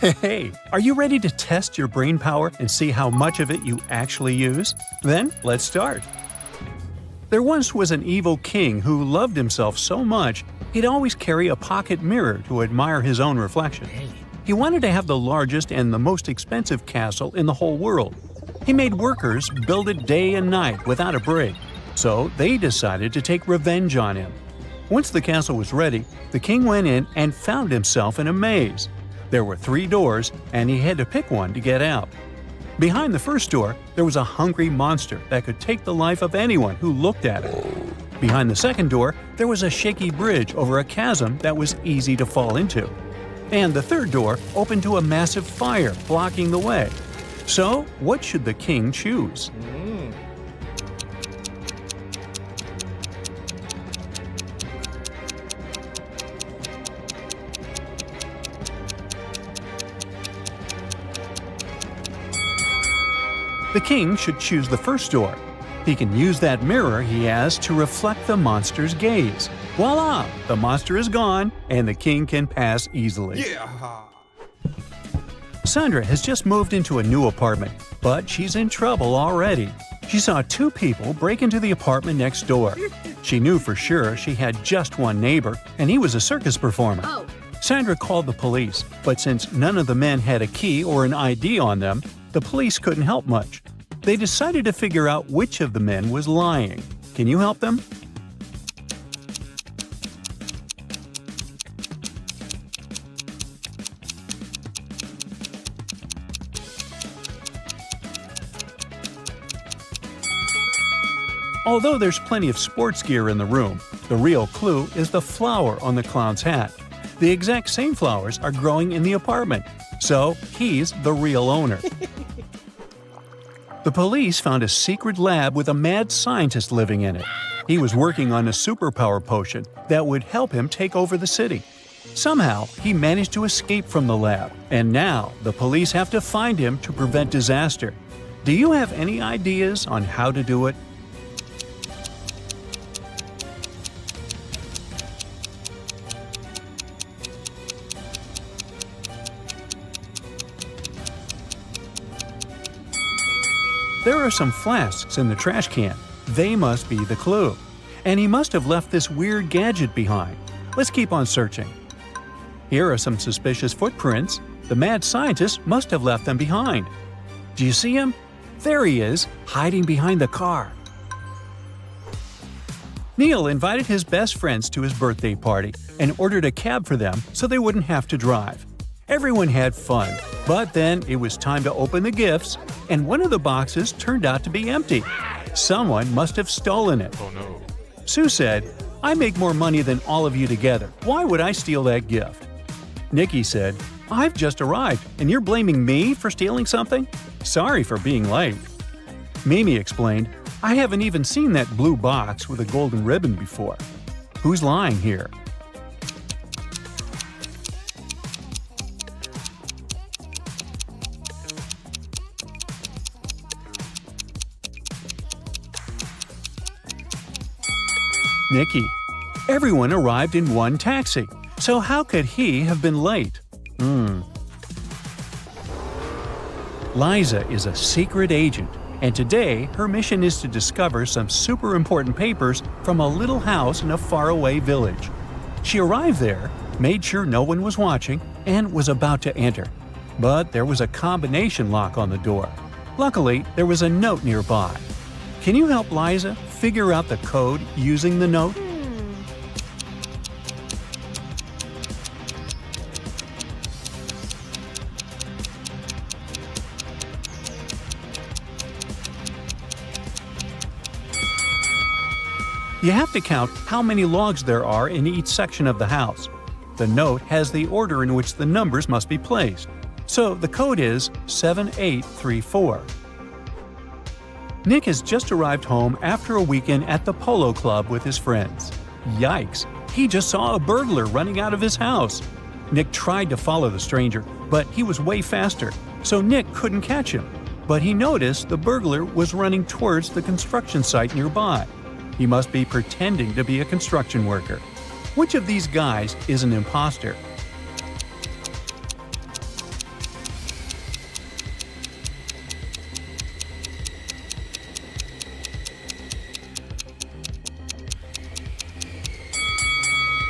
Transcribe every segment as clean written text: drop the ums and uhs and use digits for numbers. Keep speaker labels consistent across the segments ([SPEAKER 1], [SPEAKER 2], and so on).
[SPEAKER 1] Hey, are you ready to test your brain power and see how much of it you actually use? Then, let's start. There once was an evil king who loved himself so much, he'd always carry a pocket mirror to admire his own reflection. He wanted to have the largest and the most expensive castle in the whole world. He made workers build it day and night without a break, so they decided to take revenge on him. Once the castle was ready, the king went in and found himself in a maze. There were 3 doors, and he had to pick one to get out. Behind the first door, there was a hungry monster that could take the life of anyone who looked at it. Behind the second door, there was a shaky bridge over a chasm that was easy to fall into. And the third door opened to a massive fire blocking the way. So, what should the king choose? The king should choose the first door. He can use that mirror he has to reflect the monster's gaze. Voila! The monster is gone, and the king can pass easily.
[SPEAKER 2] Yeah.
[SPEAKER 1] Sandra has just moved into a new apartment, but she's in trouble already. She saw 2 people break into the apartment next door. She knew for sure she had just one neighbor, and he was a circus performer.
[SPEAKER 3] Oh.
[SPEAKER 1] Sandra called the police, but since none of the men had a key or an ID on them, the police couldn't help much. They decided to figure out which of the men was lying. Can you help them? Although there's plenty of sports gear in the room, the real clue is the flower on the clown's hat. The exact same flowers are growing in the apartment, so he's the real owner. The police found a secret lab with a mad scientist living in it. He was working on a superpower potion that would help him take over the city. Somehow, he managed to escape from the lab, and now the police have to find him to prevent disaster. Do you have any ideas on how to do it? There are some flasks in the trash can. They must be the clue. And he must have left this weird gadget behind. Let's keep on searching. Here are some suspicious footprints. The mad scientist must have left them behind. Do you see him? There he is, hiding behind the car. Neil invited his best friends to his birthday party and ordered a cab for them so they wouldn't have to drive. Everyone had fun, but then it was time to open the gifts, and one of the boxes turned out to be empty. Someone must have stolen it.
[SPEAKER 2] Oh no.
[SPEAKER 1] Sue said, "I make more money than all of you together. Why would I steal that gift?" Nikki said, "I've just arrived, and you're blaming me for stealing something? Sorry for being late." Mimi explained, "I haven't even seen that blue box with a golden ribbon before. Who's lying here?" Nikki. Everyone arrived in one taxi, so how could he have been late? Liza is a secret agent, and today her mission is to discover some super important papers from a little house in a faraway village. She arrived there, made sure no one was watching, and was about to enter. But there was a combination lock on the door. Luckily, there was a note nearby. Can you help Liza figure out the code using the note? You have to count how many logs there are in each section of the house. The note has the order in which the numbers must be placed. So the code is 7834. Nick has just arrived home after a weekend at the polo club with his friends. Yikes! He just saw a burglar running out of his house. Nick tried to follow the stranger, but he was way faster, so Nick couldn't catch him. But he noticed the burglar was running towards the construction site nearby. He must be pretending to be a construction worker. Which of these guys is an imposter?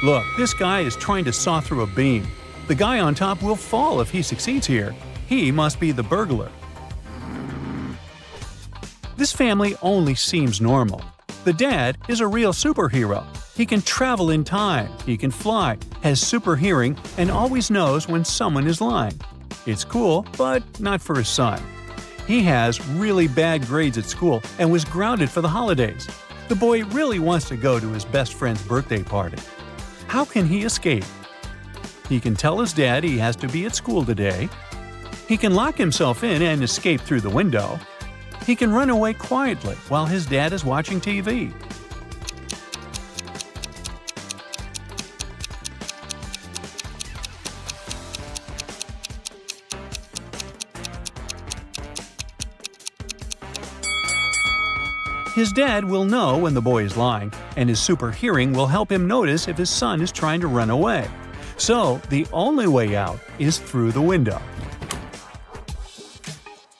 [SPEAKER 1] Look, this guy is trying to saw through a beam. The guy on top will fall if he succeeds here. He must be the burglar. This family only seems normal. The dad is a real superhero. He can travel in time, he can fly, has super hearing, and always knows when someone is lying. It's cool, but not for his son. He has really bad grades at school and was grounded for the holidays. The boy really wants to go to his best friend's birthday party. How can he escape? He can tell his dad he has to be at school today. He can lock himself in and escape through the window. He can run away quietly while his dad is watching TV. His dad will know when the boy is lying, and his super hearing will help him notice if his son is trying to run away. So, the only way out is through the window.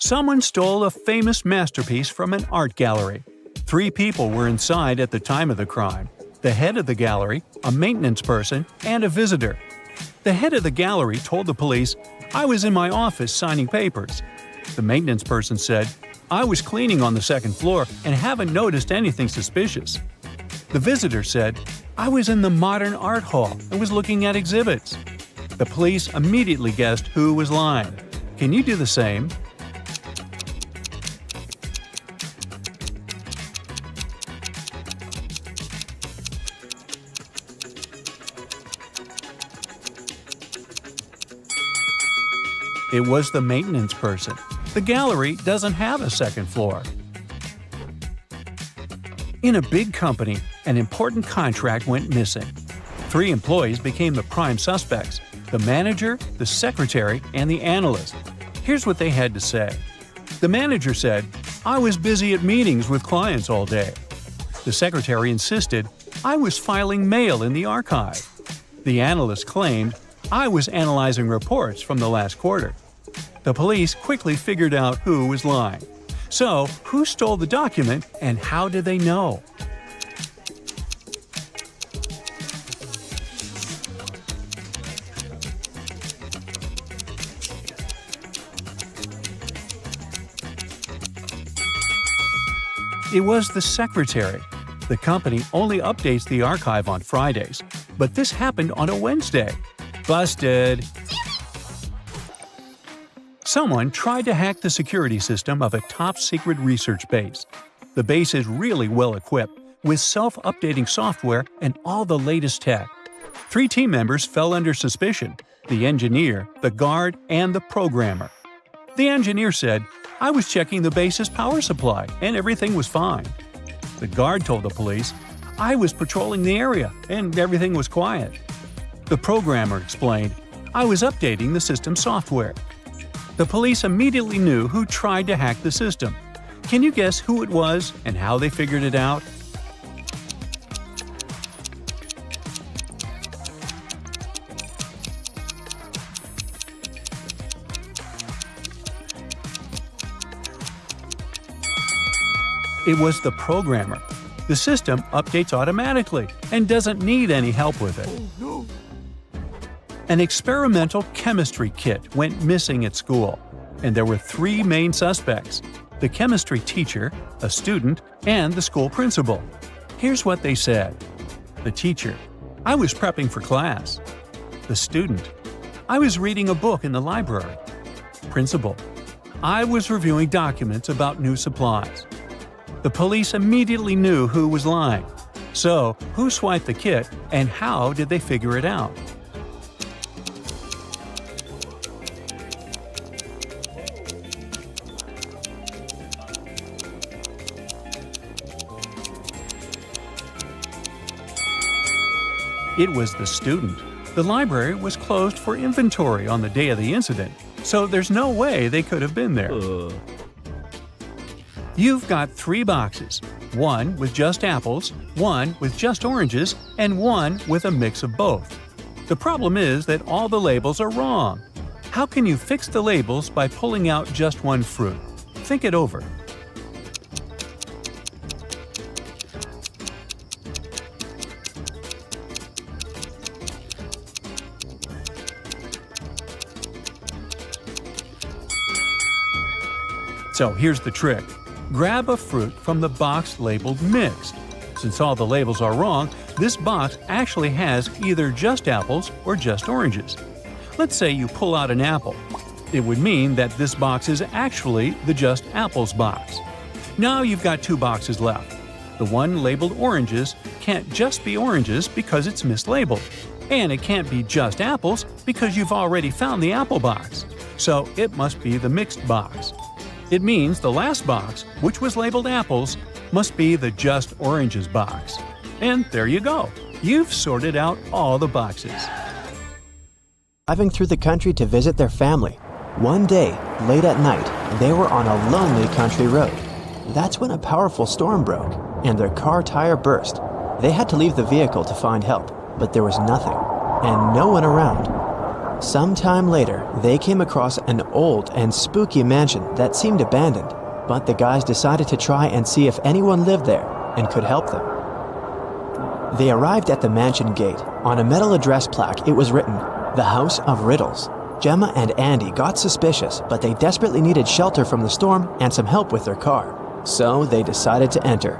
[SPEAKER 1] Someone stole a famous masterpiece from an art gallery. 3 people were inside at the time of the crime: the head of the gallery, a maintenance person, and a visitor. The head of the gallery told the police, "I was in my office signing papers." The maintenance person said, "I was cleaning on the second floor and haven't noticed anything suspicious." The visitor said, "I was in the modern art hall and was looking at exhibits." The police immediately guessed who was lying. Can you do the same? It was the maintenance person. The gallery doesn't have a second floor. In a big company, an important contract went missing. 3 employees became the prime suspects: the manager, the secretary, and the analyst. Here's what they had to say. The manager said, "I was busy at meetings with clients all day." The secretary insisted, "I was filing mail in the archive." The analyst claimed, "I was analyzing reports from the last quarter." The police quickly figured out who was lying. So, who stole the document and how did they know? It was the secretary. The company only updates the archive on Fridays, but this happened on a Wednesday. Busted! Someone tried to hack the security system of a top-secret research base. The base is really well equipped, with self-updating software and all the latest tech. 3 team members fell under suspicion: the engineer, the guard, and the programmer. The engineer said, "I was checking the base's power supply, and everything was fine." The guard told the police, "I was patrolling the area, and everything was quiet." The programmer explained, "I was updating the system software." The police immediately knew who tried to hack the system. Can you guess who it was and how they figured it out? It was the programmer. The system updates automatically and doesn't need any help with it. An experimental chemistry kit went missing at school, and there were 3 main suspects: the chemistry teacher, a student, and the school principal. Here's what they said. The teacher: "I was prepping for class." The student: "I was reading a book in the library." Principal: "I was reviewing documents about new supplies." The police immediately knew who was lying. So, who swiped the kit, and how did they figure it out? It was the student. The library was closed for inventory on the day of the incident, so there's no way they could have been there. You've got 3 boxes, 1 with just apples, 1 with just oranges, and 1 with a mix of both. The problem is that all the labels are wrong. How can you fix the labels by pulling out just one fruit? Think it over. So here's the trick. Grab a fruit from the box labeled mixed. Since all the labels are wrong, this box actually has either just apples or just oranges. Let's say you pull out an apple. It would mean that this box is actually the just apples box. Now you've got 2 boxes left. The one labeled oranges can't just be oranges because it's mislabeled. And it can't be just apples because you've already found the apple box. So it must be the mixed box. It means the last box, which was labeled apples, must be the just oranges box. And there you go. You've sorted out all the boxes.
[SPEAKER 2] Driving through the country to visit their family. One day, late at night, they were on a lonely country road. That's when a powerful storm broke, and their car tire burst. They had to leave the vehicle to find help, but there was nothing, and no one around. Sometime later, they came across an old and spooky mansion that seemed abandoned, but the guys decided to try and see if anyone lived there and could help them. They arrived at the mansion gate. On a metal address plaque, it was written, "The House of Riddles." Gemma and Andy got suspicious, but they desperately needed shelter from the storm and some help with their car. So they decided to enter.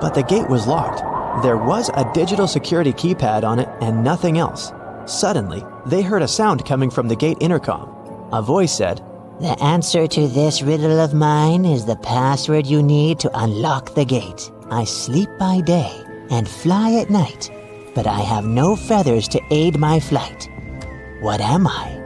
[SPEAKER 2] But the gate was locked. There was a digital security keypad on it and nothing else. Suddenly, they heard a sound coming from the gate intercom. A voice said,
[SPEAKER 3] "The answer to this riddle of mine is the password you need to unlock the gate. I sleep by day and fly at night, but I have no feathers to aid my flight. What am I?"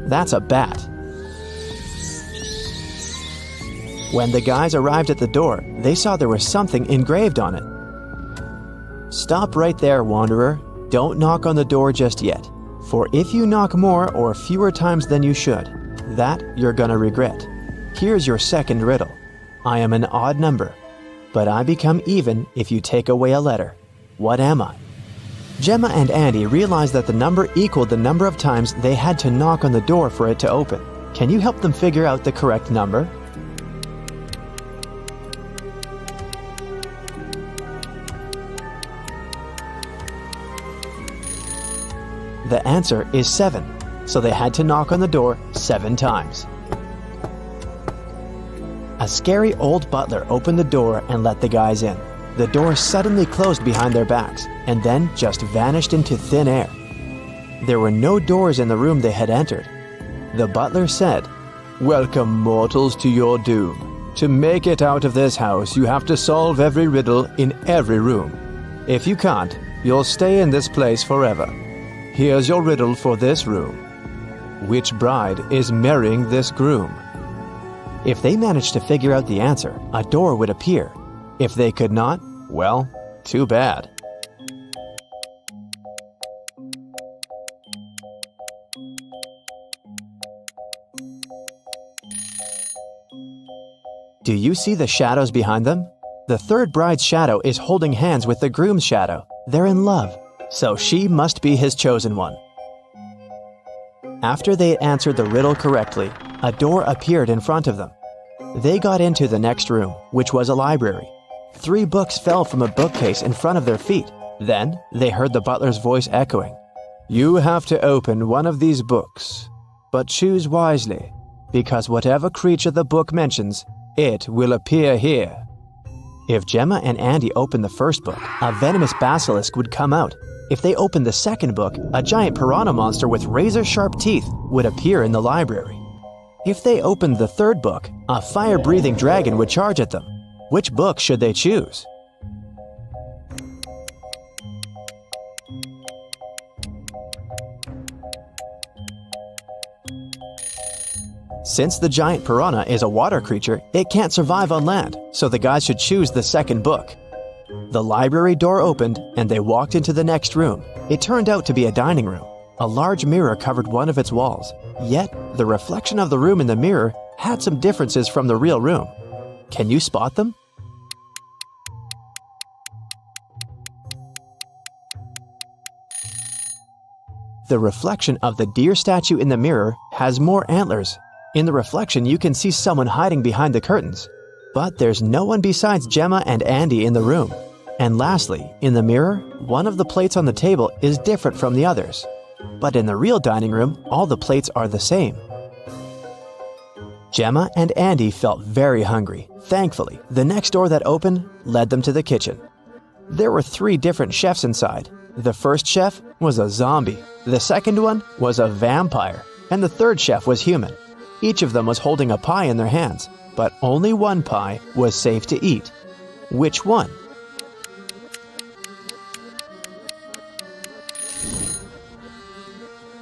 [SPEAKER 2] "That's a bat." When the guys arrived at the door, they saw there was something engraved on it. "Stop right there, wanderer. Don't knock on the door just yet. For if you knock more or fewer times than you should, that you're gonna regret. Here's your second riddle. I am an odd number, but I become even if you take away a letter. What am I?" Gemma and Andy realized that the number equaled the number of times they had to knock on the door for it to open. Can you help them figure out the correct number? The answer is 7, so they had to knock on the door 7 times. A scary old butler opened the door and let the guys in. The door suddenly closed behind their backs and then just vanished into thin air. There were no doors in the room they had entered. The butler said, "Welcome, mortals, to your doom. To make it out of this house, you have to solve every riddle in every room. If you can't, you'll stay in this place forever. Here's your riddle for this room. Which bride is marrying this groom?" If they managed to figure out the answer, a door would appear. If they could not, well, too bad. Do you see the shadows behind them? The third bride's shadow is holding hands with the groom's shadow. They're in love, so she must be his chosen one. After they answered the riddle correctly, a door appeared in front of them. They got into the next room, which was a library. 3 books fell from a bookcase in front of their feet. Then they heard the butler's voice echoing, "You have to open one of these books, but choose wisely, because whatever creature the book mentions, it will appear here." If Gemma and Andy opened the first book, a venomous basilisk would come out. If they opened the second book, a giant piranha monster with razor-sharp teeth would appear in the library. If they opened the third book, a fire-breathing dragon would charge at them. Which book should they choose? Since the giant piranha is a water creature, it can't survive on land, so the guys should choose the second book. The library door opened, and they walked into the next room. It turned out to be a dining room. A large mirror covered one of its walls. Yet, the reflection of the room in the mirror had some differences from the real room. Can you spot them? The reflection of the deer statue in the mirror has more antlers. In the reflection, you can see someone hiding behind the curtains. But there's no one besides Gemma and Andy in the room. And lastly, in the mirror, one of the plates on the table is different from the others. But in the real dining room, all the plates are the same. Gemma and Andy felt very hungry. Thankfully, the next door that opened led them to the kitchen. There were 3 different chefs inside. The first chef was a zombie, the second one was a vampire, and the third chef was human. Each of them was holding a pie in their hands, but only one pie was safe to eat. Which one?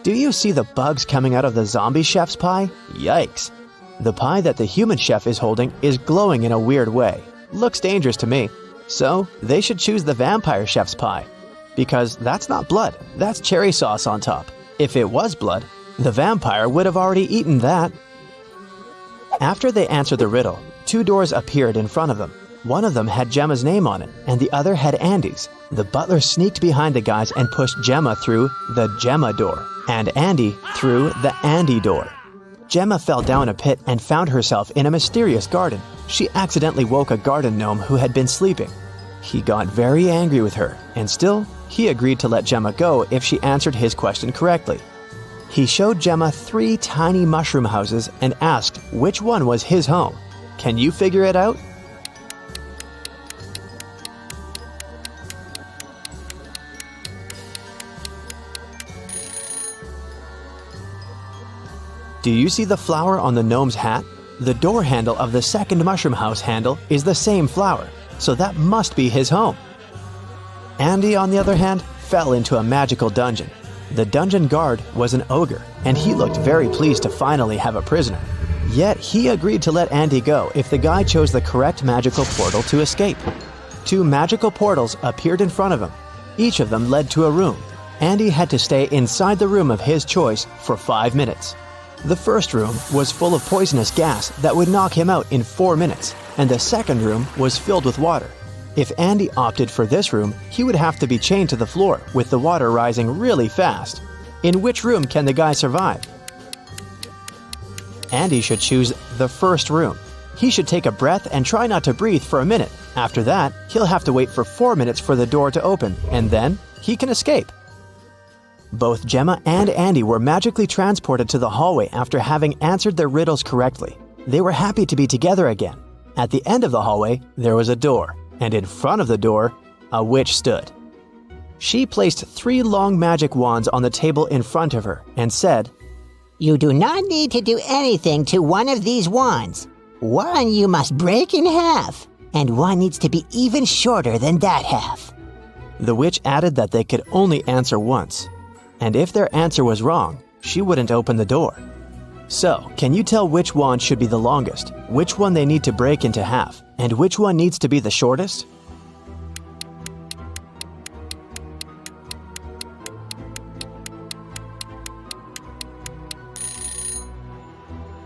[SPEAKER 2] Do you see the bugs coming out of the zombie chef's pie? Yikes! The pie that the human chef is holding is glowing in a weird way. Looks dangerous to me. So, they should choose the vampire chef's pie. Because that's not blood, that's cherry sauce on top. If it was blood, the vampire would have already eaten that. After they answered the riddle, 2 doors appeared in front of them. One of them had Gemma's name on it, and the other had Andy's. The butler sneaked behind the guys and pushed Gemma through the Gemma door, and Andy through the Andy door. Gemma fell down a pit and found herself in a mysterious garden. She accidentally woke a garden gnome who had been sleeping. He got very angry with her, and still, he agreed to let Gemma go if she answered his question correctly. He showed Gemma 3 tiny mushroom houses and asked which one was his home. Can you figure it out? Do you see the flower on the gnome's hat? The door handle of the second mushroom house handle is the same flower, so that must be his home. Andy, on the other hand, fell into a magical dungeon. The dungeon guard was an ogre, and he looked very pleased to finally have a prisoner. Yet he agreed to let Andy go if the guy chose the correct magical portal to escape. 2 magical portals appeared in front of him. Each of them led to a room. Andy had to stay inside the room of his choice for 5 minutes. The first room was full of poisonous gas that would knock him out in 4 minutes, and the second room was filled with water. If Andy opted for this room, he would have to be chained to the floor with the water rising really fast. In which room can the guy survive? Andy should choose the first room. He should take a breath and try not to breathe for a minute. After that, he'll have to wait for 4 minutes for the door to open, and then he can escape. Both Gemma and Andy were magically transported to the hallway after having answered their riddles correctly. They were happy to be together again. At the end of the hallway, there was a door, and in front of the door, a witch stood. She placed 3 long magic wands on the table in front of her and said,
[SPEAKER 3] You do not need to do anything to one of these wands. One you must break in half, and one needs to be even shorter than that half.
[SPEAKER 2] The witch added that they could only answer once, and if their answer was wrong, she wouldn't open the door. So, can you tell which wand should be the longest, which one they need to break into half, and which one needs to be the shortest?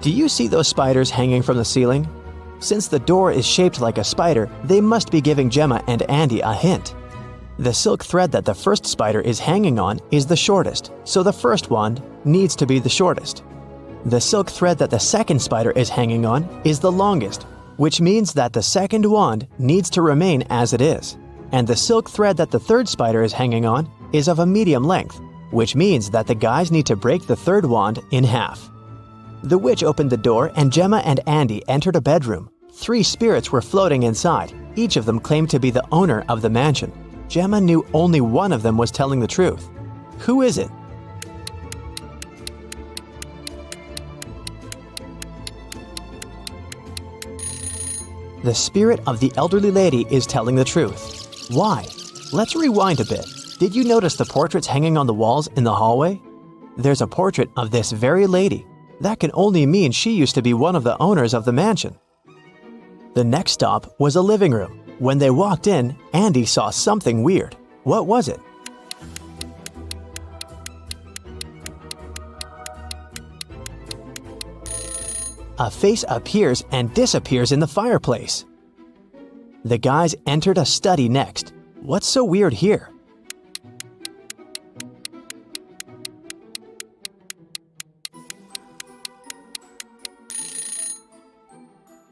[SPEAKER 2] Do you see those spiders hanging from the ceiling? Since the door is shaped like a spider, they must be giving Gemma and Andy a hint. The silk thread that the first spider is hanging on is the shortest, so the first wand needs to be the shortest. The silk thread that the second spider is hanging on is the longest, which means that the second wand needs to remain as it is. And the silk thread that the third spider is hanging on is of a medium length, which means that the guys need to break the third wand in half. The witch opened the door and Gemma and Andy entered a bedroom. 3 spirits were floating inside. Each of them claimed to be the owner of the mansion. Gemma knew only one of them was telling the truth. Who is it? The spirit of the elderly lady is telling the truth. Why? Let's rewind a bit. Did you notice the portraits hanging on the walls in the hallway? There's a portrait of this very lady. That can only mean she used to be one of the owners of the mansion. The next stop was a living room. When they walked in, Andy saw something weird. What was it? A face appears and disappears in the fireplace. The guys entered a study next. What's so weird here?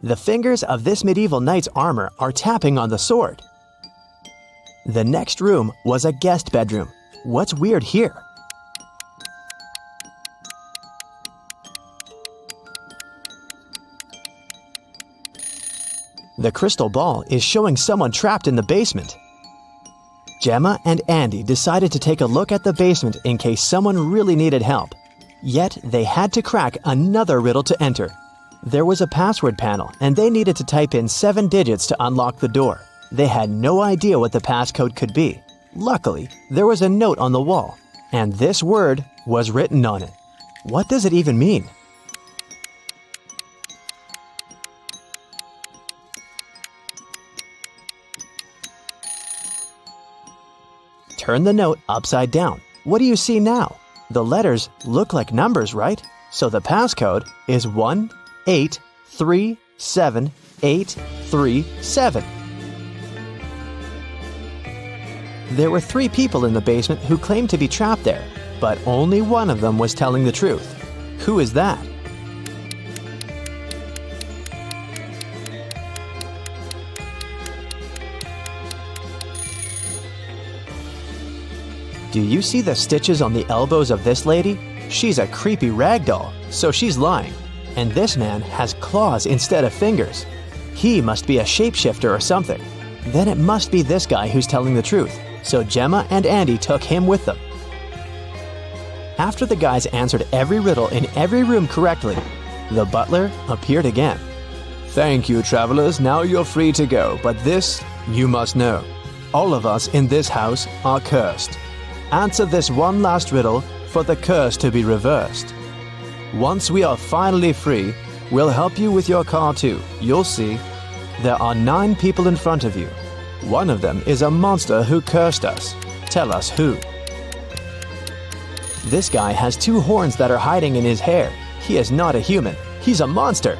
[SPEAKER 2] The fingers of this medieval knight's armor are tapping on the sword. The next room was a guest bedroom. What's weird here? The crystal ball is showing someone trapped in the basement. Gemma and Andy decided to take a look at the basement in case someone really needed help. Yet they had to crack another riddle to enter. There was a password panel and they needed to type in 7 digits to unlock the door. They had no idea what the passcode could be. Luckily, there was a note on the wall, and this word was written on it. What does it even mean? Turn the note upside down. What do you see now? The letters look like numbers, right? So the passcode is 1837837. There were 3 people in the basement who claimed to be trapped there, but only one of them was telling the truth. Who is that? Do you see the stitches on the elbows of this lady? She's a creepy rag doll, so she's lying. And this man has claws instead of fingers. He must be a shapeshifter or something. Then it must be this guy who's telling the truth. So Gemma and Andy took him with them. After the guys answered every riddle in every room correctly, the butler appeared again. "Thank you, travelers. Now you're free to go. But this you must know. All of us in this house are cursed. Answer this one last riddle for the curse to be reversed. Once we are finally free, we'll help you with your car too. You'll see. There are 9 people in front of you. One of them is a monster who cursed us. Tell us who." This guy has 2 horns that are hiding in his hair. He is not a human. He's a monster.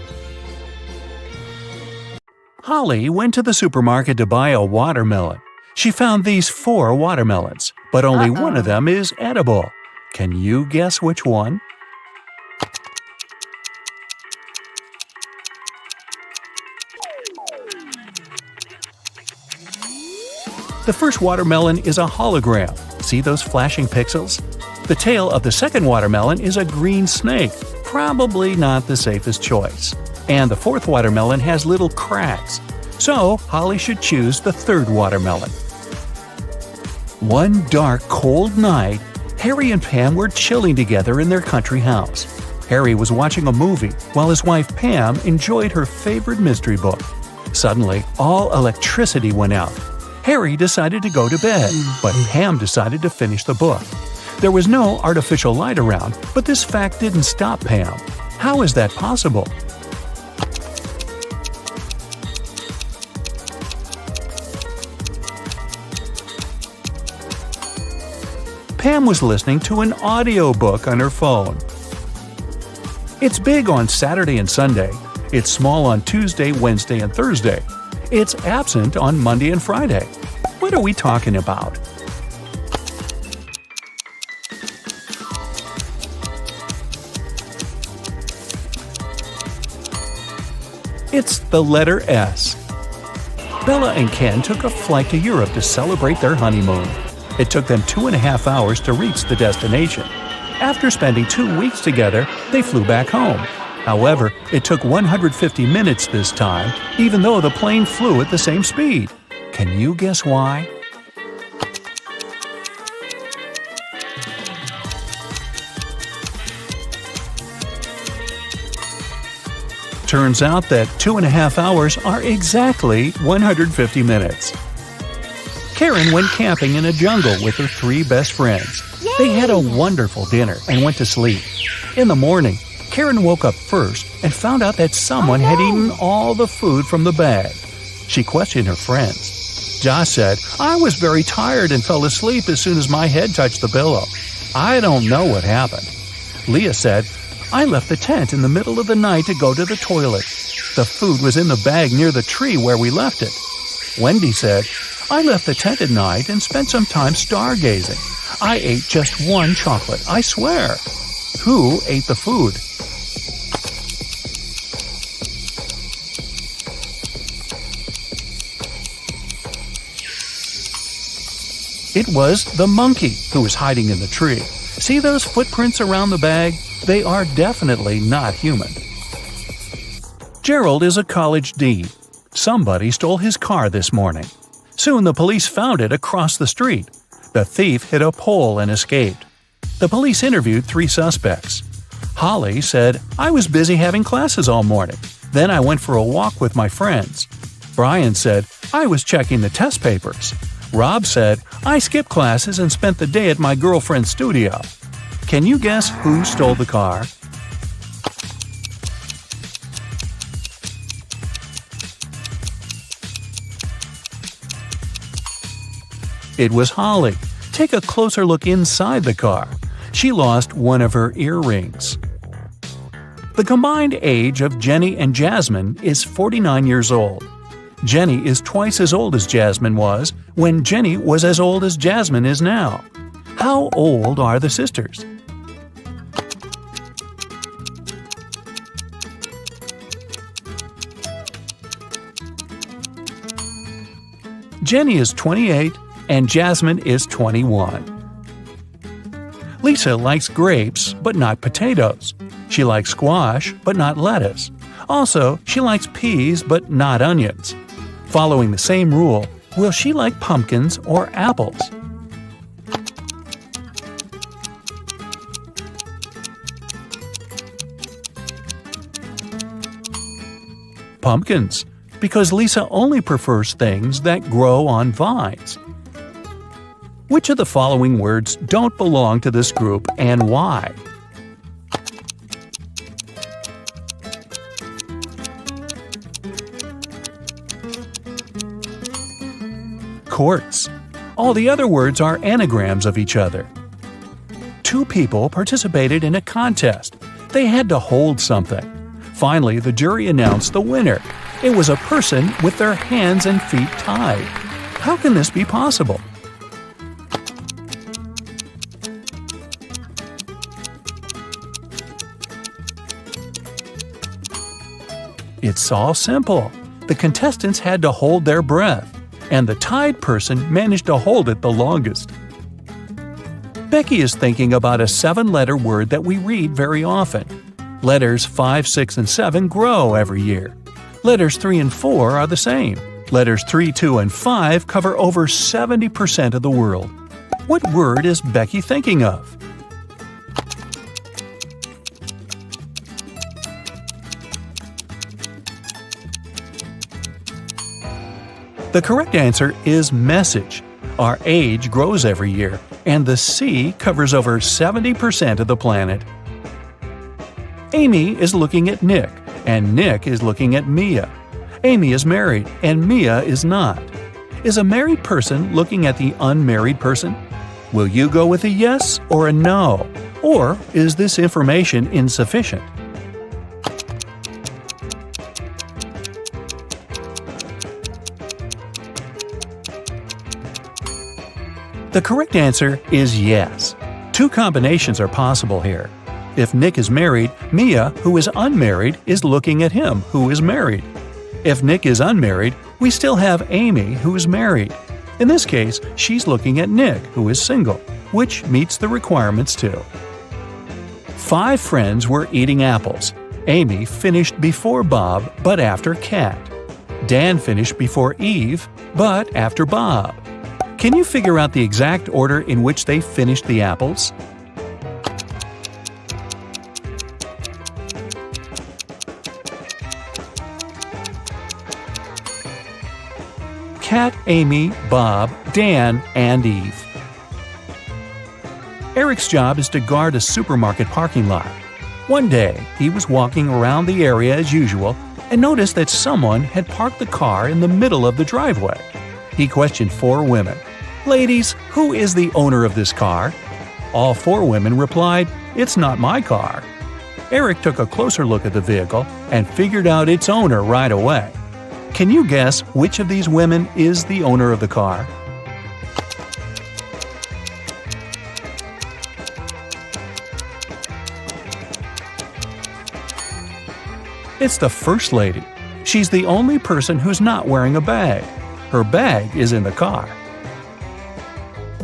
[SPEAKER 1] Holly went to the supermarket to buy a watermelon. She found these 4 watermelons, but only one of them is edible. Can you guess which one? The first watermelon is a hologram. See those flashing pixels? The tail of the second watermelon is a green snake, probably not the safest choice. And the fourth watermelon has little cracks. So Holly should choose the third watermelon. One dark, cold night, Harry and Pam were chilling together in their country house. Harry was watching a movie while his wife Pam enjoyed her favorite mystery book. Suddenly, all electricity went out. Harry decided to go to bed, but Pam decided to finish the book. There was no artificial light around, but this fact didn't stop Pam. How is that possible? Pam was listening to an audiobook on her phone. It's big on Saturday and Sunday. It's small on Tuesday, Wednesday, and Thursday. It's absent on Monday and Friday. What are we talking about? It's the letter S. Bella and Ken took a flight to Europe to celebrate their honeymoon. It took them 2.5 hours to reach the destination. After spending 2 weeks together, they flew back home. However, it took 150 minutes this time, even though the plane flew at the same speed. Can you guess why? Turns out that 2.5 hours are exactly 150 minutes. Karen went camping in a jungle with her 3 best friends. They had a wonderful dinner and went to sleep. In the morning, Karen woke up first and found out that someone had eaten all the food from the bag. She questioned her friends. Josh said, "I was very tired and fell asleep as soon as my head touched the pillow. I don't know what happened." Leah said, "I left the tent in the middle of the night to go to the toilet. The food was in the bag near the tree where we left it." Wendy said, "I left the tent at night and spent some time stargazing. I ate just 1 chocolate, I swear." Who ate the food? It was the monkey who was hiding in the tree. See those footprints around the bag? They are definitely not human. Gerald is a college dean. Somebody stole his car this morning. Soon the police found it across the street. The thief hit a pole and escaped. The police interviewed 3 suspects. Holly said, "I was busy having classes all morning. Then I went for a walk with my friends." Brian said, "I was checking the test papers." Rob said, "I skipped classes and spent the day at my girlfriend's studio." Can you guess who stole the car? It was Holly. Take a closer look inside the car. She lost one of her earrings. The combined age of Jenny and Jasmine is 49 years old. Jenny is twice as old as Jasmine was when Jenny was as old as Jasmine is now. How old are the sisters? Jenny is 28 and Jasmine is 21. Lisa likes grapes but not potatoes. She likes squash but not lettuce. Also, she likes peas but not onions. Following the same rule, will she like pumpkins or apples? Pumpkins, because Lisa only prefers things that grow on vines. Which of the following words don't belong to this group and why? Courts. All the other words are anagrams of each other. 2 people participated in a contest. They had to hold something. Finally, the jury announced the winner. It was a person with their hands and feet tied. How can this be possible? It's all simple. The contestants had to hold their breath, and the tied person managed to hold it the longest. Becky is thinking about a 7-letter word that we read very often. Letters 5, 6, and 7 grow every year. Letters 3 and 4 are the same. Letters 3, 2, and 5 cover over 70% of the world. What word is Becky thinking of? The correct answer is message. Our age grows every year, and the sea covers over 70% of the planet. Amy is looking at Nick, and Nick is looking at Mia. Amy is married, and Mia is not. Is a married person looking at the unmarried person? Will you go with a yes or a no? Or is this information insufficient? The correct answer is yes. 2 combinations are possible here. If Nick is married, Mia, who is unmarried, is looking at him, who is married. If Nick is unmarried, we still have Amy, who is married. In this case, she's looking at Nick, who is single, which meets the requirements too. 5 friends were eating apples. Amy finished before Bob, but after Kat. Dan finished before Eve, but after Bob. Can you figure out the exact order in which they finished the apples? Kat, Amy, Bob, Dan, and Eve. Eric's job is to guard a supermarket parking lot. One day, he was walking around the area as usual and noticed that someone had parked the car in the middle of the driveway. He questioned 4 women. "Ladies, who is the owner of this car?" All 4 women replied, "It's not my car." Eric took a closer look at the vehicle and figured out its owner right away. Can you guess which of these women is the owner of the car? It's the First Lady. She's the only person who's not wearing a bag. Her bag is in the car.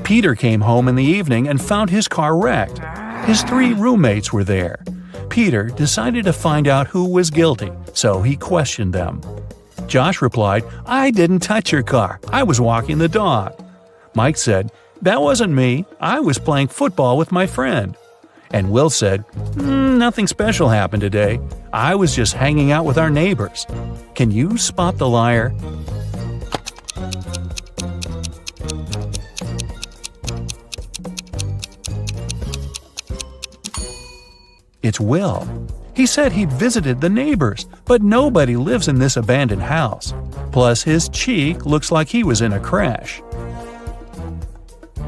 [SPEAKER 1] Peter came home in the evening and found his car wrecked. His 3 roommates were there. Peter decided to find out who was guilty, so he questioned them. Josh replied, "I didn't touch your car. I was walking the dog." Mike said, "That wasn't me. I was playing football with my friend." And Will said, "Nothing special happened today. I was just hanging out with our neighbors." Can you spot the liar? It's Will. He said he'd visited the neighbors, but nobody lives in this abandoned house. Plus, his cheek looks like he was in a crash.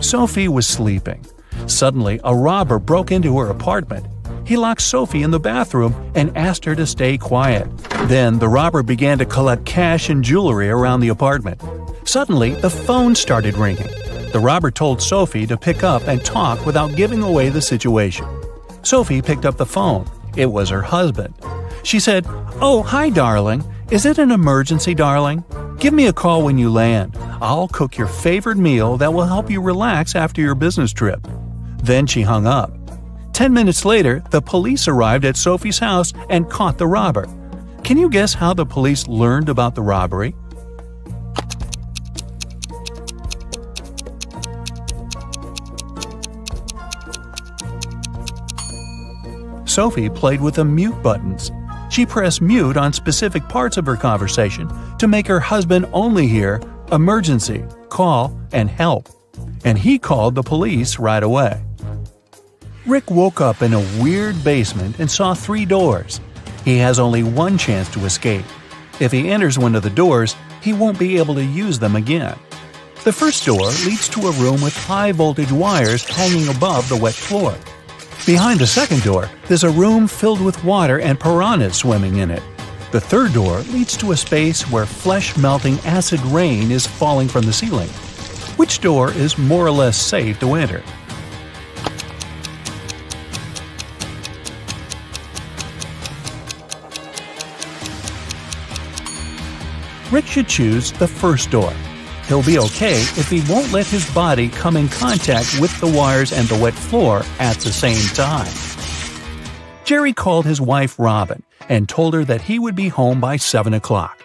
[SPEAKER 1] Sophie was sleeping. Suddenly, a robber broke into her apartment. He locked Sophie in the bathroom and asked her to stay quiet. Then, the robber began to collect cash and jewelry around the apartment. Suddenly, the phone started ringing. The robber told Sophie to pick up and talk without giving away the situation. Sophie picked up the phone. It was her husband. She said, "Oh, hi, darling. Is it an emergency, darling? Give me a call when you land. I'll cook your favorite meal that will help you relax after your business trip." Then she hung up. 10 minutes later, the police arrived at Sophie's house and caught the robber. Can you guess how the police learned about the robbery? Sophie played with the mute buttons. She pressed mute on specific parts of her conversation to make her husband only hear emergency, call, and help. And he called the police right away. Rick woke up in a weird basement and saw 3 doors. He has only one chance to escape. If he enters one of the doors, he won't be able to use them again. The first door leads to a room with high-voltage wires hanging above the wet floor. Behind the second door, there's a room filled with water and piranhas swimming in it. The third door leads to a space where flesh-melting acid rain is falling from the ceiling. Which door is more or less safe to enter? Rick should choose the first door. He'll be okay if he won't let his body come in contact with the wires and the wet floor at the same time. Jerry called his wife Robin and told her that he would be home by 7 o'clock.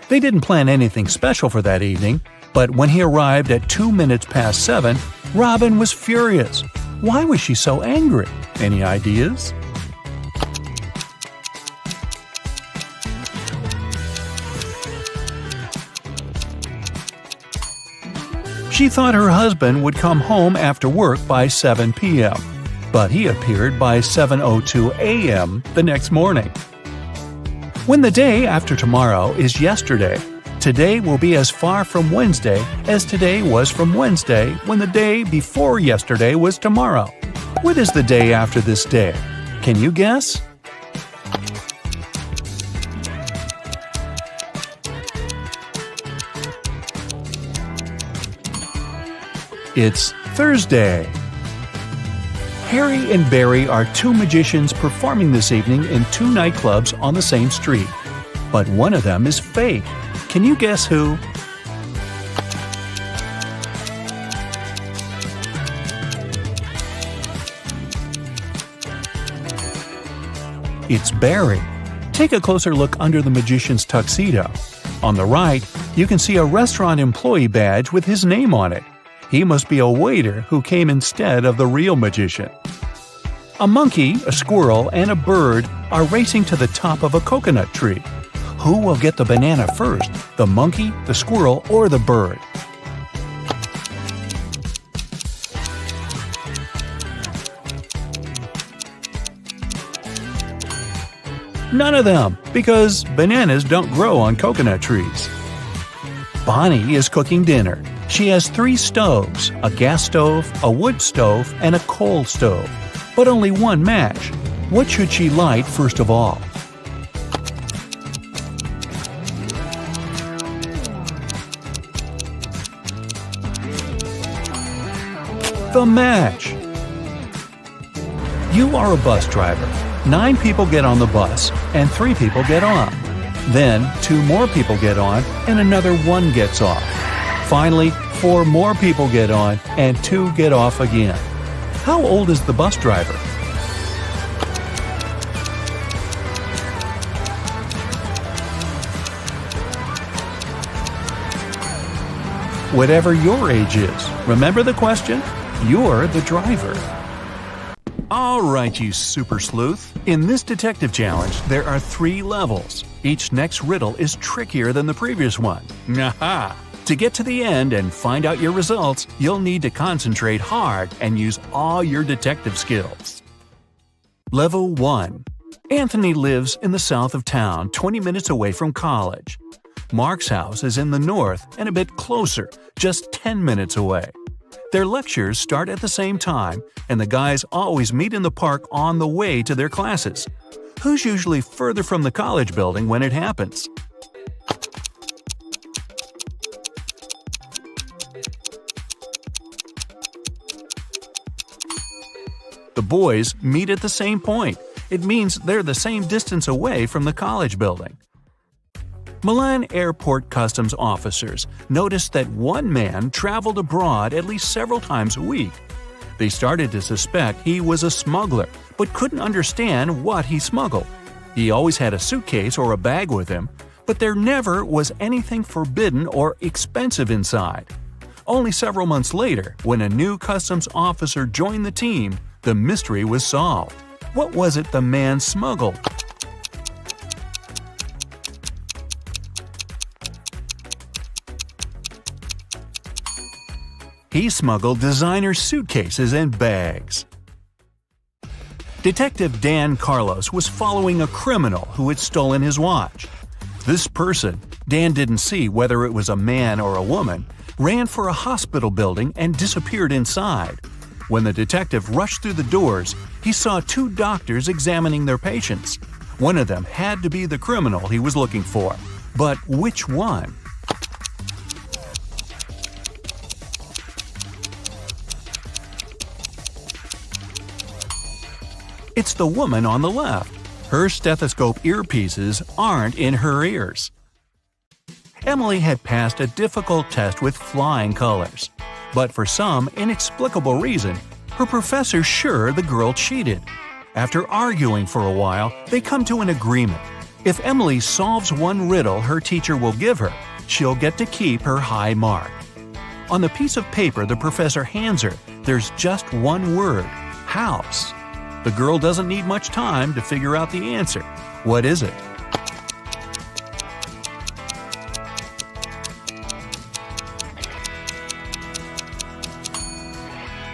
[SPEAKER 1] They didn't plan anything special for that evening, but when he arrived at 2 minutes past 7, Robin was furious. Why was she so angry? Any ideas? She thought her husband would come home after work by 7 p.m., but he appeared by 7:02 a.m. the next morning. When the day after tomorrow is yesterday, today will be as far from Wednesday as today was from Wednesday when the day before yesterday was tomorrow. What is the day after this day? Can you guess? It's Thursday. Harry and Barry are 2 magicians performing this evening in 2 nightclubs on the same street. But one of them is fake. Can you guess who? It's Barry. Take a closer look under the magician's tuxedo. On the right, you can see a restaurant employee badge with his name on it. He must be a waiter who came instead of the real magician. A monkey, a squirrel, and a bird are racing to the top of a coconut tree. Who will get the banana first, the monkey, the squirrel, or the bird? None of them, because bananas don't grow on coconut trees. Bonnie is cooking dinner. She has 3 stoves, a gas stove, a wood stove, and a coal stove, but only one match. What should she light first of all? The match! You are a bus driver. 9 people get on the bus, and 3 people get on. Then 2 more people get on, and another 1 gets off. Finally, 4 more people get on, and 2 get off again. How old is the bus driver? Whatever your age is, remember the question? You're the driver. Alright, you super sleuth. In this detective challenge, there are 3 levels. Each next riddle is trickier than the previous one. Aha! To get to the end and find out your results, you'll need to concentrate hard and use all your detective skills. Level 1. Anthony lives in the south of town, 20 minutes away from college. Mark's house is in the north and a bit closer, just 10 minutes away. Their lectures start at the same time, and the guys always meet in the park on the way to their classes. Who's usually further from the college building when it happens? The boys meet at the same point. It means they're the same distance away from the college building. Milan airport customs officers noticed that one man traveled abroad at least several times a week. They started to suspect he was a smuggler, but couldn't understand what he smuggled. He always had a suitcase or a bag with him, but there never was anything forbidden or expensive inside. Only several months later, when a new customs officer joined the team, the mystery was solved. What was it the man smuggled? He smuggled designer suitcases and bags. Detective Dan Carlos was following a criminal who had stolen his watch. This person, Dan didn't see whether it was a man or a woman, ran for a hospital building and disappeared inside. When the detective rushed through the doors, he saw 2 doctors examining their patients. One of them had to be the criminal he was looking for. But which one? It's the woman on the left. Her stethoscope earpieces aren't in her ears. Emily had passed a difficult test with flying colors. But for some inexplicable reason, her professor's sure the girl cheated. After arguing for a while, they come to an agreement. If Emily solves one riddle her teacher will give her, she'll get to keep her high mark. On the piece of paper the professor hands her, there's just one word: house. The girl doesn't need much time to figure out the answer. What is it?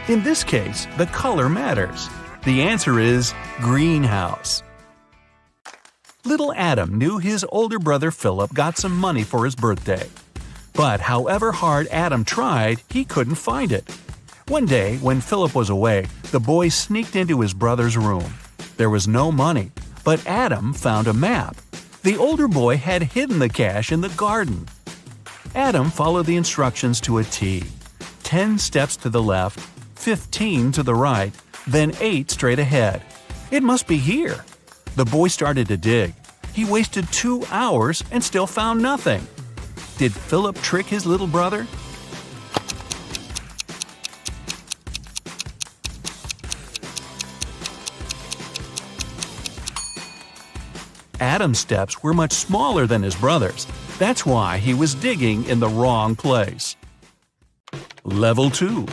[SPEAKER 1] In this case, the color matters. The answer is greenhouse. Little Adam knew his older brother Philip got some money for his birthday. But however hard Adam tried, he couldn't find it. One day, when Philip was away, the boy sneaked into his brother's room. There was no money, but Adam found a map. The older boy had hidden the cash in the garden. Adam followed the instructions to a T. 10 steps to the left, 15 to the right, then 8 straight ahead. It must be here. The boy started to dig. He wasted 2 hours and still found nothing. Did Philip trick his little brother? Adam's steps were much smaller than his brother's. That's why he was digging in the wrong place. Level 2.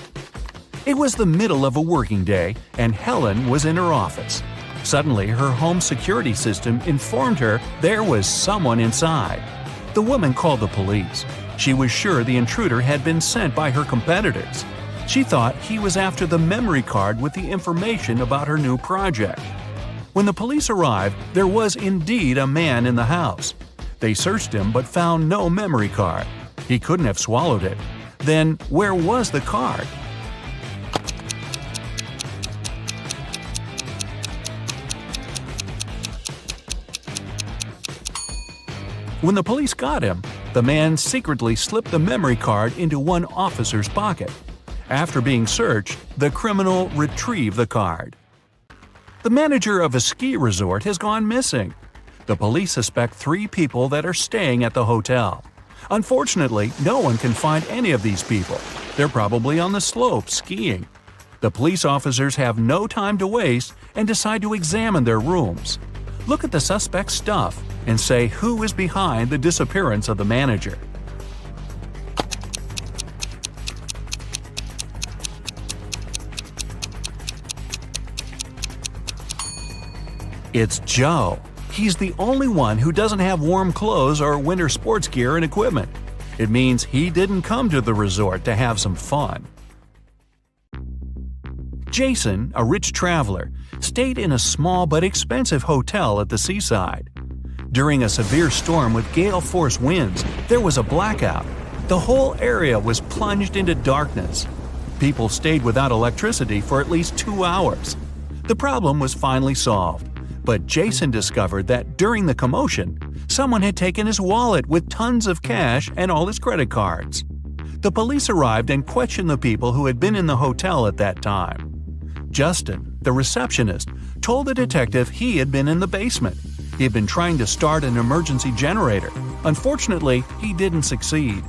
[SPEAKER 1] It was the middle of a working day, and Helen was in her office. Suddenly, her home security system informed her there was someone inside. The woman called the police. She was sure the intruder had been sent by her competitors. She thought he was after the memory card with the information about her new project. When the police arrived, there was indeed a man in the house. They searched him but found no memory card. He couldn't have swallowed it. Then, where was the card? When the police got him, the man secretly slipped the memory card into one officer's pocket. After being searched, the criminal retrieved the card. The manager of a ski resort has gone missing. The police suspect 3 people that are staying at the hotel. Unfortunately, no one can find any of these people. They're probably on the slopes skiing. The police officers have no time to waste and decide to examine their rooms. Look at the suspect's stuff and say who is behind the disappearance of the manager. It's Joe. He's the only one who doesn't have warm clothes or winter sports gear and equipment. It means he didn't come to the resort to have some fun. Jason, a rich traveler, stayed in a small but expensive hotel at the seaside. During a severe storm with gale-force winds, there was a blackout. The whole area was plunged into darkness. People stayed without electricity for at least 2 hours. The problem was finally solved. But Jason discovered that during the commotion, someone had taken his wallet with tons of cash and all his credit cards. The police arrived and questioned the people who had been in the hotel at that time. Justin, the receptionist, told the detective he had been in the basement. He had been trying to start an emergency generator. Unfortunately, he didn't succeed.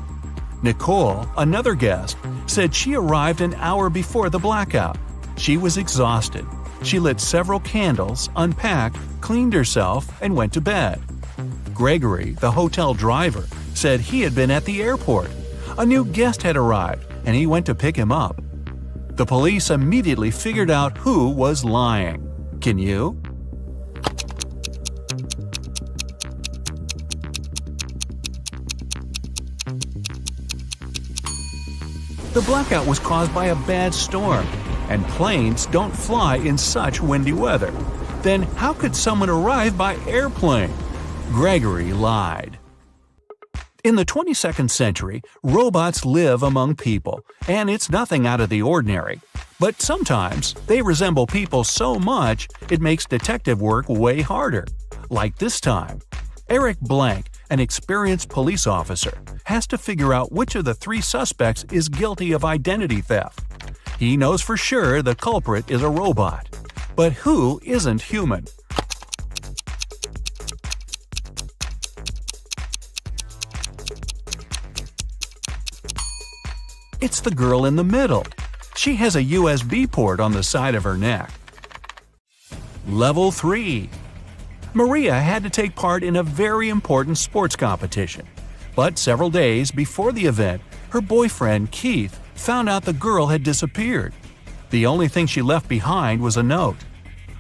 [SPEAKER 1] Nicole, another guest, said she arrived an hour before the blackout. She was exhausted. She lit several candles, unpacked, cleaned herself, and went to bed. Gregory, the hotel driver, said he had been at the airport. A new guest had arrived, and he went to pick him up. The police immediately figured out who was lying. Can you? The blackout was caused by a bad storm, and planes don't fly in such windy weather. Then how could someone arrive by airplane? Gregory lied. In the 22nd century, robots live among people, and it's nothing out of the ordinary. But sometimes they resemble people so much it makes detective work way harder. Like this time. Eric Blank, an experienced police officer, has to figure out which of the 3 suspects is guilty of identity theft. He knows for sure the culprit is a robot. But who isn't human? It's the girl in the middle. She has a USB port on the side of her neck. Level 3. Maria had to take part in a very important sports competition. But several days before the event, her boyfriend, Keith, found out the girl had disappeared. The only thing she left behind was a note.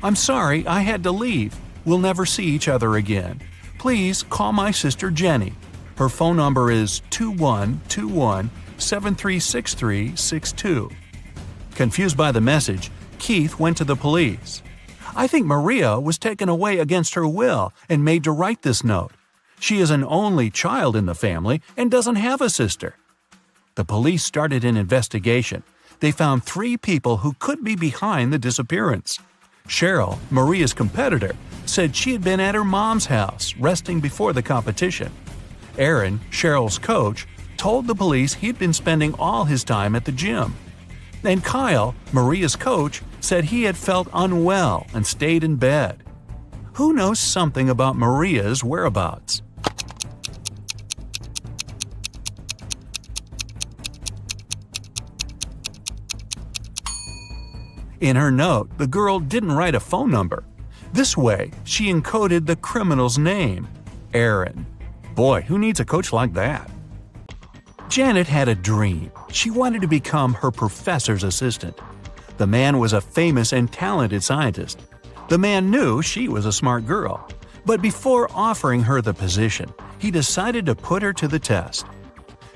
[SPEAKER 1] "I'm sorry, I had to leave. We'll never see each other again. Please call my sister Jenny. Her phone number is 2121-736362. Confused by the message, Keith went to the police. "I think Maria was taken away against her will and made to write this note. She is an only child in the family and doesn't have a sister." The police started an investigation. They found 3 people who could be behind the disappearance. Cheryl, Maria's competitor, said she had been at her mom's house resting before the competition. Aaron, Cheryl's coach, told the police he'd been spending all his time at the gym. And Kyle, Maria's coach, said he had felt unwell and stayed in bed. Who knows something about Maria's whereabouts? In her note, the girl didn't write a phone number. This way, she encoded the criminal's name, Aaron. Boy, who needs a coach like that? Janet had a dream. She wanted to become her professor's assistant. The man was a famous and talented scientist. The man knew she was a smart girl. But before offering her the position, he decided to put her to the test.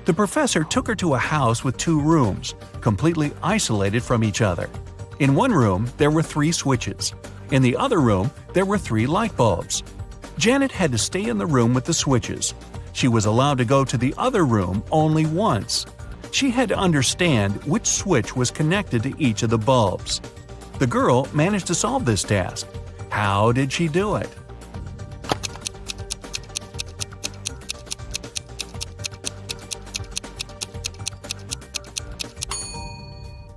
[SPEAKER 1] The professor took her to a house with 2 rooms, completely isolated from each other. In one room, there were 3 switches. In the other room, there were 3 light bulbs. Janet had to stay in the room with the switches. She was allowed to go to the other room only once. She had to understand which switch was connected to each of the bulbs. The girl managed to solve this task. How did she do it?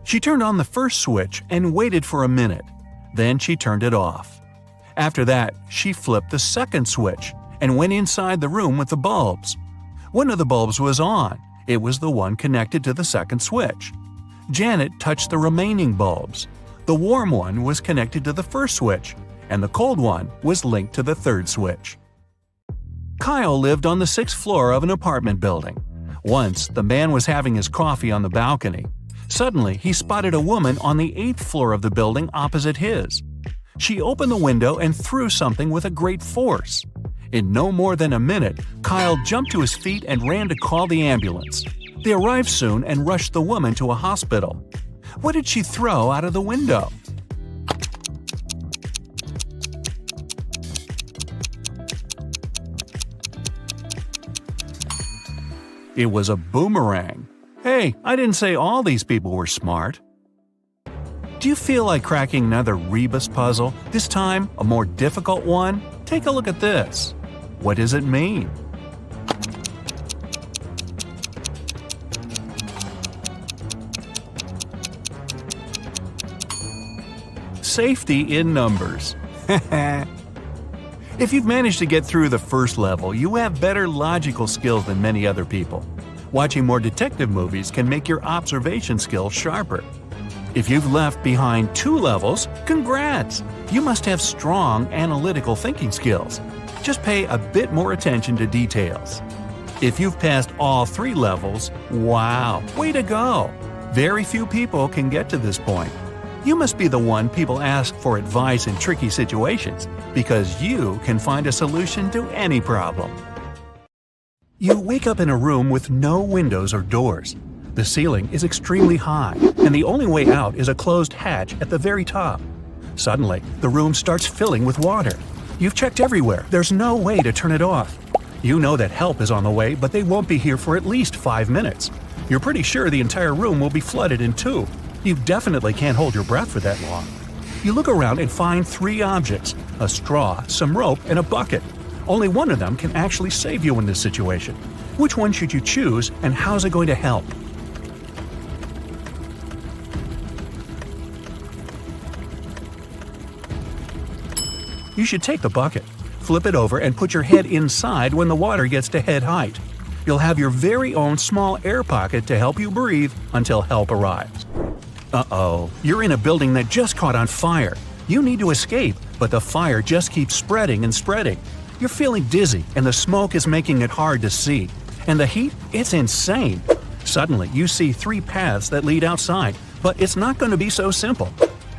[SPEAKER 1] She turned on the first switch and waited for a minute. Then she turned it off. After that, she flipped the second switch and went inside the room with the bulbs. One of the bulbs was on. It was the one connected to the second switch. Janet touched the remaining bulbs. The warm one was connected to the first switch, and the cold one was linked to the third switch. Kyle lived on the 6th floor of an apartment building. Once, the man was having his coffee on the balcony. Suddenly, he spotted a woman on the 8th floor of the building opposite his. She opened the window and threw something with a great force. In no more than a minute, Kyle jumped to his feet and ran to call the ambulance. They arrived soon and rushed the woman to a hospital. What did she throw out of the window? It was a boomerang. Hey, I didn't say all these people were smart. Do you feel like cracking another rebus puzzle, this time a more difficult one? Take a look at this. What does it mean? Safety in numbers. If you've managed to get through the first level, you have better logical skills than many other people. Watching more detective movies can make your observation skills sharper. If you've left behind 2 levels, congrats! You must have strong analytical thinking skills. Just pay a bit more attention to details. If you've passed all 3 levels, wow, way to go! Very few people can get to this point. You must be the one people ask for advice in tricky situations, because you can find a solution to any problem. You wake up in a room with no windows or doors. The ceiling is extremely high, and the only way out is a closed hatch at the very top. Suddenly, the room starts filling with water. You've checked everywhere. There's no way to turn it off. You know that help is on the way, but they won't be here for at least 5 minutes. You're pretty sure the entire room will be flooded in 2. You definitely can't hold your breath for that long. You look around and find 3 objects: a straw, some rope, and a bucket. Only one of them can actually save you in this situation. Which one should you choose, and how's it going to help? You should take the bucket, flip it over, and put your head inside when the water gets to head height. You'll have your very own small air pocket to help you breathe until help arrives. Uh-oh, you're in a building that just caught on fire. You need to escape, but the fire just keeps spreading and spreading. You're feeling dizzy, and the smoke is making it hard to see. And the heat? It's insane. Suddenly, you see 3 paths that lead outside, but it's not going to be so simple.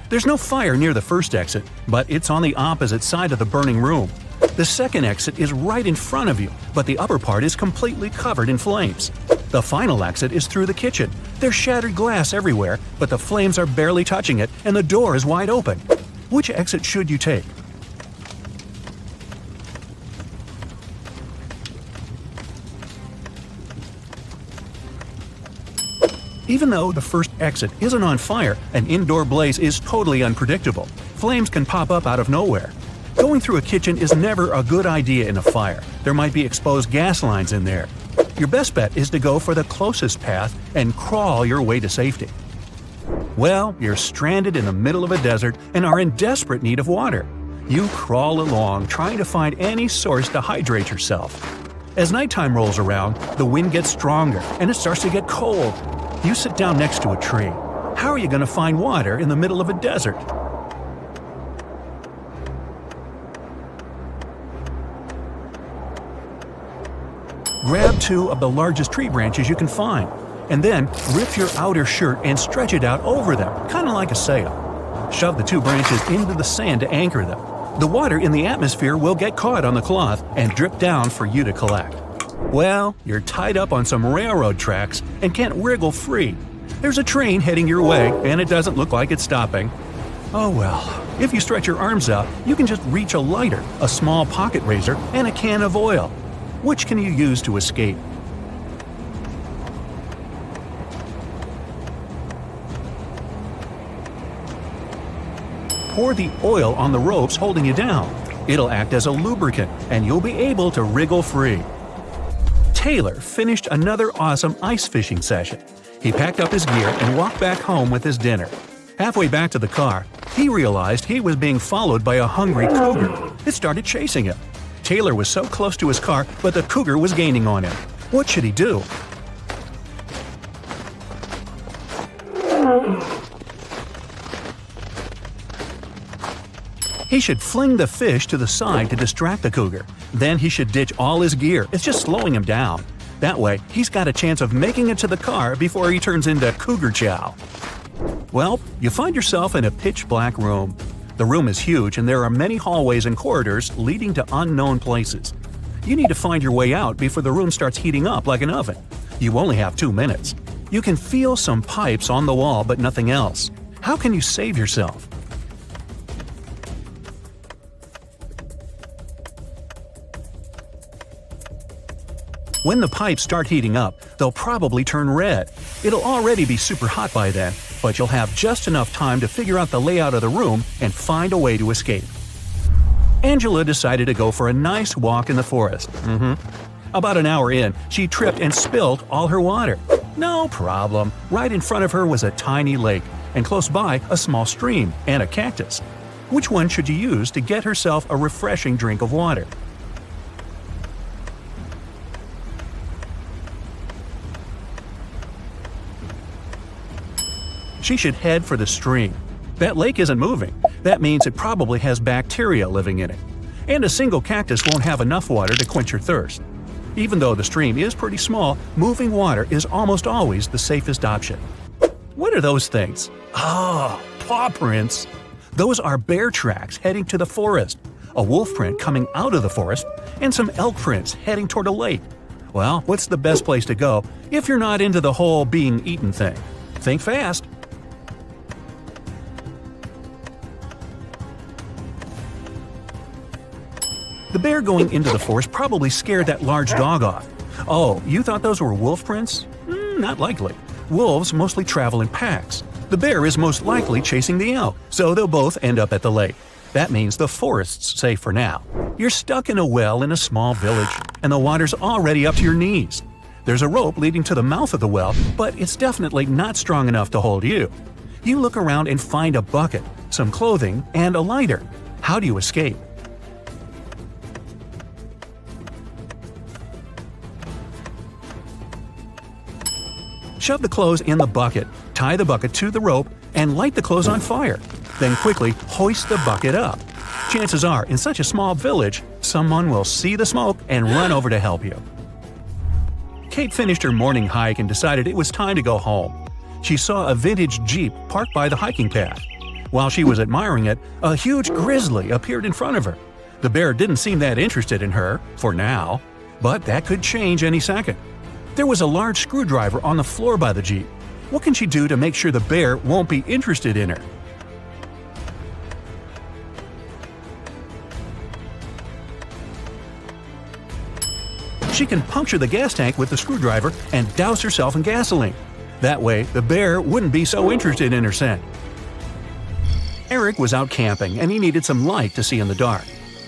[SPEAKER 1] There's no fire near the first exit, but it's on the opposite side of the burning room. The second exit is right in front of you, but the upper part is completely covered in flames. The final exit is through the kitchen. There's shattered glass everywhere, but the flames are barely touching it, and the door is wide open. Which exit should you take? Even though the first exit isn't on fire, an indoor blaze is totally unpredictable. Flames can pop up out of nowhere. Going through a kitchen is never a good idea in a fire. There might be exposed gas lines in there. Your best bet is to go for the closest path and crawl your way to safety. Well, you're stranded in the middle of a desert and are in desperate need of water. You crawl along, trying to find any source to hydrate yourself. As nighttime rolls around, the wind gets stronger and it starts to get cold. You sit down next to a tree. How are you going to find water in the middle of a desert? Grab 2 of the largest tree branches you can find, and then rip your outer shirt and stretch it out over them, kind of like a sail. Shove the 2 branches into the sand to anchor them. The water in the atmosphere will get caught on the cloth and drip down for you to collect. Well, you're tied up on some railroad tracks and can't wriggle free. There's a train heading your way, and it doesn't look like it's stopping. Oh well, if you stretch your arms out, you can just reach a lighter, a small pocket razor, and a can of oil. Which can you use to escape? Pour the oil on the ropes holding you down. It'll act as a lubricant, and you'll be able to wriggle free. Taylor finished another awesome ice fishing session. He packed up his gear and walked back home with his dinner. Halfway back to the car, he realized he was being followed by a hungry cougar. It started chasing him. Taylor was so close to his car, but the cougar was gaining on him. What should he do? He should fling the fish to the side to distract the cougar. Then he should ditch all his gear. It's just slowing him down. That way, he's got a chance of making it to the car before he turns into cougar chow. Well, you find yourself in a pitch-black room. The room is huge and there are many hallways and corridors leading to unknown places. You need to find your way out before the room starts heating up like an oven. You only have 2 minutes. You can feel some pipes on the wall but nothing else. How can you save yourself? When the pipes start heating up, they'll probably turn red. It'll already be super hot by then, but you'll have just enough time to figure out the layout of the room and find a way to escape. Angela decided to go for a nice walk in the forest. About an hour in, she tripped and spilled all her water. No problem. Right in front of her was a tiny lake, and close by a small stream and a cactus. Which one should you use to get herself a refreshing drink of water? She should head for the stream. That lake isn't moving. That means it probably has bacteria living in it. And a single cactus won't have enough water to quench your thirst. Even though the stream is pretty small, moving water is almost always the safest option. What are those things? Oh, paw prints. Those are bear tracks heading to the forest, a wolf print coming out of the forest, and some elk prints heading toward a lake. Well, what's the best place to go if you're not into the whole being eaten thing? Think fast. The bear going into the forest probably scared that large dog off. Oh, you thought those were wolf prints? Not likely. Wolves mostly travel in packs. The bear is most likely chasing the elk, so they'll both end up at the lake. That means the forest's safe for now. You're stuck in a well in a small village, and the water's already up to your knees. There's a rope leading to the mouth of the well, but it's definitely not strong enough to hold you. You look around and find a bucket, some clothing, and a lighter. How do you escape? Shove the clothes in the bucket, tie the bucket to the rope, and light the clothes on fire. Then quickly hoist the bucket up. Chances are, in such a small village, someone will see the smoke and run over to help you. Kate finished her morning hike and decided it was time to go home. She saw a vintage Jeep parked by the hiking path. While she was admiring it, a huge grizzly appeared in front of her. The bear didn't seem that interested in her, for now, but that could change any second. There was a large screwdriver on the floor by the Jeep. What can she do to make sure the bear won't be interested in her? She can puncture the gas tank with the screwdriver and douse herself in gasoline. That way, the bear wouldn't be so interested in her scent. Eric was out camping and he needed some light to see in the dark.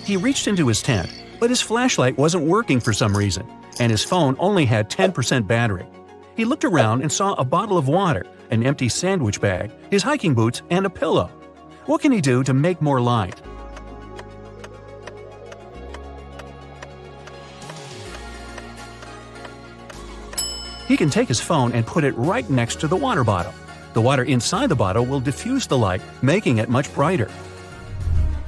[SPEAKER 1] He reached into his tent, but his flashlight wasn't working for some reason, and his phone only had 10% battery. He looked around and saw a bottle of water, an empty sandwich bag, his hiking boots, and a pillow. What can he do to make more light? He can take his phone and put it right next to the water bottle. The water inside the bottle will diffuse the light, making it much brighter.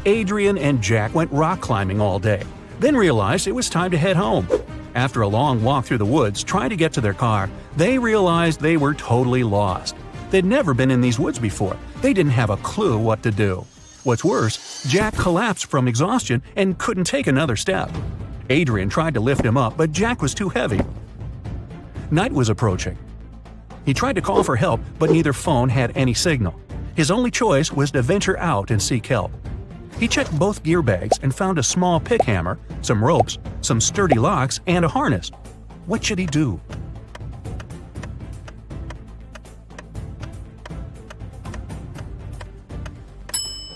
[SPEAKER 1] Adrian and Jack went rock climbing all day, then realized it was time to head home. After a long walk through the woods trying to get to their car, they realized they were totally lost. They'd never been in these woods before. They didn't have a clue what to do. What's worse, Jack collapsed from exhaustion and couldn't take another step. Adrian tried to lift him up, but Jack was too heavy. Night was approaching. He tried to call for help, but neither phone had any signal. His only choice was to venture out and seek help. He checked both gear bags and found a small pick hammer, some ropes, some sturdy locks, and a harness. What should he do?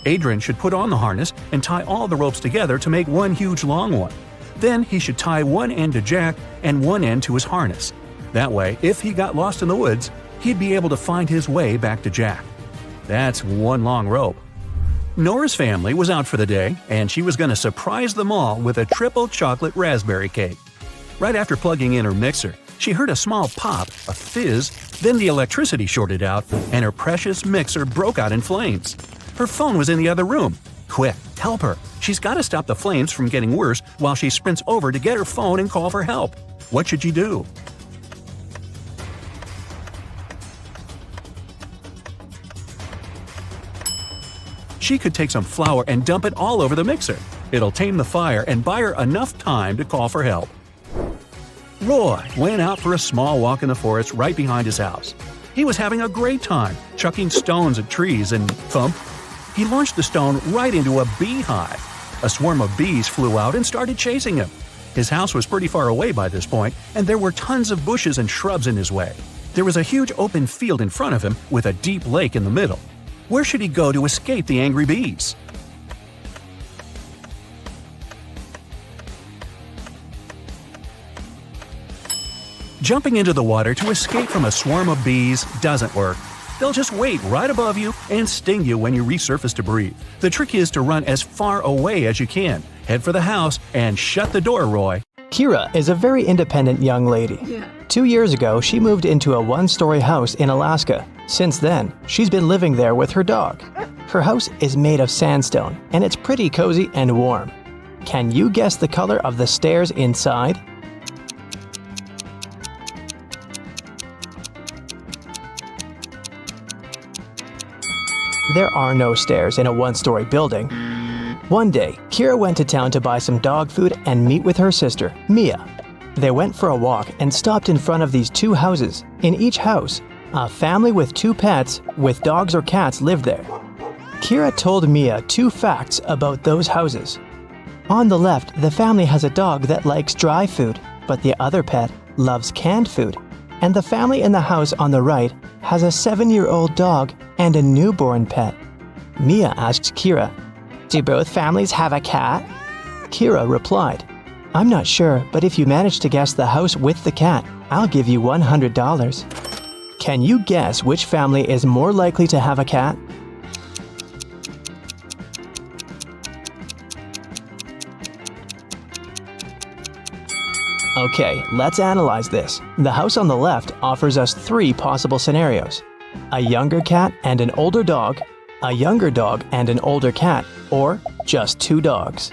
[SPEAKER 1] Adrian should put on the harness and tie all the ropes together to make one huge long one. Then he should tie one end to Jack and one end to his harness. That way, if he got lost in the woods, he'd be able to find his way back to Jack. That's one long rope. Nora's family was out for the day, and she was going to surprise them all with a triple chocolate raspberry cake. Right after plugging in her mixer, she heard a small pop, a fizz, then the electricity shorted out, and her precious mixer broke out in flames. Her phone was in the other room. Quick, help her. She's got to stop the flames from getting worse while she sprints over to get her phone and call for help. What should she do? She could take some flour and dump it all over the mixer. It'll tame the fire and buy her enough time to call for help. Roy went out for a small walk in the forest right behind his house. He was having a great time, chucking stones at trees and thump. He launched the stone right into a beehive. A swarm of bees flew out and started chasing him. His house was pretty far away by this point, and there were tons of bushes and shrubs in his way. There was a huge open field in front of him with a deep lake in the middle. Where should he go to escape the angry bees? Jumping into the water to escape from a swarm of bees doesn't work. They'll just wait right above you and sting you when you resurface to breathe. The trick is to run as far away as you can. Head for the house and shut the door, Roy.
[SPEAKER 2] Kira is a very independent young lady. 2 years ago, she moved into a one-story house in Alaska. Since then, she's been living there with her dog. Her house is made of sandstone, and it's pretty cozy and warm. Can you guess the color of the stairs inside? There are no stairs in a one-story building. One day, Kira went to town to buy some dog food and meet with her sister, Mia. They went for a walk and stopped in front of these two houses. In each house, a family with 2 pets with dogs or cats lived there. Kira told Mia 2 facts about those houses. On the left, the family has a dog that likes dry food, but the other pet loves canned food. And the family in the house on the right has a 7-year-old dog and a newborn pet. Mia asked Kira, "Do both families have a cat?" Kira replied, "I'm not sure, but if you manage to guess the house with the cat, I'll give you $100. Can you guess which family is more likely to have a cat? Okay, let's analyze this. The house on the left offers us 3 possible scenarios. A younger cat and an older dog, a younger dog and an older cat, or just 2 dogs.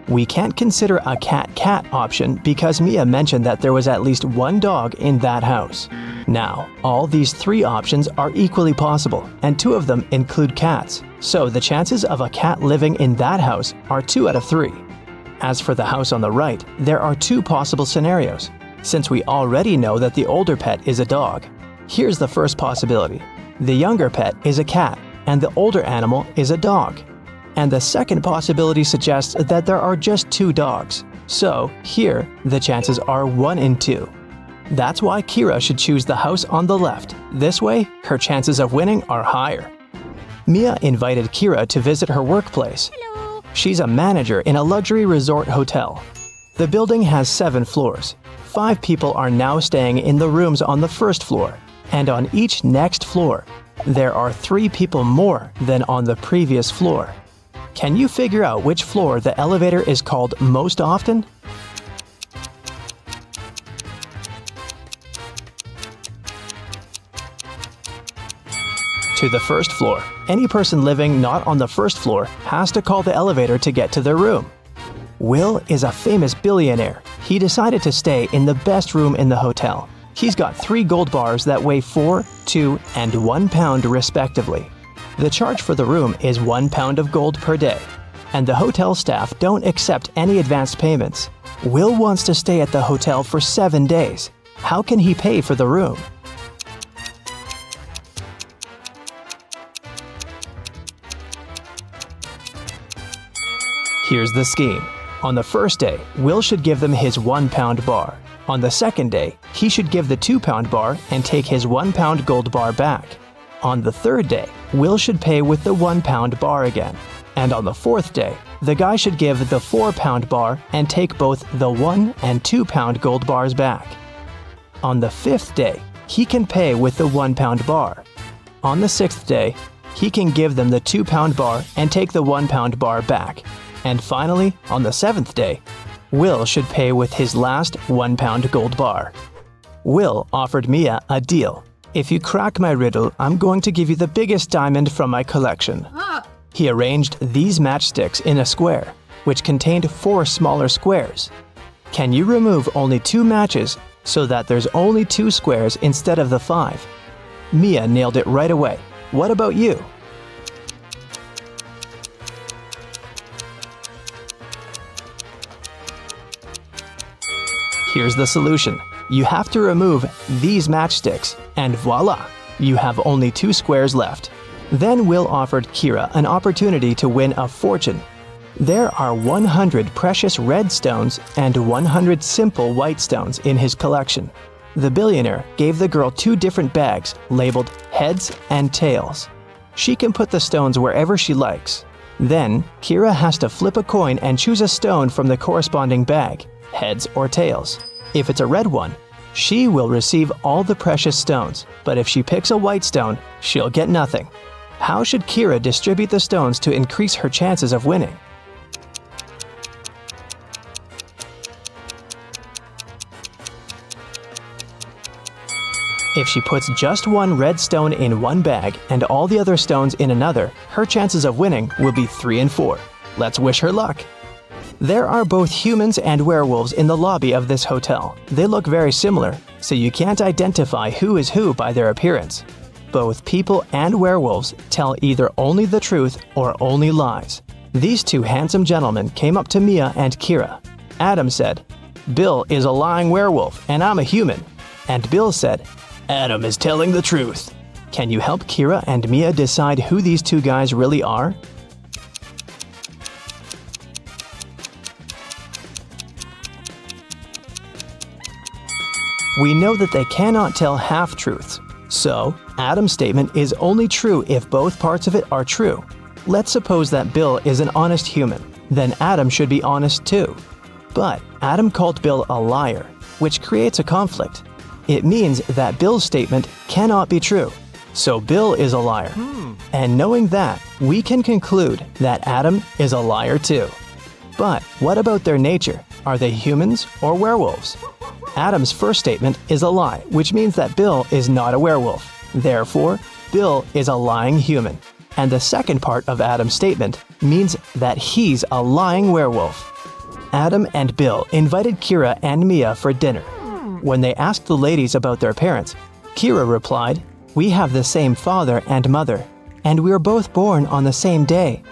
[SPEAKER 2] We can't consider a cat-cat option because Mia mentioned that there was at least 1 dog in that house. Now, all these 3 options are equally possible, and 2 of them include cats, so the chances of a cat living in that house are 2 out of 3. As for the house on the right, there are 2 possible scenarios. Since we already know that the older pet is a dog, here's the first possibility. The younger pet is a cat, and the older animal is a dog. And the second possibility suggests that there are just 2 dogs. So, here, the chances are 1 in 2. That's why Kira should choose the house on the left. This way, her chances of winning are higher. Mia invited Kira to visit her workplace. She's a manager in a luxury resort hotel. The building has 7 floors. 5 people are now staying in the rooms on the first floor, and on each next floor, there are 3 people more than on the previous floor. Can you figure out which floor the elevator is called most often? To the first floor. Any person living not on the first floor has to call the elevator to get to their room. Will is a famous billionaire. He decided to stay in the best room in the hotel. He's got 3 gold bars that weigh 4, 2, and 1 pound respectively. The charge for the room is 1 pound of gold per day, and the hotel staff don't accept any advanced payments. Will wants to stay at the hotel for 7 days. How can he pay for the room? Here's the scheme. On the first day, Will should give them his 1 pound bar. On the second day, he should give the 2 pound bar and take his 1 pound gold bar back. On the third day, Will should pay with the 1 pound bar again. And on the fourth day, the guy should give the 4 pound bar and take both the 1 and 2 pound gold bars back. On the 5th day, he can pay with the 1 pound bar. On the 6th day, he can give them the 2 pound bar and take the 1 pound bar back. And finally, on the 7th day, Will should pay with his last £1 gold bar. Will offered Mia a deal. If you crack my riddle, I'm going to give you the biggest diamond from my collection. He arranged these matchsticks in a square, which contained 4 smaller squares. Can you remove only 2 matches so that there's only 2 squares instead of the 5? Mia nailed it right away. What about you? Here's the solution. You have to remove these matchsticks, and voila, you have only 2 squares left. Then Will offered Kira an opportunity to win a fortune. There are 100 precious red stones and 100 simple white stones in his collection. The billionaire gave the girl 2 different bags labeled heads and tails. She can put the stones wherever she likes. Then, Kira has to flip a coin and choose a stone from the corresponding bag, heads or tails. If it's a red one, she will receive all the precious stones, but if she picks a white stone, she'll get nothing. How should Kira distribute the stones to increase her chances of winning? If she puts just 1 red stone in one bag and all the other stones in another, her chances of winning will be 3 and 4. Let's wish her luck. There are both humans and werewolves in the lobby of this hotel. They look very similar, so you can't identify who is who by their appearance. Both people and werewolves tell either only the truth or only lies. These 2 handsome gentlemen came up to Mia and Kira. Adam said, "Bill is a lying werewolf and I'm a human." And Bill said, "Adam is telling the truth." Can you help Kira and Mia decide who these 2 guys really are? We know that they cannot tell half-truths. So, Adam's statement is only true if both parts of it are true. Let's suppose that Bill is an honest human. Then Adam should be honest too. But Adam called Bill a liar, which creates a conflict. It means that Bill's statement cannot be true. So Bill is a liar. And knowing that, we can conclude that Adam is a liar too. But what about their nature? Are they humans or werewolves? Adam's first statement is a lie, which means that Bill is not a werewolf. Therefore, Bill is a lying human. And the second part of Adam's statement means that he's a lying werewolf. Adam and Bill invited Kira and Mia for dinner. When they asked the ladies about their parents, Kira replied, "We have the same father and mother, and we were both born on the same day."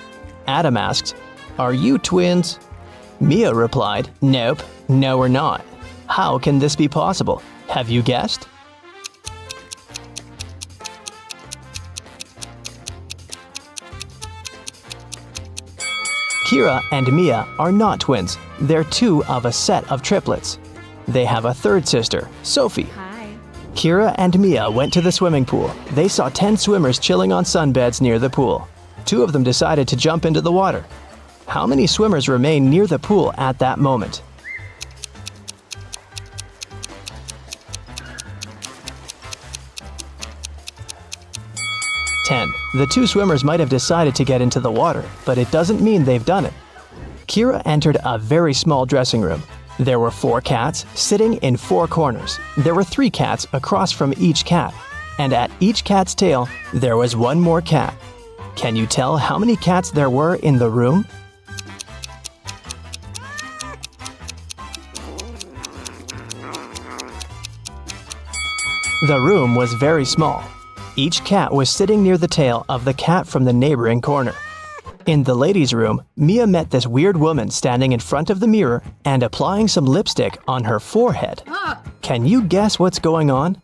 [SPEAKER 2] Adam asked, "Are you twins?" Mia replied, "Nope, no we're not." How can this be possible? Have you guessed? Kira and Mia are not twins. They're 2 of a set of triplets. They have a 3rd sister, Sophie.
[SPEAKER 4] Hi.
[SPEAKER 2] Kira and Mia went to the swimming pool. They saw 10 swimmers chilling on sunbeds near the pool. 2 of them decided to jump into the water. How many swimmers remain near the pool at that moment? 10. The 2 swimmers might have decided to get into the water, but it doesn't mean they've done it. Kira entered a very small dressing room. There were 4 cats sitting in 4 corners. There were 3 cats across from each cat. And at each cat's tail, there was 1 more cat. Can you tell how many cats there were in the room? The room was very small. Each cat was sitting near the tail of the cat from the neighboring corner. In the ladies' room, Mia met this weird woman standing in front of the mirror and applying some lipstick on her forehead. Can you guess what's going on?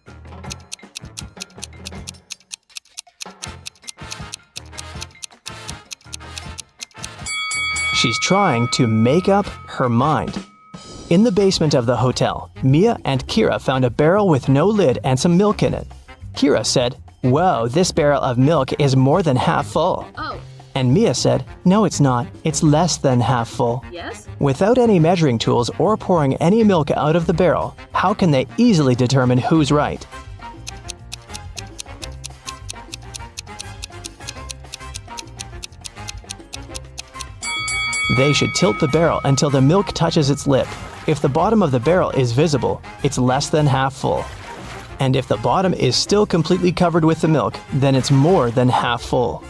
[SPEAKER 2] She's trying to make up her mind. In the basement of the hotel, Mia and Kira found a barrel with no lid and some milk in it. Kira said, "Whoa, this barrel of milk is more than half full."
[SPEAKER 4] Oh,
[SPEAKER 2] And Mia said, "No, it's not. It's less than half full."
[SPEAKER 4] yes?
[SPEAKER 2] Without any measuring tools or pouring any milk out of the barrel, how can they easily determine who's right? They should tilt the barrel until the milk touches its lip. If the bottom of the barrel is visible, it's less than half full. And if the bottom is still completely covered with the milk, then it's more than half full.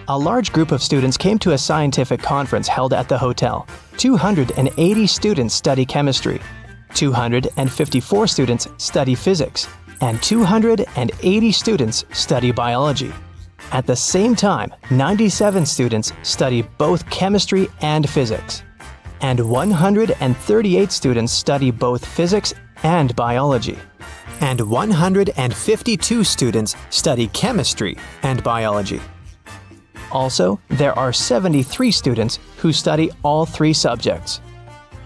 [SPEAKER 2] A large group of students came to a scientific conference held at the hotel. 280 students study chemistry, 254 students study physics, and 280 students study biology. At the same time, 97 students study both chemistry and physics, and 138 students study both physics and biology, and 152 students study chemistry and biology. Also, there are 73 students who study all three subjects.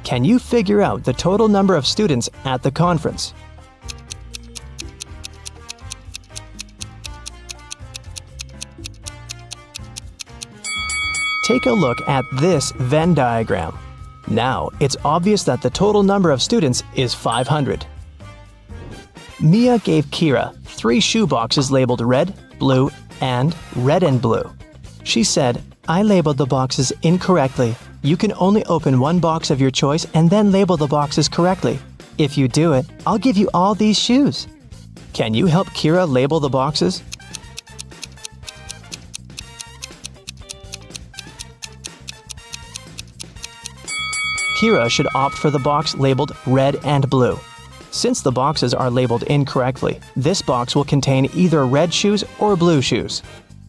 [SPEAKER 2] Can you figure out the total number of students at the conference? Take a look at this Venn diagram. Now, it's obvious that the total number of students is 500. Mia gave Kira 3 shoe boxes labeled red, blue, and red and blue. She said, "I labeled the boxes incorrectly. You can only open one box of your choice and then label the boxes correctly. If you do it, I'll give you all these shoes." Can you help Kira label the boxes? Kira should opt for the box labeled red and blue. Since the boxes are labeled incorrectly, this box will contain either red shoes or blue shoes.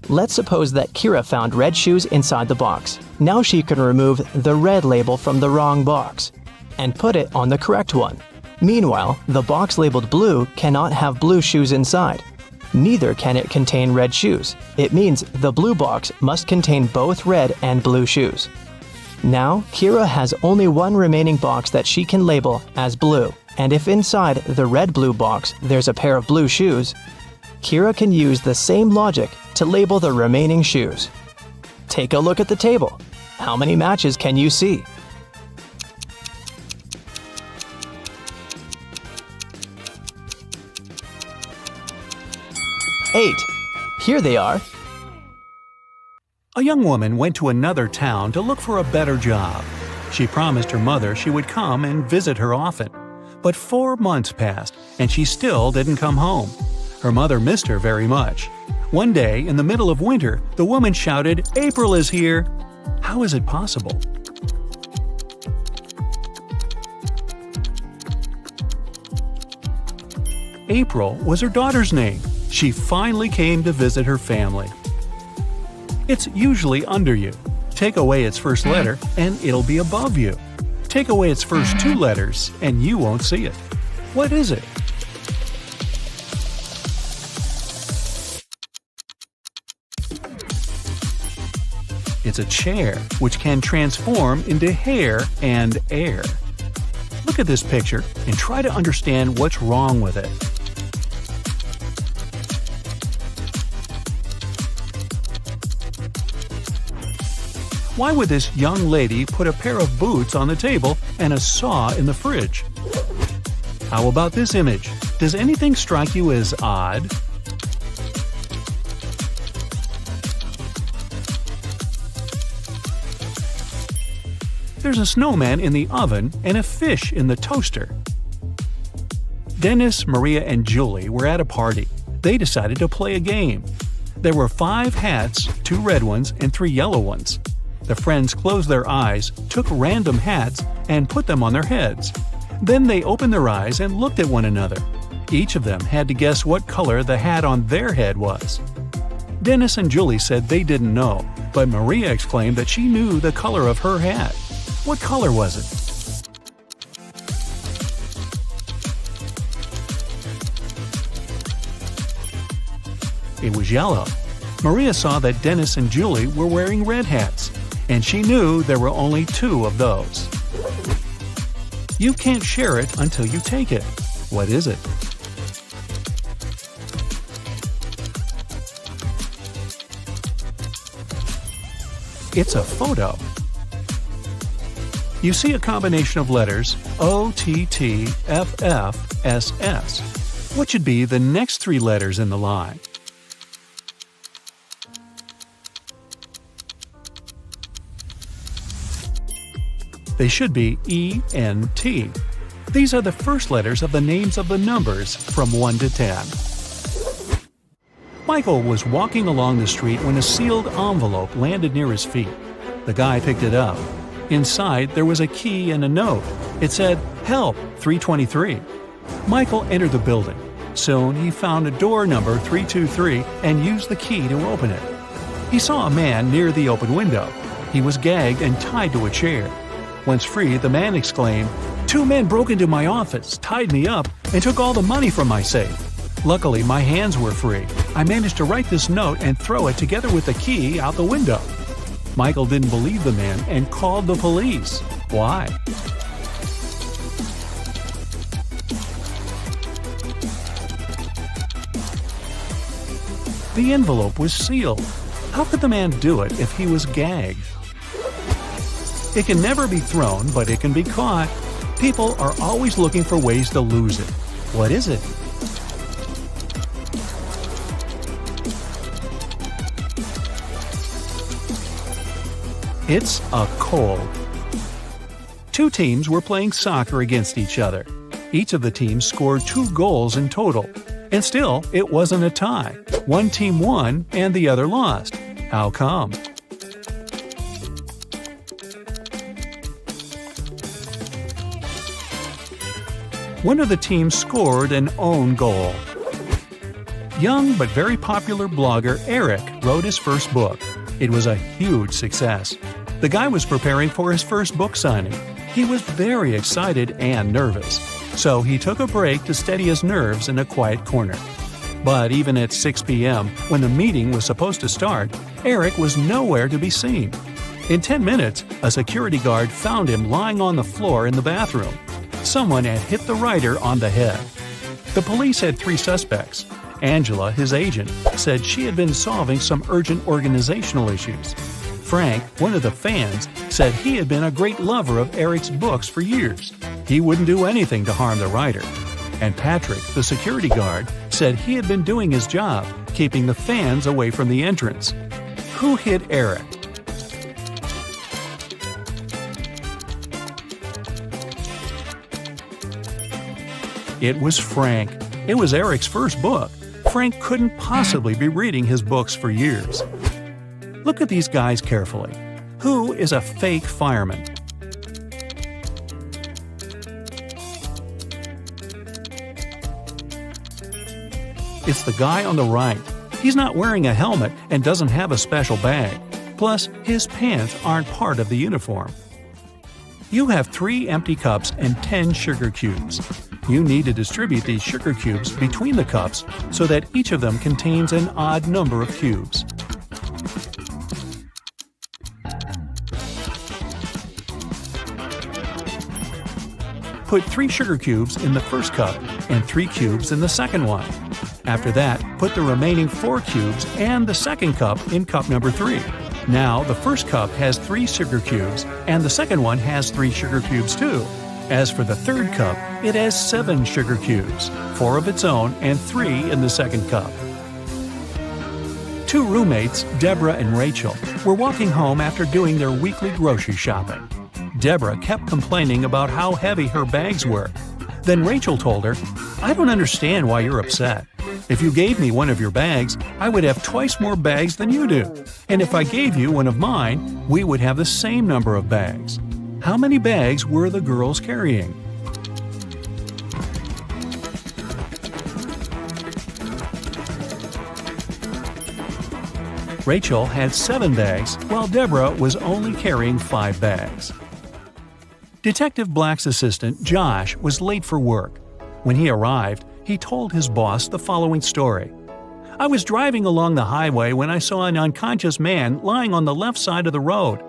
[SPEAKER 2] Let's suppose that Kira found red shoes inside the box. Now she can remove the red label from the wrong box and put it on the correct one. Meanwhile, the box labeled blue cannot have blue shoes inside. Neither can it contain red shoes. It means the blue box must contain both red and blue shoes. Now, Kira has only one remaining box that she can label as blue, and if inside the red-blue box there's a pair of blue shoes, Kira can use the same logic to label the remaining shoes. Take a look at the table. How many matches can you see? 8. Here they are.
[SPEAKER 1] A young woman went to another town to look for a better job. She promised her mother she would come and visit her often. But 4 months passed, and she still didn't come home. Her mother missed her very much. One day, in the middle of winter, the woman shouted, "April is here!" How is it possible? April was her daughter's name. She finally came to visit her family. It's usually under you. Take away its first letter, and it'll be above you. Take away its first 2 letters, and you won't see it. What is it? It's a chair, which can transform into hair and air. Look at this picture and try to understand what's wrong with it. Why would this young lady put a pair of boots on the table and a saw in the fridge? How about this image? Does anything strike you as odd? There's a snowman in the oven and a fish in the toaster. Dennis, Maria, and Julie were at a party. They decided to play a game. There were 5 hats, 2 red ones and 3 yellow ones. The friends closed their eyes, took random hats, and put them on their heads. Then they opened their eyes and looked at one another. Each of them had to guess what color the hat on their head was. Dennis and Julie said they didn't know, but Maria exclaimed that she knew the color of her hat. What color was it? It was yellow. Maria saw that Dennis and Julie were wearing red hats, and she knew there were only 2 of those. You can't share it until you take it. What is it? It's a photo. You see a combination of letters OTTFFSS. What should be the next 3 letters in the line? They should be E-N-T. These are the first letters of the names of the numbers from 1 to 10. Michael was walking along the street when a sealed envelope landed near his feet. The guy picked it up. Inside, there was a key and a note. It said, "Help, 323." Michael entered the building. Soon, he found a door number 323 and used the key to open it. He saw a man near the open window. He was gagged and tied to a chair. Once free, the man exclaimed, "2 men broke into my office, tied me up, and took all the money from my safe. Luckily, my hands were free. I managed to write this note and throw it together with the key out the window." Michael didn't believe the man and called the police. Why? The envelope was sealed. How could the man do it if he was gagged? It can never be thrown, but it can be caught. People are always looking for ways to lose it. What is it? It's a cold. 2 teams were playing soccer against each other. Each of the teams scored 2 goals in total. And still, it wasn't a tie. One team won and the other lost. How come? One of the teams scored an own goal. Young but very popular blogger Eric wrote his first book. It was a huge success. The guy was preparing for his first book signing. He was very excited and nervous, so he took a break to steady his nerves in a quiet corner. But even at 6 p.m., when the meeting was supposed to start, Eric was nowhere to be seen. In 10 minutes, a security guard found him lying on the floor in the bathroom. Someone had hit the writer on the head. The police had 3 suspects. Angela, his agent, said she had been solving some urgent organizational issues. Frank, one of the fans, said he had been a great lover of Eric's books for years. He wouldn't do anything to harm the writer. And Patrick, the security guard, said he had been doing his job, keeping the fans away from the entrance. Who hit Eric? It was Frank. It was Eric's first book. Frank couldn't possibly be reading his books for years. Look at these guys carefully. Who is a fake fireman? It's the guy on the right. He's not wearing a helmet and doesn't have a special bag. Plus, his pants aren't part of the uniform. You have 3 empty cups and 10 sugar cubes. You need to distribute these sugar cubes between the cups so that each of them contains an odd number of cubes. Put 3 sugar cubes in the first cup and 3 cubes in the second one. After that, put the remaining 4 cubes and the second cup in cup number 3. Now, the first cup has 3 sugar cubes, and the second one has 3 sugar cubes too. As for the third cup, it has 7 sugar cubes, 4 of its own and 3 in the second cup. 2 roommates, Deborah and Rachel, were walking home after doing their weekly grocery shopping. Deborah kept complaining about how heavy her bags were. Then Rachel told her, "I don't understand why you're upset. If you gave me one of your bags, I would have twice more bags than you do. And if I gave you one of mine, we would have the same number of bags." How many bags were the girls carrying? Rachel had 7 bags, while Deborah was only carrying 5 bags. Detective Black's assistant, Josh, was late for work. When he arrived, he told his boss the following story. "I was driving along the highway when I saw an unconscious man lying on the left side of the road.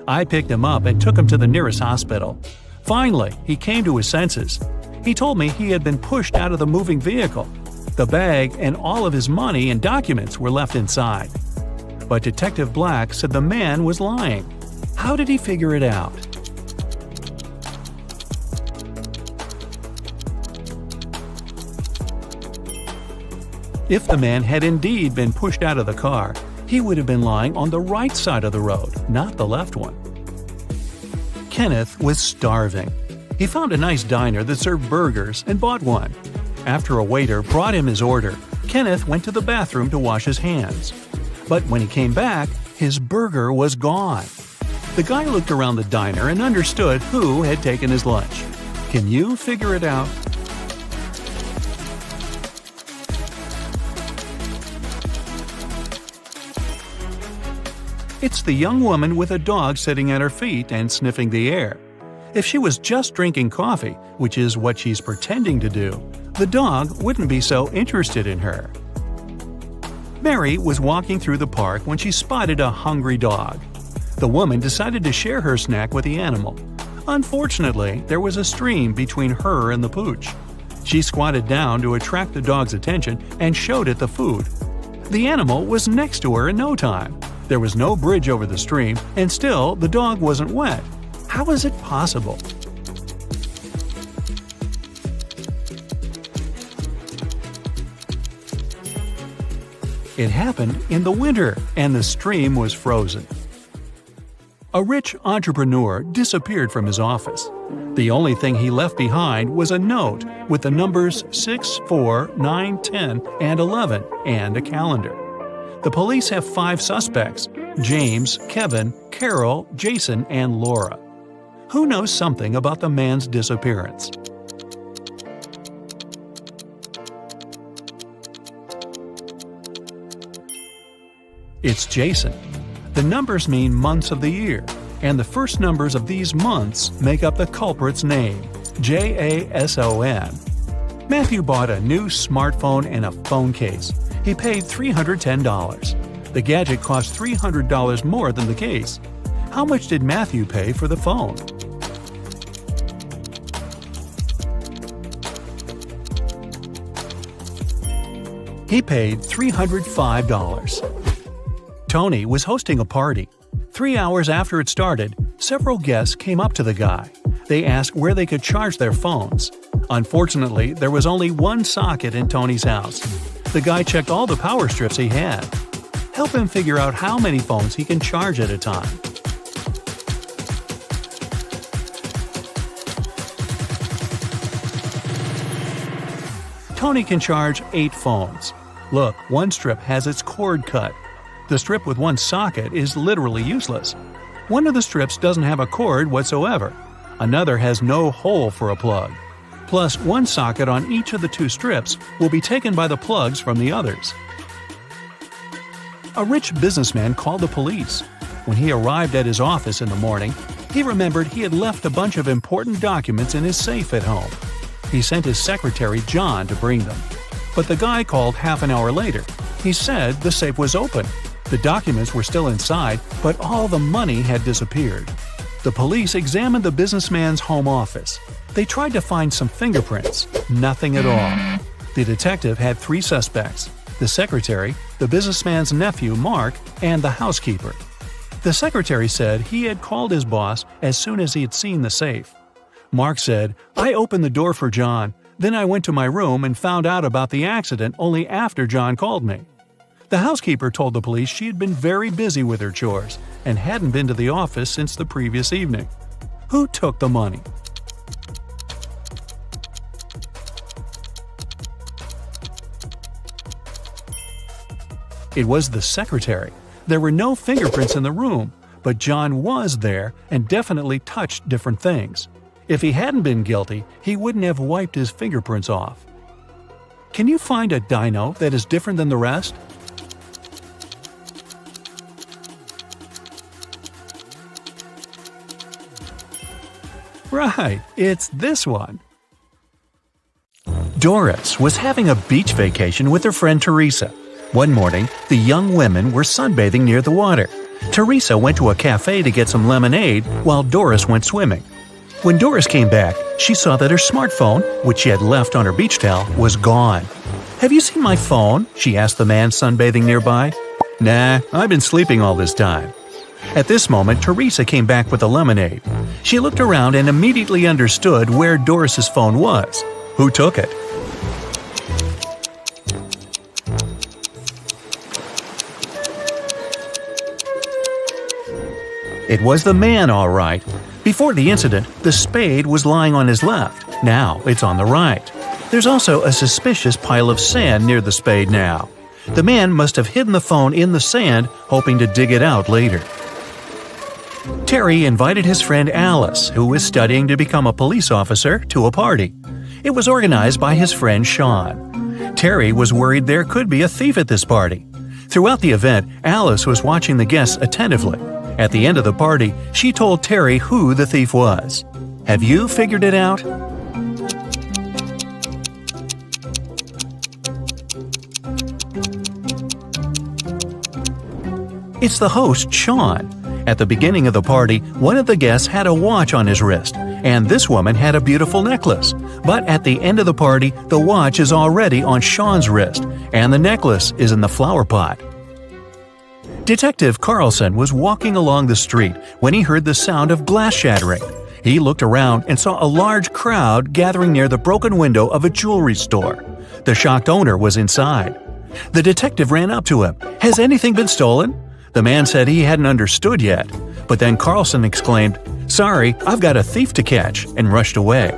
[SPEAKER 1] I picked him up and took him to the nearest hospital. Finally, he came to his senses. He told me he had been pushed out of the moving vehicle. The bag and all of his money and documents were left inside." But Detective Black said the man was lying. How did he figure it out? If the man had indeed been pushed out of the car, he would have been lying on the right side of the road, not the left one. Kenneth was starving. He found a nice diner that served burgers and bought one. After a waiter brought him his order, Kenneth went to the bathroom to wash his hands. But when he came back, his burger was gone. The guy looked around the diner and understood who had taken his lunch. Can you figure it out? It's the young woman with a dog sitting at her feet and sniffing the air. If she was just drinking coffee, which is what she's pretending to do, the dog wouldn't be so interested in her. Mary was walking through the park when she spotted a hungry dog. The woman decided to share her snack with the animal. Unfortunately, there was a stream between her and the pooch. She squatted down to attract the dog's attention and showed it the food. The animal was next to her in no time. There was no bridge over the stream, and still the dog wasn't wet. How is it possible? It happened in the winter, and the stream was frozen. A rich entrepreneur disappeared from his office. The only thing he left behind was a note with the numbers 6, 4, 9, 10, and 11, and a calendar. The police have 5 suspects: James, Kevin, Carol, Jason, and Laura. Who knows something about the man's disappearance? It's Jason. The numbers mean months of the year, and the first numbers of these months make up the culprit's name, Jason. Matthew bought a new smartphone and a phone case. He paid $310. The gadget cost $300 more than the case. How much did Matthew pay for the phone? He paid $305. Tony was hosting a party. 3 hours after it started, several guests came up to the guy. They asked where they could charge their phones. Unfortunately, there was only one socket in Tony's house. The guy checked all the power strips he had. Help him figure out how many phones he can charge at a time. Tony can charge 8 phones. Look, one strip has its cord cut. The strip with one socket is literally useless. One of the strips doesn't have a cord whatsoever. Another has no hole for a plug. Plus, one socket on each of the 2 strips will be taken by the plugs from the others. A rich businessman called the police. When he arrived at his office in the morning, he remembered he had left a bunch of important documents in his safe at home. He sent his secretary, John, to bring them. But the guy called half an hour later. He said the safe was open. The documents were still inside, but all the money had disappeared. The police examined the businessman's home office. They tried to find some fingerprints. Nothing at all. The detective had 3 suspects: the secretary, the businessman's nephew, Mark, and the housekeeper. The secretary said he had called his boss as soon as he had seen the safe. Mark said, "I opened the door for John. Then I went to my room and found out about the accident only after John called me." The housekeeper told the police she had been very busy with her chores and hadn't been to the office since the previous evening. Who took the money? It was the secretary. There were no fingerprints in the room, but John was there and definitely touched different things. If he hadn't been guilty, he wouldn't have wiped his fingerprints off. Can you find a dino that is different than the rest? Right, it's this one. Doris was having a beach vacation with her friend Teresa. One morning, the young women were sunbathing near the water. Teresa went to a cafe to get some lemonade while Doris went swimming. When Doris came back, she saw that her smartphone, which she had left on her beach towel, was gone. "Have you seen my phone?" she asked the man sunbathing nearby. "Nah, I've been sleeping all this time." At this moment, Teresa came back with the lemonade. She looked around and immediately understood where Doris's phone was. Who took it? It was the man, all right. Before the incident, the spade was lying on his left. Now it's on the right. There's also a suspicious pile of sand near the spade now. The man must have hidden the phone in the sand, hoping to dig it out later. Terry invited his friend Alice, who was studying to become a police officer, to a party. It was organized by his friend Sean. Terry was worried there could be a thief at this party. Throughout the event, Alice was watching the guests attentively. At the end of the party, she told Terry who the thief was. Have you figured it out? It's the host, Sean. At the beginning of the party, one of the guests had a watch on his wrist, and this woman had a beautiful necklace. But at the end of the party, the watch is already on Sean's wrist, and the necklace is in the flower pot. Detective Carlson was walking along the street when he heard the sound of glass shattering. He looked around and saw a large crowd gathering near the broken window of a jewelry store. The shocked owner was inside. The detective ran up to him. "Has anything been stolen?" The man said he hadn't understood yet, but then Carlson exclaimed, "Sorry, I've got a thief to catch," and rushed away.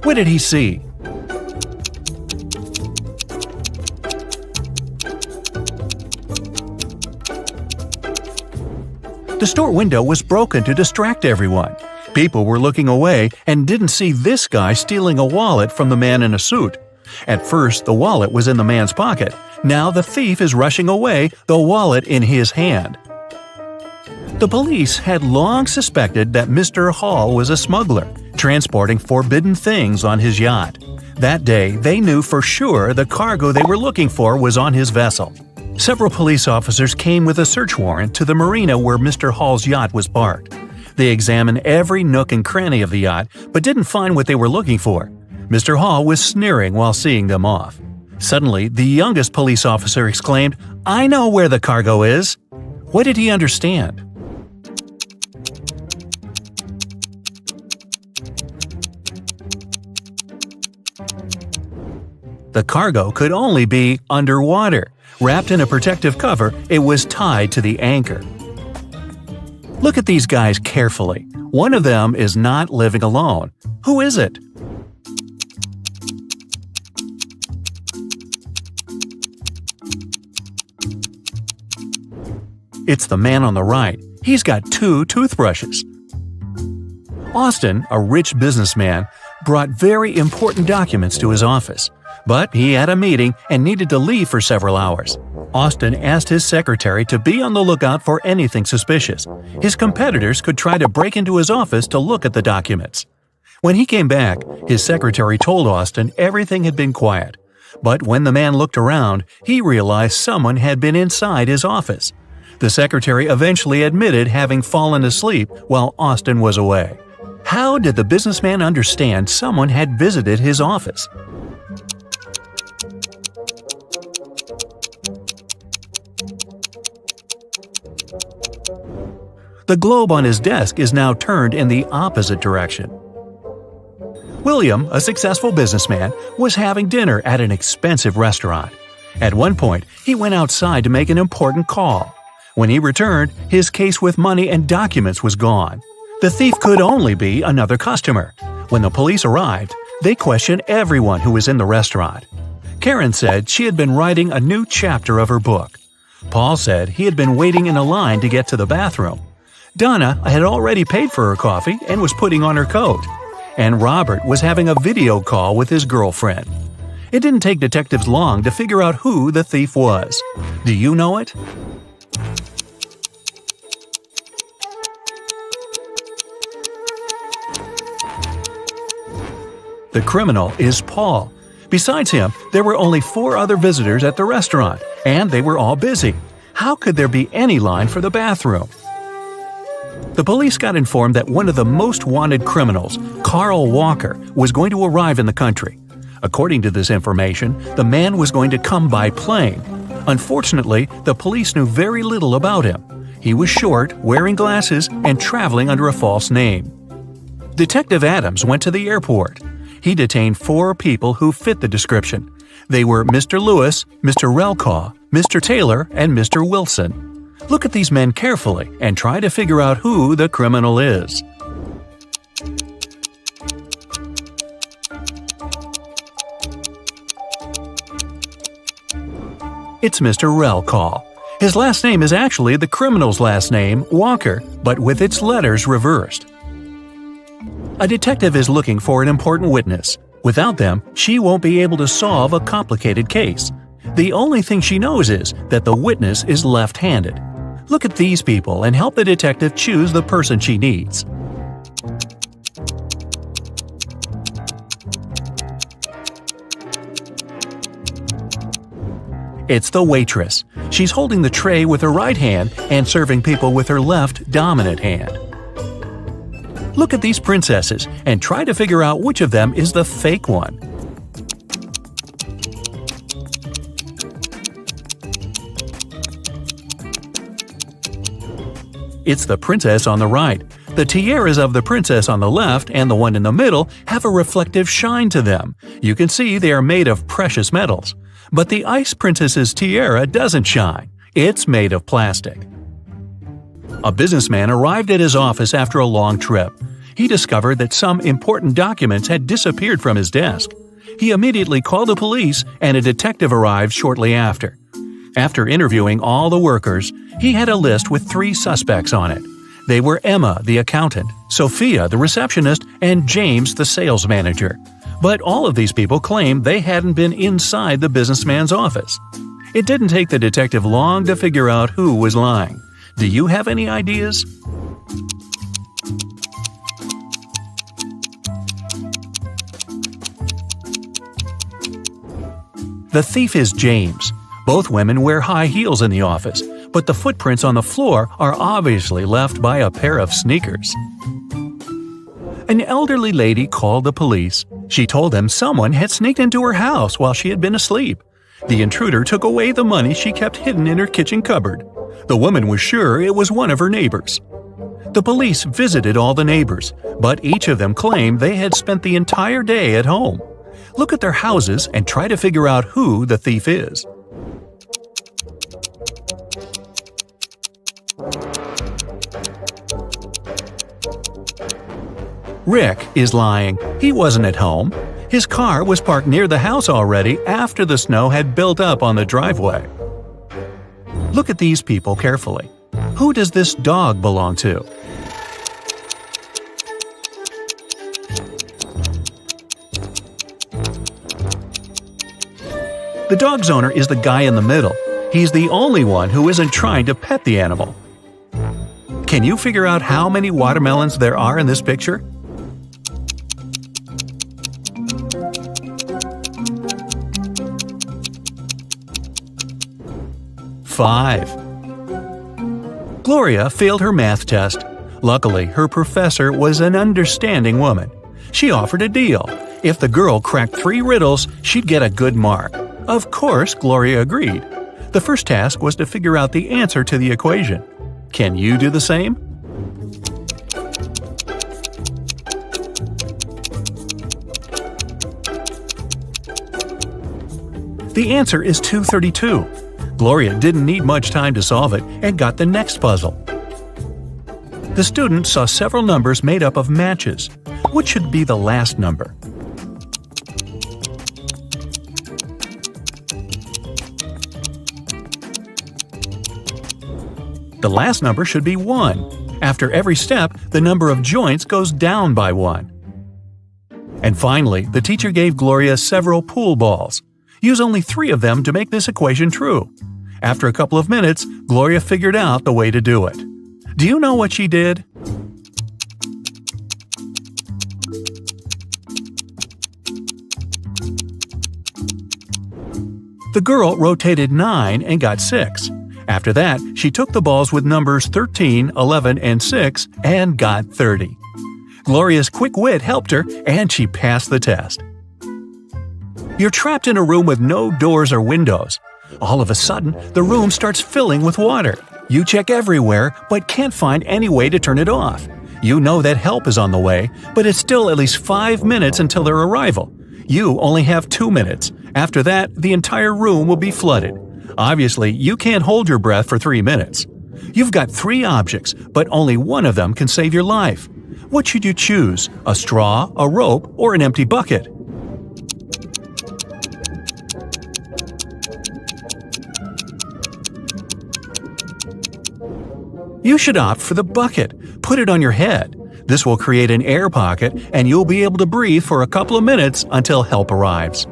[SPEAKER 1] What did he see? The store window was broken to distract everyone. People were looking away and didn't see this guy stealing a wallet from the man in a suit. At first, the wallet was in the man's pocket. Now the thief is rushing away, the wallet in his hand. The police had long suspected that Mr. Hall was a smuggler, transporting forbidden things on his yacht. That day, they knew for sure the cargo they were looking for was on his vessel. Several police officers came with a search warrant to the marina where Mr. Hall's yacht was parked. They examined every nook and cranny of the yacht, but didn't find what they were looking for. Mr. Hall was sneering while seeing them off. Suddenly, the youngest police officer exclaimed, "I know where the cargo is!" What did he understand? The cargo could only be underwater. Wrapped in a protective cover, it was tied to the anchor. Look at these guys carefully. One of them is not living alone. Who is it? It's the man on the right. He's got 2 toothbrushes. Austin, a rich businessman, brought very important documents to his office. But he had a meeting and needed to leave for several hours. Austin asked his secretary to be on the lookout for anything suspicious. His competitors could try to break into his office to look at the documents. When he came back, his secretary told Austin everything had been quiet. But when the man looked around, he realized someone had been inside his office. The secretary eventually admitted having fallen asleep while Austin was away. How did the businessman understand someone had visited his office? The globe on his desk is now turned in the opposite direction. William, a successful businessman, was having dinner at an expensive restaurant. At one point, he went outside to make an important call. When he returned, his case with money and documents was gone. The thief could only be another customer. When the police arrived, they questioned everyone who was in the restaurant. Karen said she had been writing a new chapter of her book. Paul said he had been waiting in a line to get to the bathroom. Donna had already paid for her coffee and was putting on her coat. And Robert was having a video call with his girlfriend. It didn't take detectives long to figure out who the thief was. Do you know it? The criminal is Paul. Besides him, there were only 4 other visitors at the restaurant, and they were all busy. How could there be any line for the bathroom? The police got informed that one of the most wanted criminals, Carl Walker, was going to arrive in the country. According to this information, the man was going to come by plane. Unfortunately, the police knew very little about him. He was short, wearing glasses, and traveling under a false name. Detective Adams went to the airport. He detained 4 people who fit the description. They were Mr. Lewis, Mr. Relcaw, Mr. Taylor, and Mr. Wilson. Look at these men carefully and try to figure out who the criminal is. It's Mr. Rel Call. His last name is actually the criminal's last name, Walker, but with its letters reversed. A detective is looking for an important witness. Without them, she won't be able to solve a complicated case. The only thing she knows is that the witness is left-handed. Look at these people and help the detective choose the person she needs. It's the waitress. She's holding the tray with her right hand and serving people with her left dominant hand. Look at these princesses and try to figure out which of them is the fake one. It's the princess on the right. The tiaras of the princess on the left and the one in the middle have a reflective shine to them. You can see they are made of precious metals. But the ice princess's tiara doesn't shine. It's made of plastic. A businessman arrived at his office after a long trip. He discovered that some important documents had disappeared from his desk. He immediately called the police, and a detective arrived shortly after. After interviewing all the workers, he had a list with 3 suspects on it. They were Emma, the accountant, Sophia, the receptionist, and James, the sales manager. But all of these people claimed they hadn't been inside the businessman's office. It didn't take the detective long to figure out who was lying. Do you have any ideas? The thief is James. Both women wear high heels in the office, but the footprints on the floor are obviously left by a pair of sneakers. An elderly lady called the police. She told them someone had sneaked into her house while she had been asleep. The intruder took away the money she kept hidden in her kitchen cupboard. The woman was sure it was one of her neighbors. The police visited all the neighbors, but each of them claimed they had spent the entire day at home. Look at their houses and try to figure out who the thief is. Rick is lying. He wasn't at home. His car was parked near the house already after the snow had built up on the driveway. Look at these people carefully. Who does this dog belong to? The dog's owner is the guy in the middle. He's the only one who isn't trying to pet the animal. Can you figure out how many watermelons there are in this picture? Five. Gloria failed her math test. Luckily, her professor was an understanding woman. She offered a deal. If the girl cracked 3 riddles, she'd get a good mark. Of course, Gloria agreed. The first task was to figure out the answer to the equation. Can you do the same? The answer is 232. Gloria didn't need much time to solve it and got the next puzzle. The student saw several numbers made up of matches. What should be the last number? The last number should be 1. After every step, the number of joints goes down by 1. And finally, the teacher gave Gloria several pool balls. Use only 3 of them to make this equation true. After a couple of minutes, Gloria figured out the way to do it. Do you know what she did? The girl rotated 9 and got 6. After that, she took the balls with numbers 13, 11, and 6 and got 30. Gloria's quick wit helped her, and she passed the test. You're trapped in a room with no doors or windows. All of a sudden, the room starts filling with water. You check everywhere, but can't find any way to turn it off. You know that help is on the way, but it's still at least 5 minutes until their arrival. You only have 2 minutes. After that, the entire room will be flooded. Obviously, you can't hold your breath for 3 minutes. You've got 3 objects, but only one of them can save your life. What should you choose? A straw, a rope, or an empty bucket? You should opt for the bucket. Put it on your head. This will create an air pocket and you'll be able to breathe for a couple of minutes until help arrives.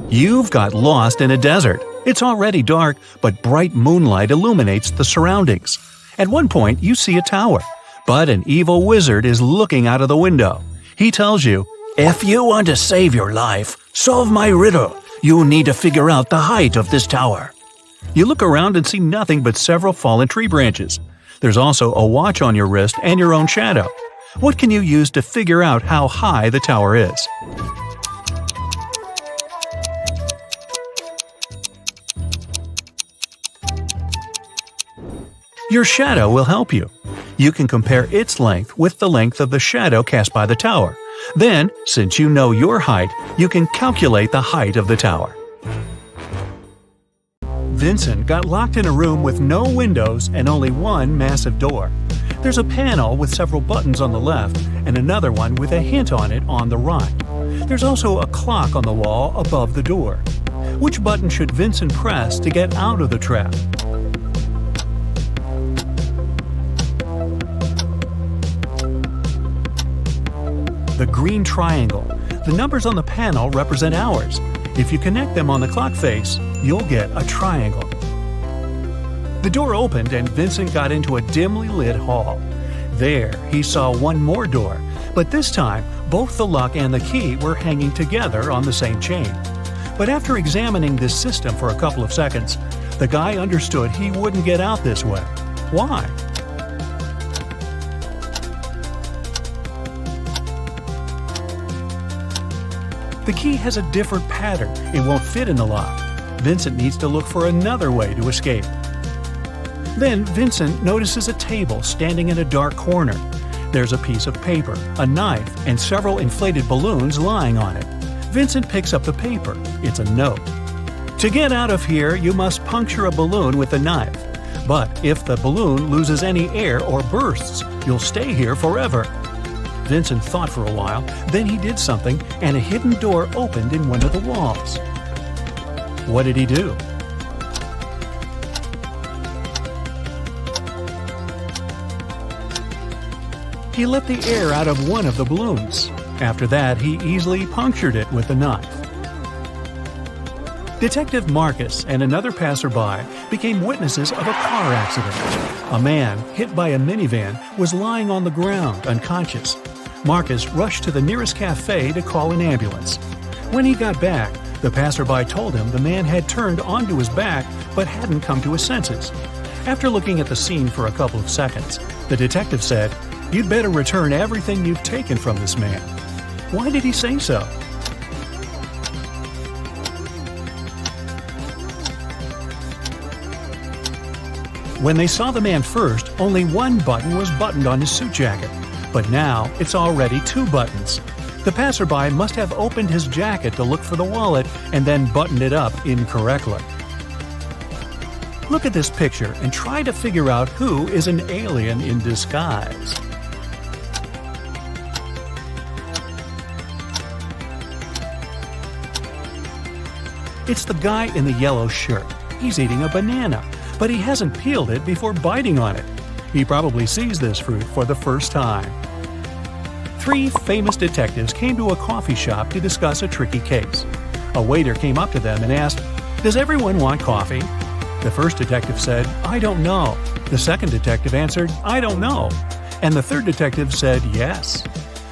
[SPEAKER 1] You've got lost in a desert. It's already dark, but bright moonlight illuminates the surroundings. At one point, you see a tower, but an evil wizard is looking out of the window. He tells you, "If you want to save your life, solve my riddle. You need to figure out the height of this tower." You look around and see nothing but several fallen tree branches. There's also a watch on your wrist and your own shadow. What can you use to figure out how high the tower is? Your shadow will help you. You can compare its length with the length of the shadow cast by the tower. Then, since you know your height, you can calculate the height of the tower. Vincent got locked in a room with no windows and only one massive door. There's a panel with several buttons on the left and another one with a hint on it on the right. There's also a clock on the wall above the door. Which button should Vincent press to get out of the trap? The green triangle. The numbers on the panel represent hours. If you connect them on the clock face, you'll get a triangle. The door opened and Vincent got into a dimly lit hall. There, he saw one more door, but this time, both the lock and the key were hanging together on the same chain. But after examining this system for a couple of seconds, the guy understood he wouldn't get out this way. Why? The key has a different pattern. It won't fit in the lock. Vincent needs to look for another way to escape. Then Vincent notices a table standing in a dark corner. There's a piece of paper, a knife, and several inflated balloons lying on it. Vincent picks up the paper. It's a note. To get out of here, you must puncture a balloon with a knife. But if the balloon loses any air or bursts, you'll stay here forever. Vincent thought for a while, then he did something and a hidden door opened in one of the walls. What did he do? He let the air out of one of the balloons. After that, he easily punctured it with a knife. Detective Marcus and another passerby became witnesses of a car accident. A man, hit by a minivan, was lying on the ground, unconscious. Marcus rushed to the nearest cafe to call an ambulance. When he got back, the passerby told him the man had turned onto his back but hadn't come to his senses. After looking at the scene for a couple of seconds, the detective said, "You'd better return everything you've taken from this man." Why did he say so? When they saw the man first, only one button was buttoned on his suit jacket. But now, it's already two buttons. The passerby must have opened his jacket to look for the wallet and then buttoned it up incorrectly. Look at this picture and try to figure out who is an alien in disguise. It's the guy in the yellow shirt. He's eating a banana, but he hasn't peeled it before biting on it. He probably sees this fruit for the first time. Three famous detectives came to a coffee shop to discuss a tricky case. A waiter came up to them and asked, "Does everyone want coffee?" The first detective said, "I don't know." The second detective answered, "I don't know." And the third detective said, "Yes."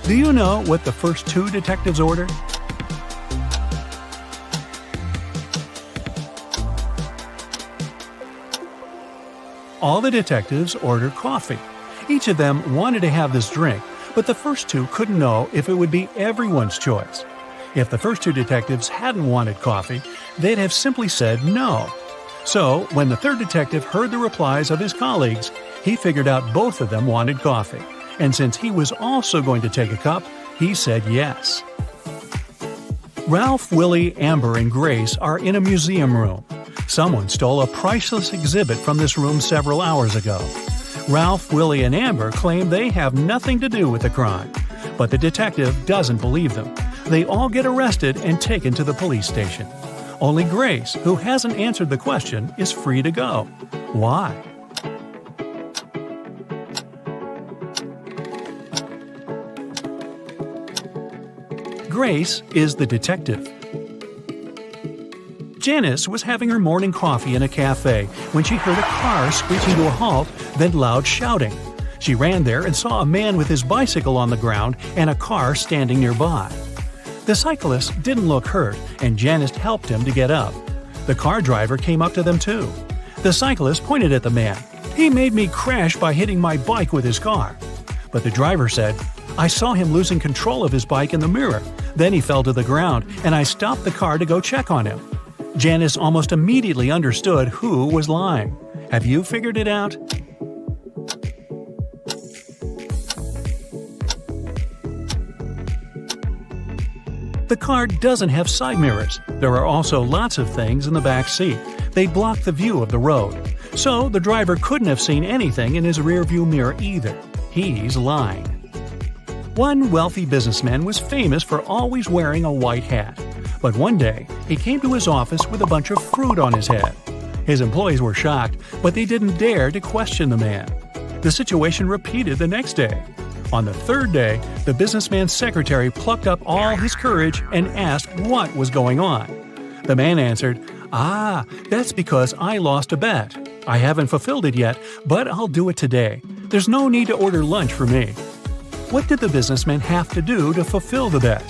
[SPEAKER 1] Do you know what the first two detectives ordered? All the detectives ordered coffee. Each of them wanted to have this drink, but the first two couldn't know if it would be everyone's choice. If the first two detectives hadn't wanted coffee, they'd have simply said no. So, when the third detective heard the replies of his colleagues, he figured out both of them wanted coffee. And since he was also going to take a cup, he said yes. Ralph, Willie, Amber, and Grace are in a museum room. Someone stole a priceless exhibit from this room several hours ago. Ralph, Willie, and Amber claim they have nothing to do with the crime, but the detective doesn't believe them. They all get arrested and taken to the police station. Only Grace, who hasn't answered the question, is free to go. Why? Grace is the detective. Janice was having her morning coffee in a cafe when she heard a car screeching to a halt, then loud shouting. She ran there and saw a man with his bicycle on the ground and a car standing nearby. The cyclist didn't look hurt, and Janice helped him to get up. The car driver came up to them too. The cyclist pointed at the man. "He made me crash by hitting my bike with his car." But the driver said, "I saw him losing control of his bike in the mirror. Then he fell to the ground, and I stopped the car to go check on him." Janice almost immediately understood who was lying. Have you figured it out? The car doesn't have side mirrors. There are also lots of things in the back seat. They block the view of the road. So the driver couldn't have seen anything in his rearview mirror either. He's lying. One wealthy businessman was famous for always wearing a white hat. But one day, he came to his office with a bunch of fruit on his head. His employees were shocked, but they didn't dare to question the man. The situation repeated the next day. On the third day, the businessman's secretary plucked up all his courage and asked what was going on. The man answered, "That's because I lost a bet. I haven't fulfilled it yet, but I'll do it today. There's no need to order lunch for me." What did the businessman have to do to fulfill the bet?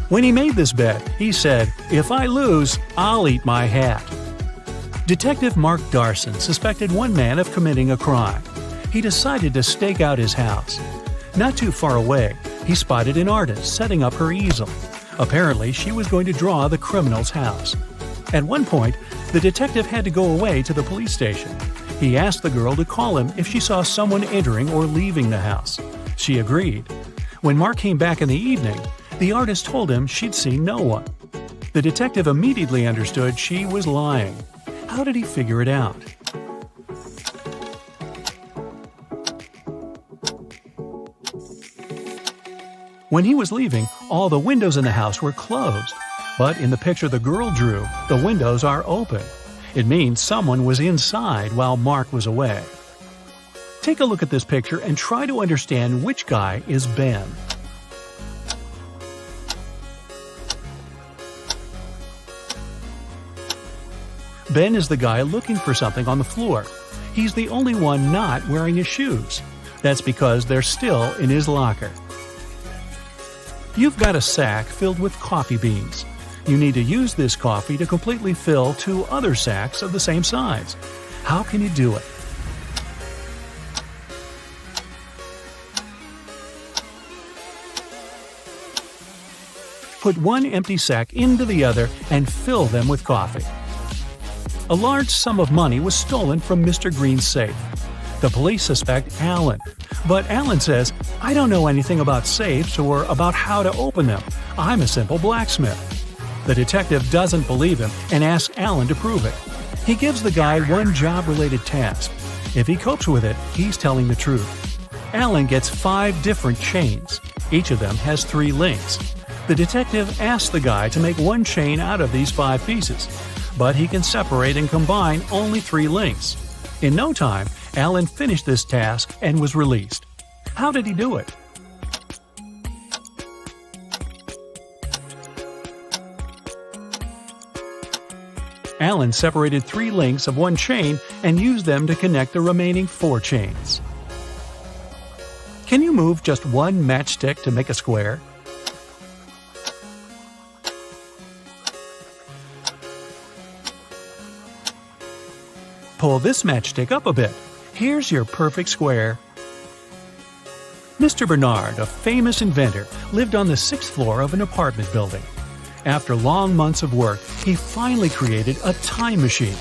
[SPEAKER 1] When he made this bet, he said, "If I lose, I'll eat my hat." Detective Mark Darson suspected one man of committing a crime. He decided to stake out his house. Not too far away, he spotted an artist setting up her easel. Apparently, she was going to draw the criminal's house. At one point, the detective had to go away to the police station. He asked the girl to call him if she saw someone entering or leaving the house. She agreed. When Mark came back in the evening, the artist told him she'd seen no one. The detective immediately understood she was lying. How did he figure it out? When he was leaving, all the windows in the house were closed. But in the picture the girl drew, the windows are open. It means someone was inside while Mark was away. Take a look at this picture and try to understand which guy is Ben. Ben is the guy looking for something on the floor. He's the only one not wearing his shoes. That's because they're still in his locker. You've got a sack filled with coffee beans. You need to use this coffee to completely fill 2 other sacks of the same size. How can you do it? Put one empty sack into the other and fill them with coffee. A large sum of money was stolen from Mr. Green's safe. The police suspect Alan, but Alan says, "I don't know anything about safes or about how to open them. I'm a simple blacksmith." The detective doesn't believe him and asks Alan to prove it. He gives the guy one job-related task. If he copes with it, he's telling the truth. Alan gets 5 different chains. Each of them has 3 links. The detective asks the guy to make one chain out of these 5 pieces, but he can separate and combine only 3 links. In no time, Alan finished this task and was released. How did he do it? Alan separated 3 links of one chain and used them to connect the remaining 4 chains. Can you move just one matchstick to make a square? Pull this matchstick up a bit. Here's your perfect square. Mr. Bernard, a famous inventor, lived on the 6th floor of an apartment building. After long months of work, he finally created a time machine.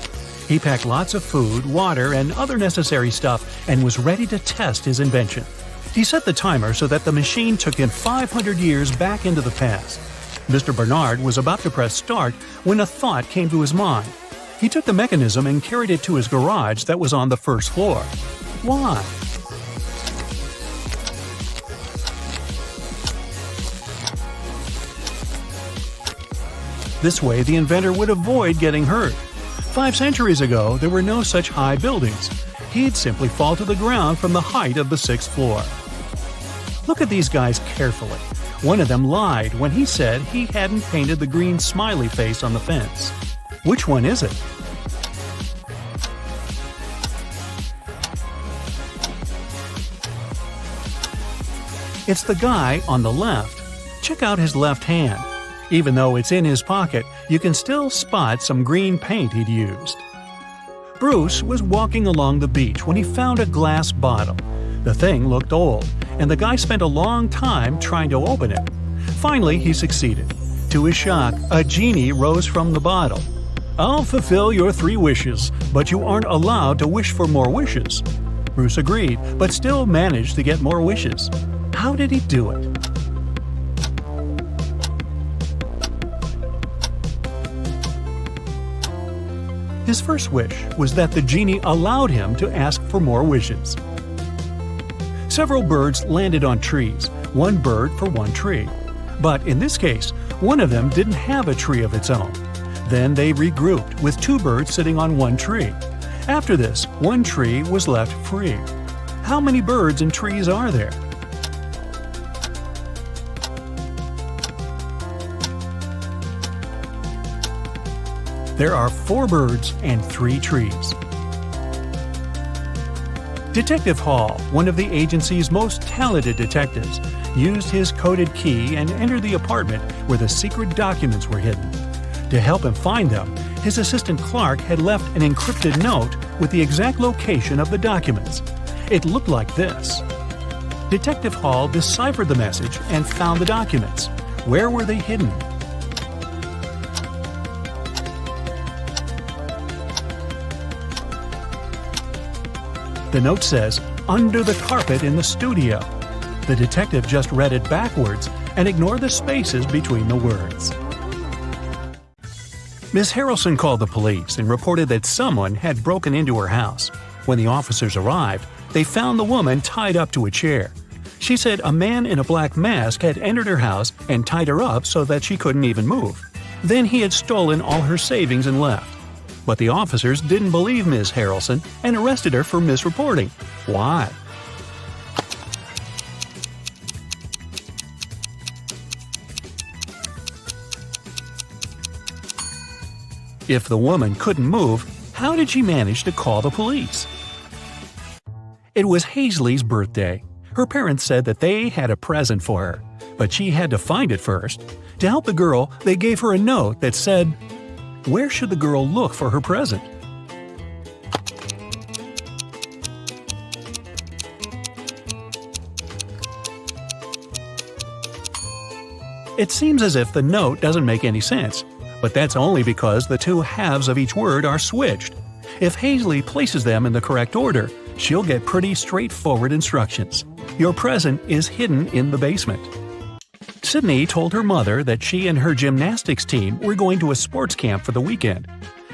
[SPEAKER 1] He packed lots of food, water, and other necessary stuff and was ready to test his invention. He set the timer so that the machine took him 500 years back into the past. Mr. Bernard was about to press start when a thought came to his mind. He took the mechanism and carried it to his garage that was on the 1st floor. Why? This way, the inventor would avoid getting hurt. 5 centuries ago, there were no such high buildings. he'd simply fall to the ground from the height of the 6th floor. Look at these guys carefully. One of them lied when he said he hadn't painted the green smiley face on the fence. Which one is it? It's the guy on the left. Check out his left hand. Even though it's in his pocket, you can still spot some green paint he'd used. Bruce was walking along the beach when he found a glass bottle. The thing looked old, and the guy spent a long time trying to open it. Finally, he succeeded. To his shock, a genie rose from the bottle. "I'll fulfill your 3 wishes, but you aren't allowed to wish for more wishes." Bruce agreed, but still managed to get more wishes. How did he do it? His first wish was that the genie allowed him to ask for more wishes. Several birds landed on trees, one bird for one tree. But in this case, one of them didn't have a tree of its own. Then they regrouped, with 2 birds sitting on one tree. After this, one tree was left free. How many birds and trees are there? There are 4 birds and 3 trees. Detective Hall, one of the agency's most talented detectives, used his coded key and entered the apartment where the secret documents were hidden. To help him find them, his assistant Clark had left an encrypted note with the exact location of the documents. It looked like this. Detective Hall deciphered the message and found the documents. Where were they hidden? The note says, "Under the carpet in the studio." The detective just read it backwards and ignored the spaces between the words. Miss Harrelson called the police and reported that someone had broken into her house. When the officers arrived, they found the woman tied up to a chair. She said a man in a black mask had entered her house and tied her up so that she couldn't even move. Then he had stolen all her savings and left. But the officers didn't believe Ms. Harrelson and arrested her for misreporting. Why? If the woman couldn't move, how did she manage to call the police? It was Hazley's birthday. Her parents said that they had a present for her, but she had to find it first. To help the girl, they gave her a note that said, "Where should the girl look for her present?" It seems as if the note doesn't make any sense, but that's only because the 2 halves of each word are switched. If Hazley places them in the correct order, she'll get pretty straightforward instructions. Your present is hidden in the basement. Sydney told her mother that she and her gymnastics team were going to a sports camp for the weekend.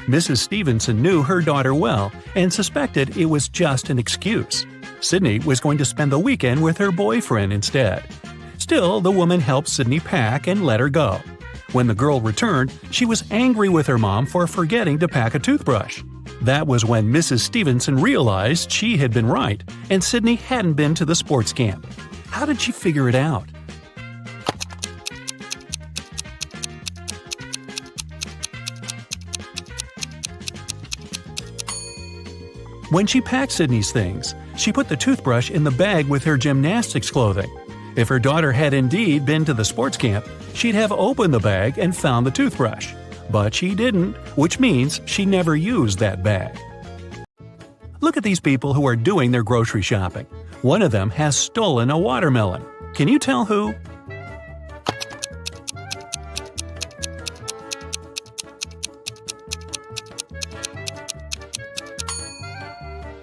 [SPEAKER 1] Mrs. Stevenson knew her daughter well and suspected it was just an excuse. Sydney was going to spend the weekend with her boyfriend instead. Still, the woman helped Sydney pack and let her go. When the girl returned, she was angry with her mom for forgetting to pack a toothbrush. That was when Mrs. Stevenson realized she had been right, and Sydney hadn't been to the sports camp. How did she figure it out? When she packed Sydney's things, she put the toothbrush in the bag with her gymnastics clothing. If her daughter had indeed been to the sports camp, she'd have opened the bag and found the toothbrush. But she didn't, which means she never used that bag. Look at these people who are doing their grocery shopping. One of them has stolen a watermelon. Can you tell who?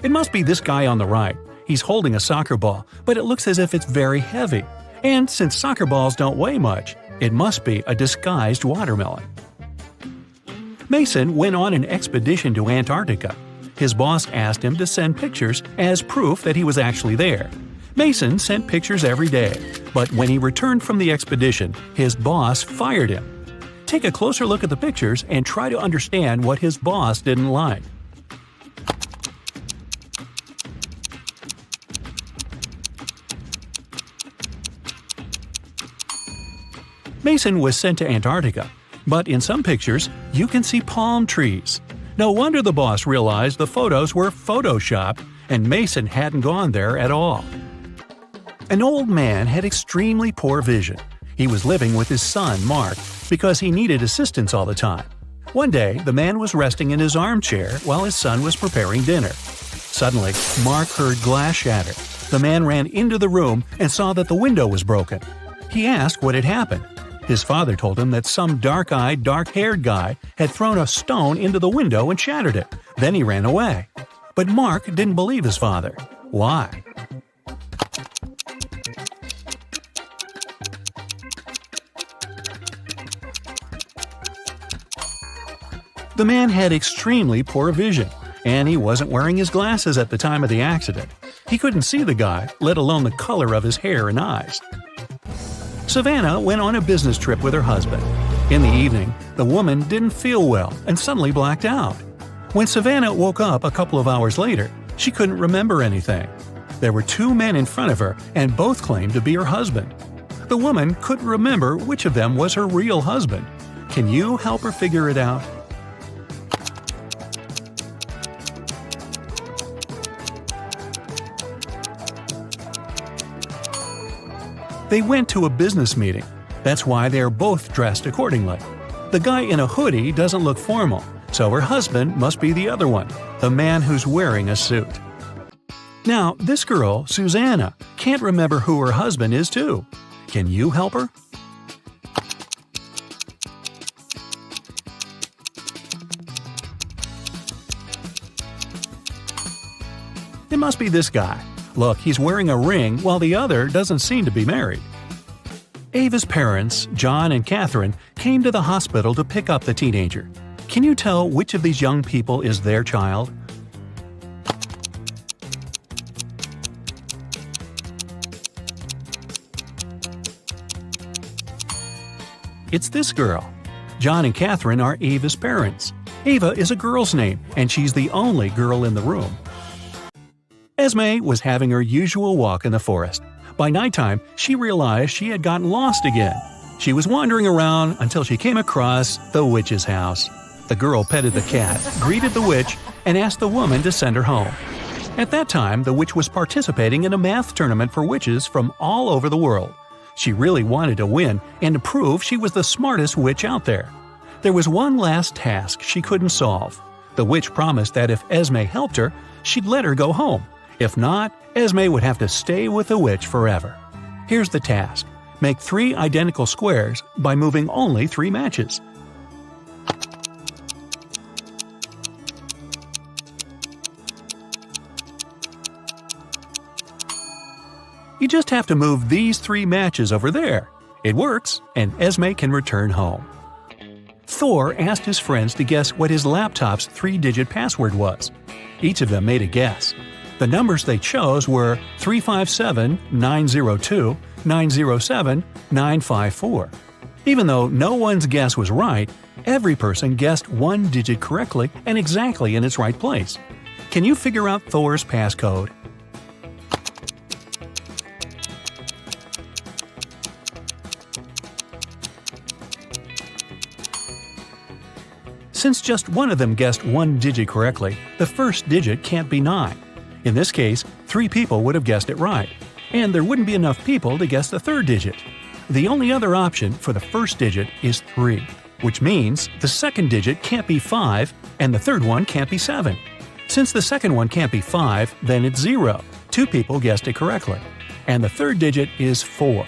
[SPEAKER 1] It must be this guy on the right. He's holding a soccer ball, but it looks as if it's very heavy. And since soccer balls don't weigh much, it must be a disguised watermelon. Mason went on an expedition to Antarctica. His boss asked him to send pictures as proof that he was actually there. Mason sent pictures every day, but when he returned from the expedition, his boss fired him. Take a closer look at the pictures and try to understand what his boss didn't like. Mason was sent to Antarctica, but in some pictures, you can see palm trees. No wonder the boss realized the photos were photoshopped and Mason hadn't gone there at all. An old man had extremely poor vision. He was living with his son, Mark, because he needed assistance all the time. One day, the man was resting in his armchair while his son was preparing dinner. Suddenly, Mark heard glass shatter. The man ran into the room and saw that the window was broken. He asked what had happened. His father told him that some dark-eyed, dark-haired guy had thrown a stone into the window and shattered it. Then he ran away. But Mark didn't believe his father. Why? The man had extremely poor vision, and he wasn't wearing his glasses at the time of the accident. He couldn't see the guy, let alone the color of his hair and eyes. Savannah went on a business trip with her husband. In the evening, the woman didn't feel well and suddenly blacked out. When Savannah woke up a couple of hours later, she couldn't remember anything. There were two men in front of her, and both claimed to be her husband. The woman couldn't remember which of them was her real husband. Can you help her figure it out? They went to a business meeting. That's why they are both dressed accordingly. The guy in a hoodie doesn't look formal, so her husband must be the other one, the man who's wearing a suit. Now, this girl, Susanna, can't remember who her husband is too. Can you help her? It must be this guy. Look, he's wearing a ring while the other doesn't seem to be married. Ava's parents, John and Catherine, came to the hospital to pick up the teenager. Can you tell which of these young people is their child? It's this girl. John and Catherine are Ava's parents. Ava is a girl's name, and she's the only girl in the room. Esme was having her usual walk in the forest. By nighttime, she realized she had gotten lost again. She was wandering around until she came across the witch's house. The girl petted the cat, greeted the witch, and asked the woman to send her home. At that time, the witch was participating in a math tournament for witches from all over the world. She really wanted to win and to prove she was the smartest witch out there. There was one last task she couldn't solve. The witch promised that if Esme helped her, she'd let her go home. If not, Esme would have to stay with the witch forever. Here's the task. Make 3 identical squares by moving only 3 matches. You just have to move these 3 matches over there. It works, and Esme can return home. Thor asked his friends to guess what his laptop's 3-digit password was. Each of them made a guess. The numbers they chose were 357, 902, 907, 954. Even though no one's guess was right, every person guessed 1 digit correctly and exactly in its right place. Can you figure out Thor's passcode? Since just one of them guessed 1 digit correctly, the first digit can't be 9. In this case, 3 people would have guessed it right, and there wouldn't be enough people to guess the third digit. The only other option for the first digit is 3, which means the second digit can't be 5 and the third one can't be 7. Since the second one can't be 5, then it's 0. 2 people guessed it correctly. And the third digit is 4.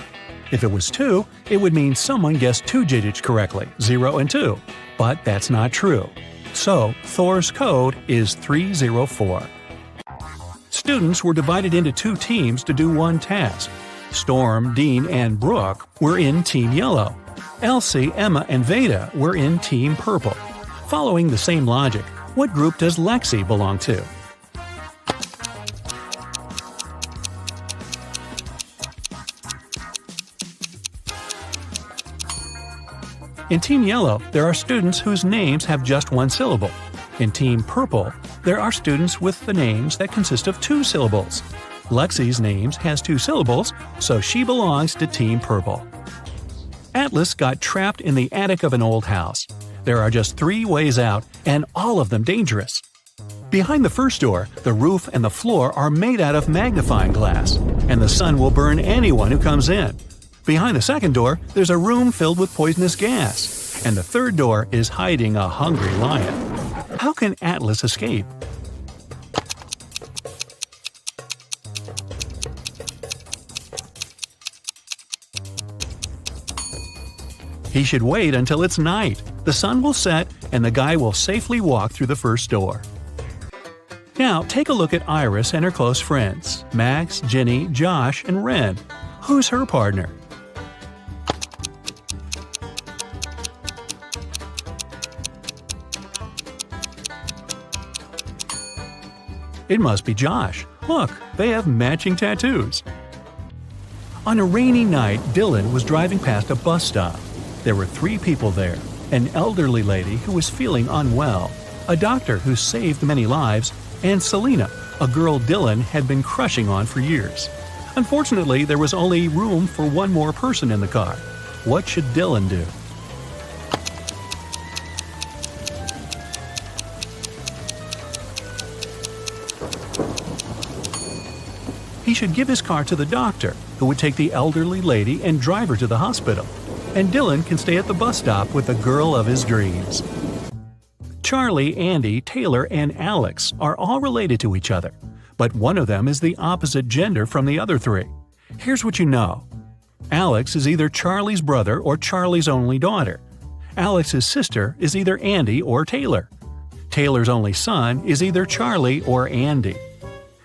[SPEAKER 1] If it was 2, it would mean someone guessed 2 digits correctly, 0 and 2. But that's not true. So, Thor's code is 304. Students were divided into 2 teams to do one task. Storm, Dean, and Brooke were in Team Yellow. Elsie, Emma, and Veda were in Team Purple. Following the same logic, what group does Lexi belong to? In Team Yellow, there are students whose names have just 1 syllable. In Team Purple, there are students with the names that consist of 2 syllables. Lexi's names has 2 syllables, so she belongs to Team Purple. Atlas got trapped in the attic of an old house. There are just 3 ways out, and all of them dangerous. Behind the first door, the roof and the floor are made out of magnifying glass, and the sun will burn anyone who comes in. Behind the second door, there's a room filled with poisonous gas, and the third door is hiding a hungry lion. How can Atlas escape? He should wait until it's night. The sun will set, and the guy will safely walk through the first door. Now, take a look at Iris and her close friends, Max, Ginny, Josh, and Ren. Who's her partner? It must be Josh. Look, they have matching tattoos. On a rainy night, Dylan was driving past a bus stop. There were 3 people there: an elderly lady who was feeling unwell, a doctor who saved many lives, and Selena, a girl Dylan had been crushing on for years. Unfortunately, there was only room for one more person in the car. What should Dylan do? He should give his car to the doctor, who would take the elderly lady and drive her to the hospital. And Dylan can stay at the bus stop with the girl of his dreams. Charlie, Andy, Taylor, and Alex are all related to each other, but one of them is the opposite gender from the other 3. Here's what you know. Alex is either Charlie's brother or Charlie's only daughter. Alex's sister is either Andy or Taylor. Taylor's only son is either Charlie or Andy.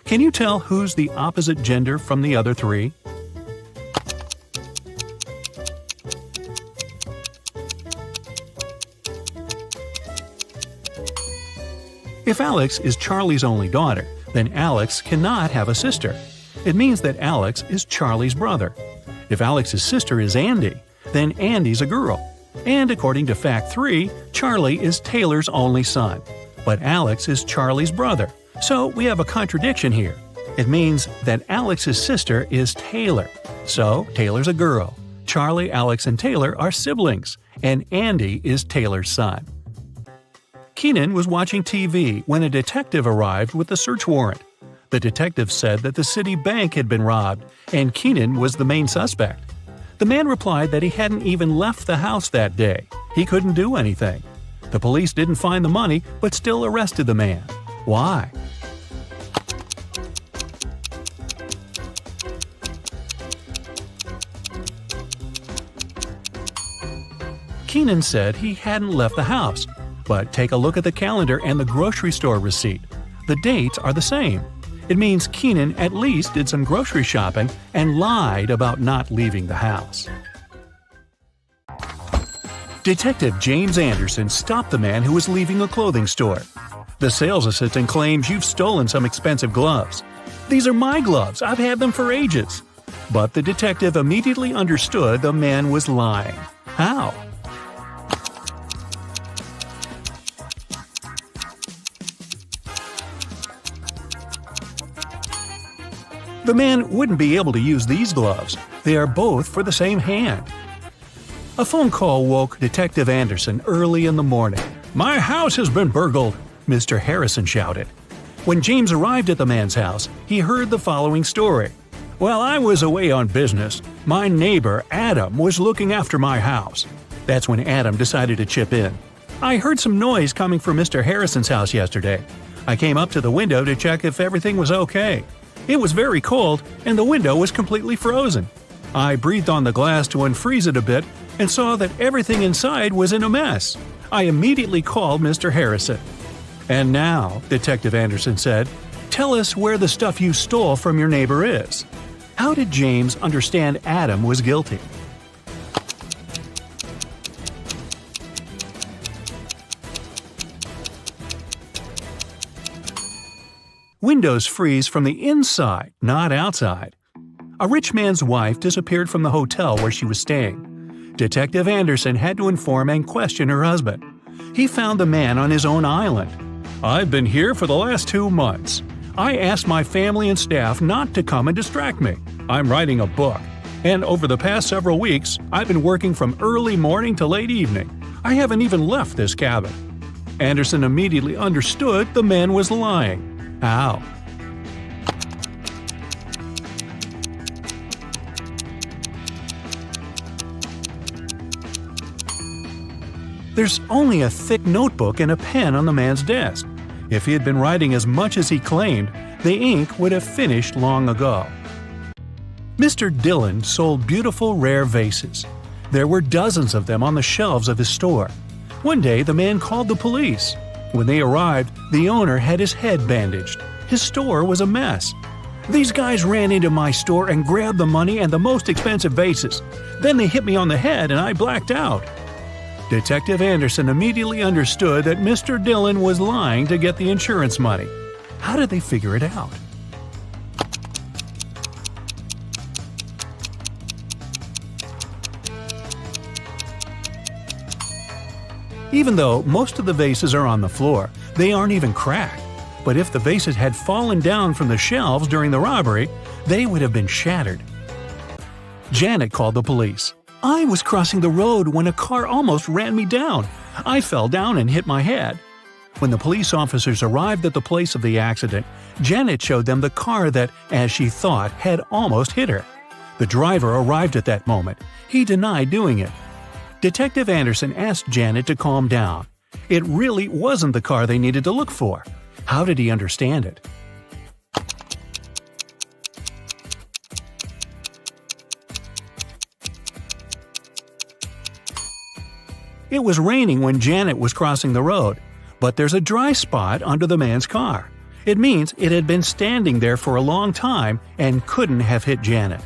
[SPEAKER 1] Can you tell who's the opposite gender from the other 3? If Alex is Charlie's only daughter, then Alex cannot have a sister. It means that Alex is Charlie's brother. If Alex's sister is Andy, then Andy's a girl. And according to fact 3, Charlie is Taylor's only son. But Alex is Charlie's brother. So we have a contradiction here. It means that Alex's sister is Taylor. So Taylor's a girl. Charlie, Alex, and Taylor are siblings. And Andy is Taylor's son. Keenan was watching TV when a detective arrived with a search warrant. The detective said that the city bank had been robbed, and Keenan was the main suspect. The man replied that he hadn't even left the house that day. He couldn't do anything. The police didn't find the money, but still arrested the man. Why? Keenan said he hadn't left the house. But take a look at the calendar and the grocery store receipt. The dates are the same. It means Keenan at least did some grocery shopping and lied about not leaving the house. Detective James Anderson stopped the man who was leaving a clothing store. The sales assistant claims you've stolen some expensive gloves. These are my gloves. I've had them for ages. But the detective immediately understood the man was lying. How? The man wouldn't be able to use these gloves. They are both for the same hand. A phone call woke Detective Anderson early in the morning. "My house has been burgled," Mr. Harrison shouted. When James arrived at the man's house, he heard the following story. "While I was away on business, my neighbor Adam was looking after my house." That's when Adam decided to chip in. "I heard some noise coming from Mr. Harrison's house yesterday. I came up to the window to check if everything was okay. It was very cold, and the window was completely frozen. I breathed on the glass to unfreeze it a bit and saw that everything inside was in a mess. I immediately called Mr. Harrison." "And now," Detective Anderson said, "tell us where the stuff you stole from your neighbor is." How did James understand Adam was guilty? Windows freeze from the inside, not outside. A rich man's wife disappeared from the hotel where she was staying. Detective Anderson had to inform and question her husband. He found the man on his own island. "I've been here for the last 2 months. I asked my family and staff not to come and distract me. I'm writing a book. And over the past several weeks, I've been working from early morning to late evening. I haven't even left this cabin." Anderson immediately understood the man was lying. How? There's only a thick notebook and a pen on the man's desk. If he had been writing as much as he claimed, the ink would have finished long ago. Mr. Dillon sold beautiful rare vases. There were dozens of them on the shelves of his store. One day, the man called the police. When they arrived, the owner had his head bandaged. His store was a mess. "These guys ran into my store and grabbed the money and the most expensive vases. Then they hit me on the head and I blacked out." Detective Anderson immediately understood that Mr. Dillon was lying to get the insurance money. How did they figure it out? Even though most of the vases are on the floor, they aren't even cracked. But if the vases had fallen down from the shelves during the robbery, they would have been shattered. Janet called the police. "I was crossing the road when a car almost ran me down. I fell down and hit my head." When the police officers arrived at the place of the accident, Janet showed them the car that, as she thought, had almost hit her. The driver arrived at that moment. He denied doing it. Detective Anderson asked Janet to calm down. It really wasn't the car they needed to look for. How did he understand it? It was raining when Janet was crossing the road, but there's a dry spot under the man's car. It means it had been standing there for a long time and couldn't have hit Janet.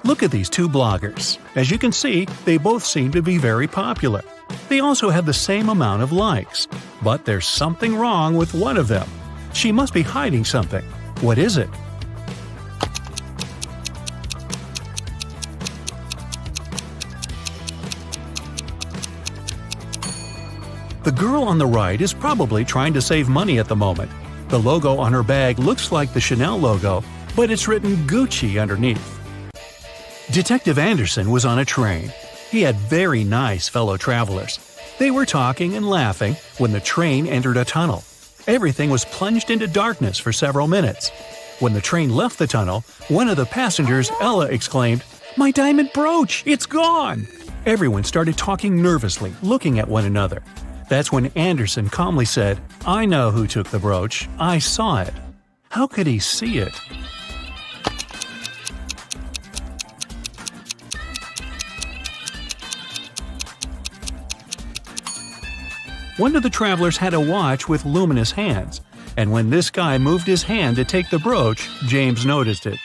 [SPEAKER 1] Look at these two bloggers. As you can see, they both seem to be very popular. They also have the same amount of likes. But there's something wrong with one of them. She must be hiding something. What is it? The girl on the right is probably trying to save money at the moment. The logo on her bag looks like the Chanel logo, but it's written Gucci underneath. Detective Anderson was on a train. He had very nice fellow travelers. They were talking and laughing when the train entered a tunnel. Everything was plunged into darkness for several minutes. When the train left the tunnel, one of the passengers, Ella, exclaimed, "My diamond brooch! It's gone!" Everyone started talking nervously, looking at one another. That's when Anderson calmly said, "I know who took the brooch. I saw it." How could he see it? One of the travelers had a watch with luminous hands, and when this guy moved his hand to take the brooch, James noticed it.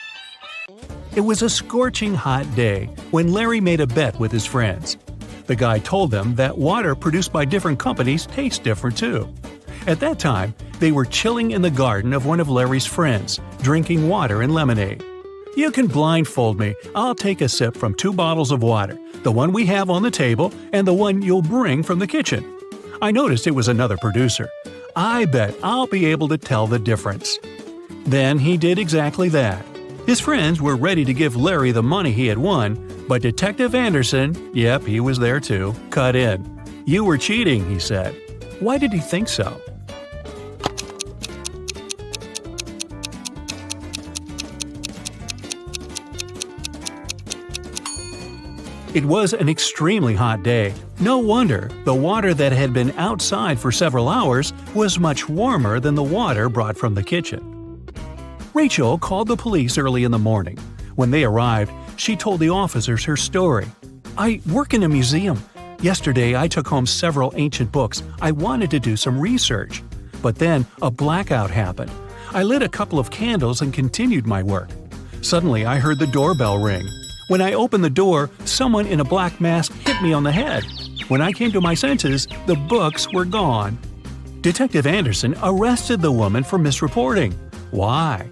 [SPEAKER 1] It was a scorching hot day when Larry made a bet with his friends. The guy told them that water produced by different companies tastes different too. At that time, they were chilling in the garden of one of Larry's friends, drinking water and lemonade. "You can blindfold me. I'll take a sip from 2 bottles of water, the one we have on the table and the one you'll bring from the kitchen." I noticed it was another producer. I bet I'll be able to tell the difference. Then he did exactly that. His friends were ready to give Larry the money he had won, but Detective Anderson, yep, he was there too, cut in. "You were cheating," he said. Why did he think so? It was an extremely hot day. No wonder the water that had been outside for several hours was much warmer than the water brought from the kitchen. Rachel called the police early in the morning. When they arrived, she told the officers her story. "I work in a museum. Yesterday I took home several ancient books. I wanted to do some research. But then a blackout happened. I lit a couple of candles and continued my work. Suddenly I heard the doorbell ring. When I opened the door, someone in a black mask hit me on the head. When I came to my senses, the books were gone." Detective Anderson arrested the woman for misreporting. Why?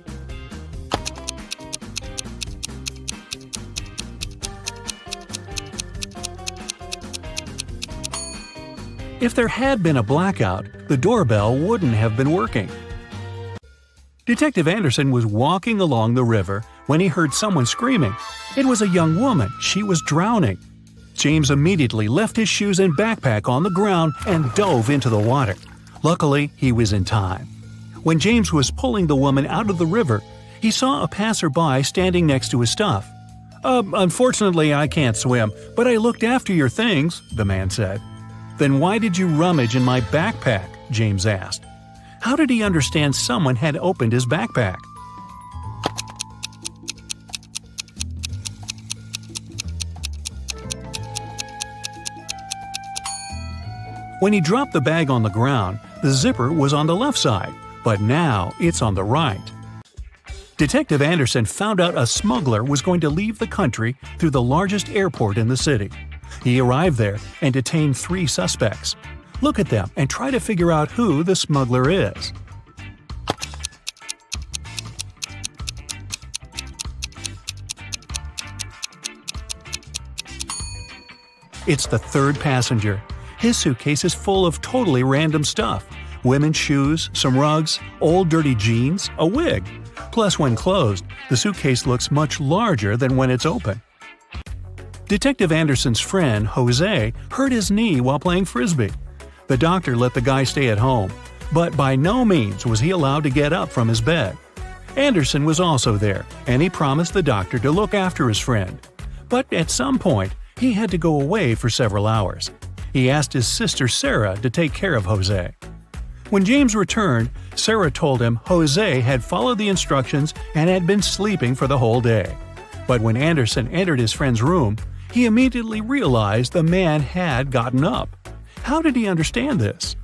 [SPEAKER 1] If there had been a blackout, the doorbell wouldn't have been working. Detective Anderson was walking along the river when he heard someone screaming. It was a young woman. She was drowning. James immediately left his shoes and backpack on the ground and dove into the water. Luckily, he was in time. When James was pulling the woman out of the river, he saw a passerby standing next to his stuff. Unfortunately, I can't swim, but I looked after your things," the man said. "Then why did you rummage in my backpack?" James asked. How did he understand someone had opened his backpack? When he dropped the bag on the ground, the zipper was on the left side, but now it's on the right. Detective Anderson found out a smuggler was going to leave the country through the largest airport in the city. He arrived there and detained 3 suspects. Look at them and try to figure out who the smuggler is. It's the 3rd passenger. His suitcase is full of totally random stuff. Women's shoes, some rugs, old dirty jeans, a wig. Plus, when closed, the suitcase looks much larger than when it's open. Detective Anderson's friend, Jose, hurt his knee while playing frisbee. The doctor let the guy stay at home, but by no means was he allowed to get up from his bed. Anderson was also there, and he promised the doctor to look after his friend. But at some point, he had to go away for several hours. He asked his sister Sarah to take care of Jose. When James returned, Sarah told him Jose had followed the instructions and had been sleeping for the whole day. But when Anderson entered his friend's room, he immediately realized the man had gotten up. How did he understand this?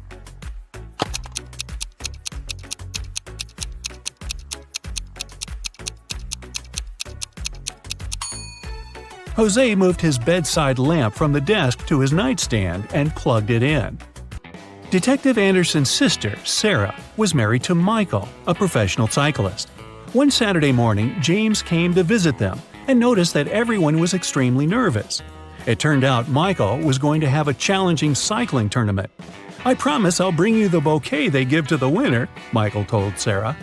[SPEAKER 1] Jose moved his bedside lamp from the desk to his nightstand and plugged it in. Detective Anderson's sister, Sarah, was married to Michael, a professional cyclist. One Saturday morning, James came to visit them and noticed that everyone was extremely nervous. It turned out Michael was going to have a challenging cycling tournament. "I promise I'll bring you the bouquet they give to the winner," Michael told Sarah.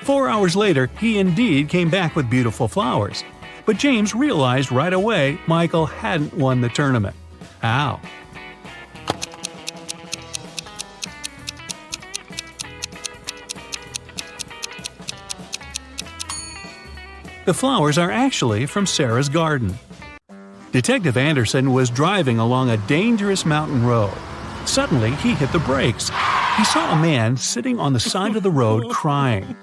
[SPEAKER 1] 4 hours later, he indeed came back with beautiful flowers. But James realized right away Michael hadn't won the tournament. How? The flowers are actually from Sarah's garden. Detective Anderson was driving along a dangerous mountain road. Suddenly, he hit the brakes. He saw a man sitting on the side of the road crying.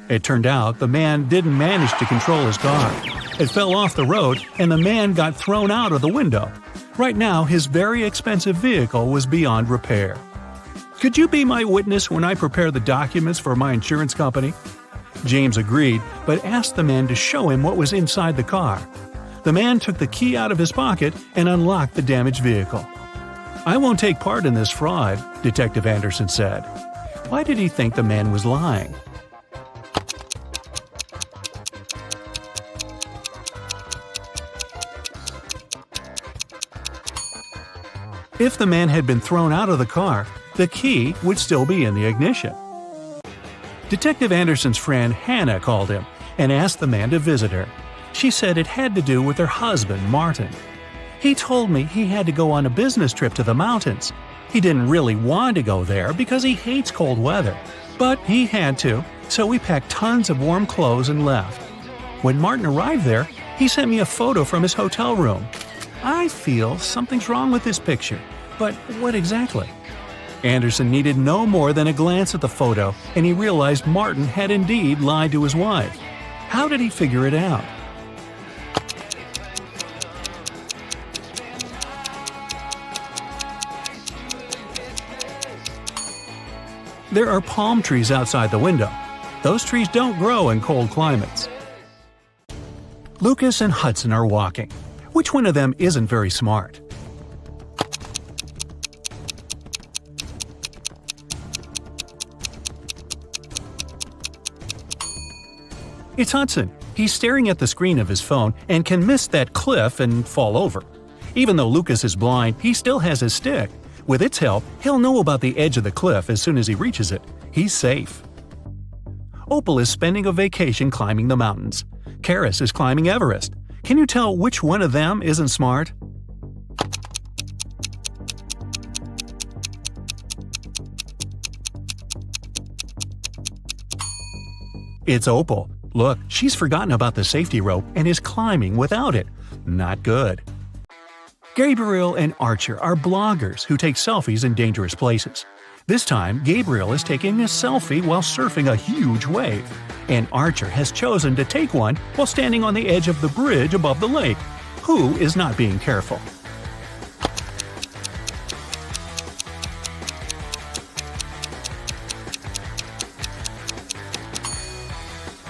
[SPEAKER 1] It turned out the man didn't manage to control his car. It fell off the road and the man got thrown out of the window. Right now, his very expensive vehicle was beyond repair. "Could you be my witness when I prepare the documents for my insurance company?" James agreed, but asked the man to show him what was inside the car. The man took the key out of his pocket and unlocked the damaged vehicle. "I won't take part in this fraud," Detective Anderson said. Why did he think the man was lying? If the man had been thrown out of the car, the key would still be in the ignition. Detective Anderson's friend Hannah called him and asked the man to visit her. She said it had to do with her husband, Martin. "He told me he had to go on a business trip to the mountains. He didn't really want to go there because he hates cold weather. But he had to, so we packed tons of warm clothes and left. When Martin arrived there, he sent me a photo from his hotel room. I feel something's wrong with this picture, but what exactly?" Anderson needed no more than a glance at the photo, and he realized Martin had indeed lied to his wife. How did he figure it out? There are palm trees outside the window. Those trees don't grow in cold climates. Lucas and Hudson are walking. Which one of them isn't very smart? It's Hudson. He's staring at the screen of his phone and can miss that cliff and fall over. Even though Lucas is blind, he still has his stick. With its help, he'll know about the edge of the cliff as soon as he reaches it. He's safe. Opal is spending a vacation climbing the mountains. Karis is climbing Everest. Can you tell which one of them isn't smart? It's Opal. Look, she's forgotten about the safety rope and is climbing without it. Not good. Gabriel and Archer are bloggers who take selfies in dangerous places. This time, Gabriel is taking a selfie while surfing a huge wave, and Archer has chosen to take one while standing on the edge of the bridge above the lake. Who is not being careful?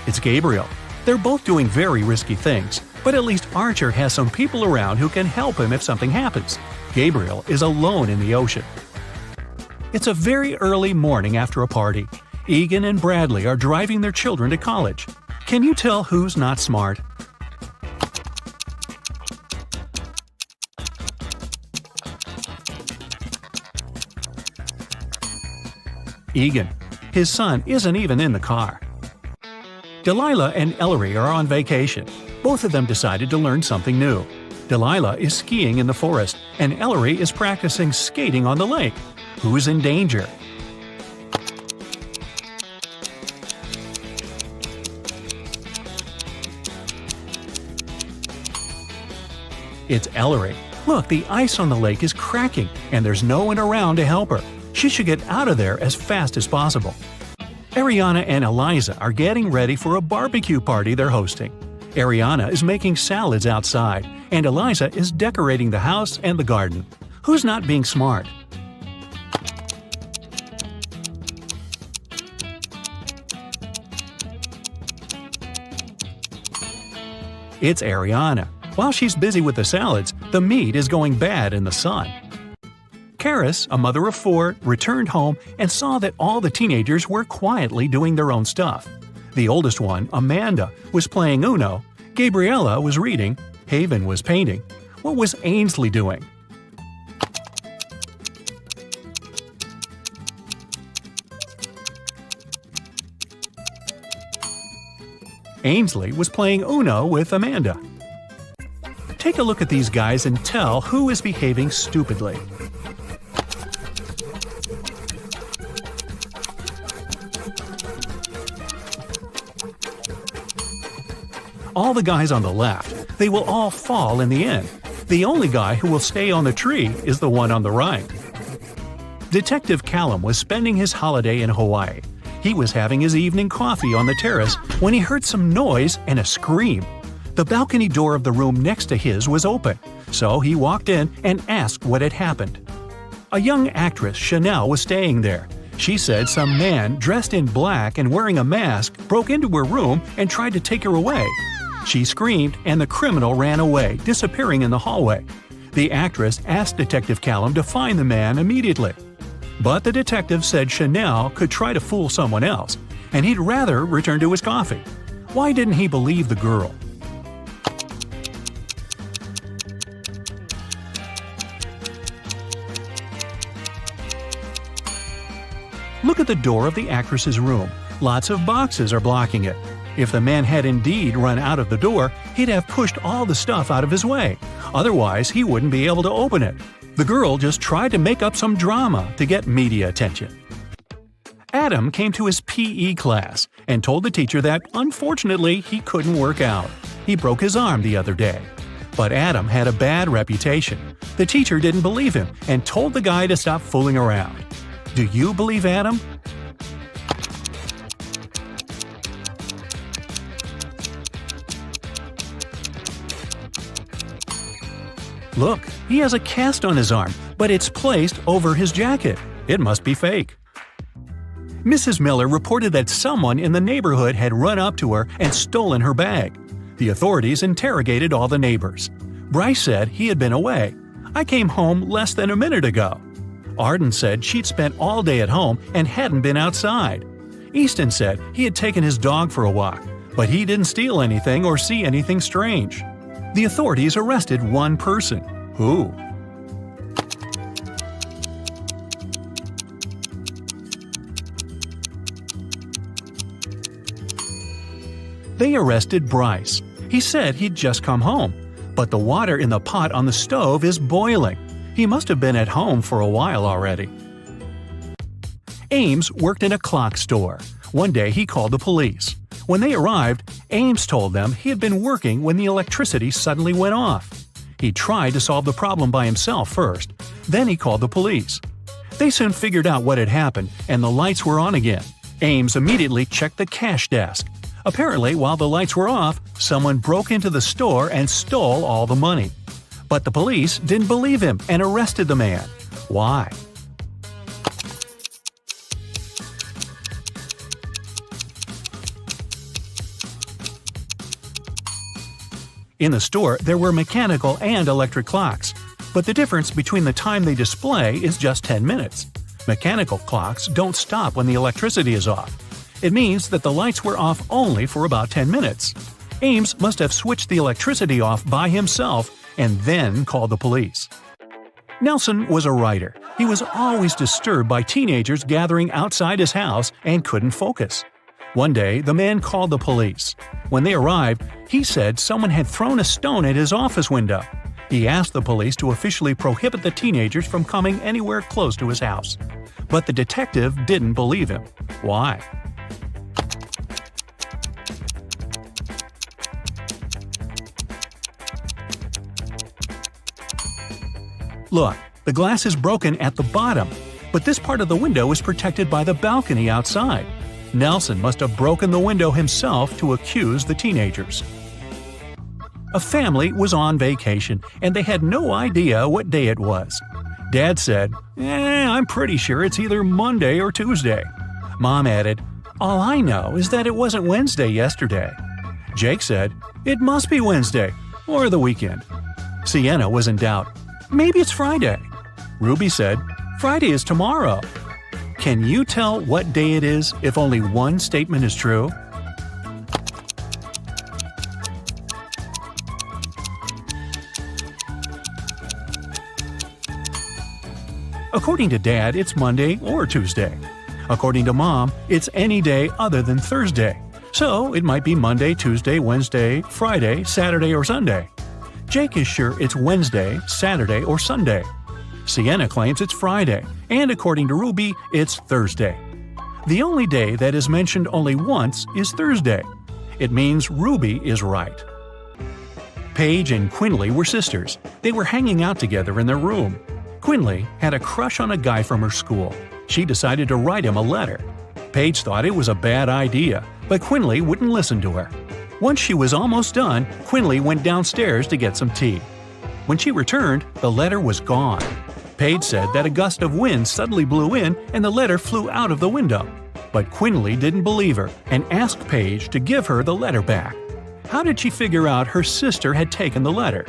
[SPEAKER 1] It's Gabriel. They're both doing very risky things, but at least Archer has some people around who can help him if something happens. Gabriel is alone in the ocean. It's a very early morning after a party. Egan and Bradley are driving their children to college. Can you tell who's not smart? Egan. His son isn't even in the car. Delilah and Ellery are on vacation. Both of them decided to learn something new. Delilah is skiing in the forest, and Ellery is practicing skating on the lake. Who's in danger? It's Ellery. Look, the ice on the lake is cracking, and there's no one around to help her. She should get out of there as fast as possible. Ariana and Eliza are getting ready for a barbecue party they're hosting. Ariana is making salads outside, and Eliza is decorating the house and the garden. Who's not being smart? It's Ariana. While she's busy with the salads, the meat is going bad in the sun. Karis, a mother of 4, returned home and saw that all the teenagers were quietly doing their own stuff. The oldest one, Amanda, was playing Uno, Gabriella was reading, Haven was painting. What was Ainsley doing? Ainsley was playing Uno with Amanda. Take a look at these guys and tell who is behaving stupidly. All the guys on the left, they will all fall in the end. The only guy who will stay on the tree is the one on the right. Detective Callum was spending his holiday in Hawaii. He was having his evening coffee on the terrace when he heard some noise and a scream. The balcony door of the room next to his was open, so he walked in and asked what had happened. A young actress, Chanel, was staying there. She said some man dressed in black and wearing a mask broke into her room and tried to take her away. She screamed and the criminal ran away, disappearing in the hallway. The actress asked Detective Callum to find the man immediately. But the detective said Chanel could try to fool someone else, and he'd rather return to his coffee. Why didn't he believe the girl? Look at the door of the actress's room. Lots of boxes are blocking it. If the man had indeed run out of the door, he'd have pushed all the stuff out of his way. Otherwise, he wouldn't be able to open it. The girl just tried to make up some drama to get media attention. Adam came to his PE class and told the teacher that, unfortunately, he couldn't work out. He broke his arm the other day. But Adam had a bad reputation. The teacher didn't believe him and told the guy to stop fooling around. Do you believe Adam? Look, he has a cast on his arm, but it's placed over his jacket. It must be fake. Mrs. Miller reported that someone in the neighborhood had run up to her and stolen her bag. The authorities interrogated all the neighbors. Bryce said he had been away. I came home less than a minute ago. Arden said she'd spent all day at home and hadn't been outside. Easton said he had taken his dog for a walk, but he didn't steal anything or see anything strange. The authorities arrested one person. Who? They arrested Bryce. He said he'd just come home, but the water in the pot on the stove is boiling. He must have been at home for a while already. Ames worked in a clock store. One day he called the police. When they arrived, Ames told them he had been working when the electricity suddenly went off. He tried to solve the problem by himself first, then he called the police. They soon figured out what had happened, and the lights were on again. Ames immediately checked the cash desk. Apparently, while the lights were off, someone broke into the store and stole all the money. But the police didn't believe him and arrested the man. Why? In the store, there were mechanical and electric clocks, but the difference between the time they display is just 10 minutes. Mechanical clocks don't stop when the electricity is off. It means that the lights were off only for about 10 minutes. Ames must have switched the electricity off by himself and then called the police. Nelson was a writer. He was always disturbed by teenagers gathering outside his house and couldn't focus. One day, the man called the police. When they arrived, he said someone had thrown a stone at his office window. He asked the police to officially prohibit the teenagers from coming anywhere close to his house. But the detective didn't believe him. Why? Look, the glass is broken at the bottom, but this part of the window is protected by the balcony outside. Nelson must have broken the window himself to accuse the teenagers. A family was on vacation, and they had no idea what day it was. Dad said, I'm pretty sure it's either Monday or Tuesday. Mom added, all I know is that it wasn't Wednesday yesterday. Jake said, it must be Wednesday, or the weekend. Sienna was in doubt. Maybe it's Friday. Ruby said, Friday is tomorrow. Can you tell what day it is if only one statement is true? According to Dad, it's Monday or Tuesday. According to Mom, it's any day other than Thursday. So it might be Monday, Tuesday, Wednesday, Friday, Saturday, or Sunday. Jake is sure it's Wednesday, Saturday, or Sunday. Sienna claims it's Friday, and according to Ruby, it's Thursday. The only day that is mentioned only once is Thursday. It means Ruby is right. Paige and Quinley were sisters. They were hanging out together in their room. Quinley had a crush on a guy from her school. She decided to write him a letter. Paige thought it was a bad idea, but Quinley wouldn't listen to her. Once she was almost done, Quinley went downstairs to get some tea. When she returned, the letter was gone. Paige said that a gust of wind suddenly blew in and the letter flew out of the window. But Quinley didn't believe her and asked Paige to give her the letter back. How did she figure out her sister had taken the letter?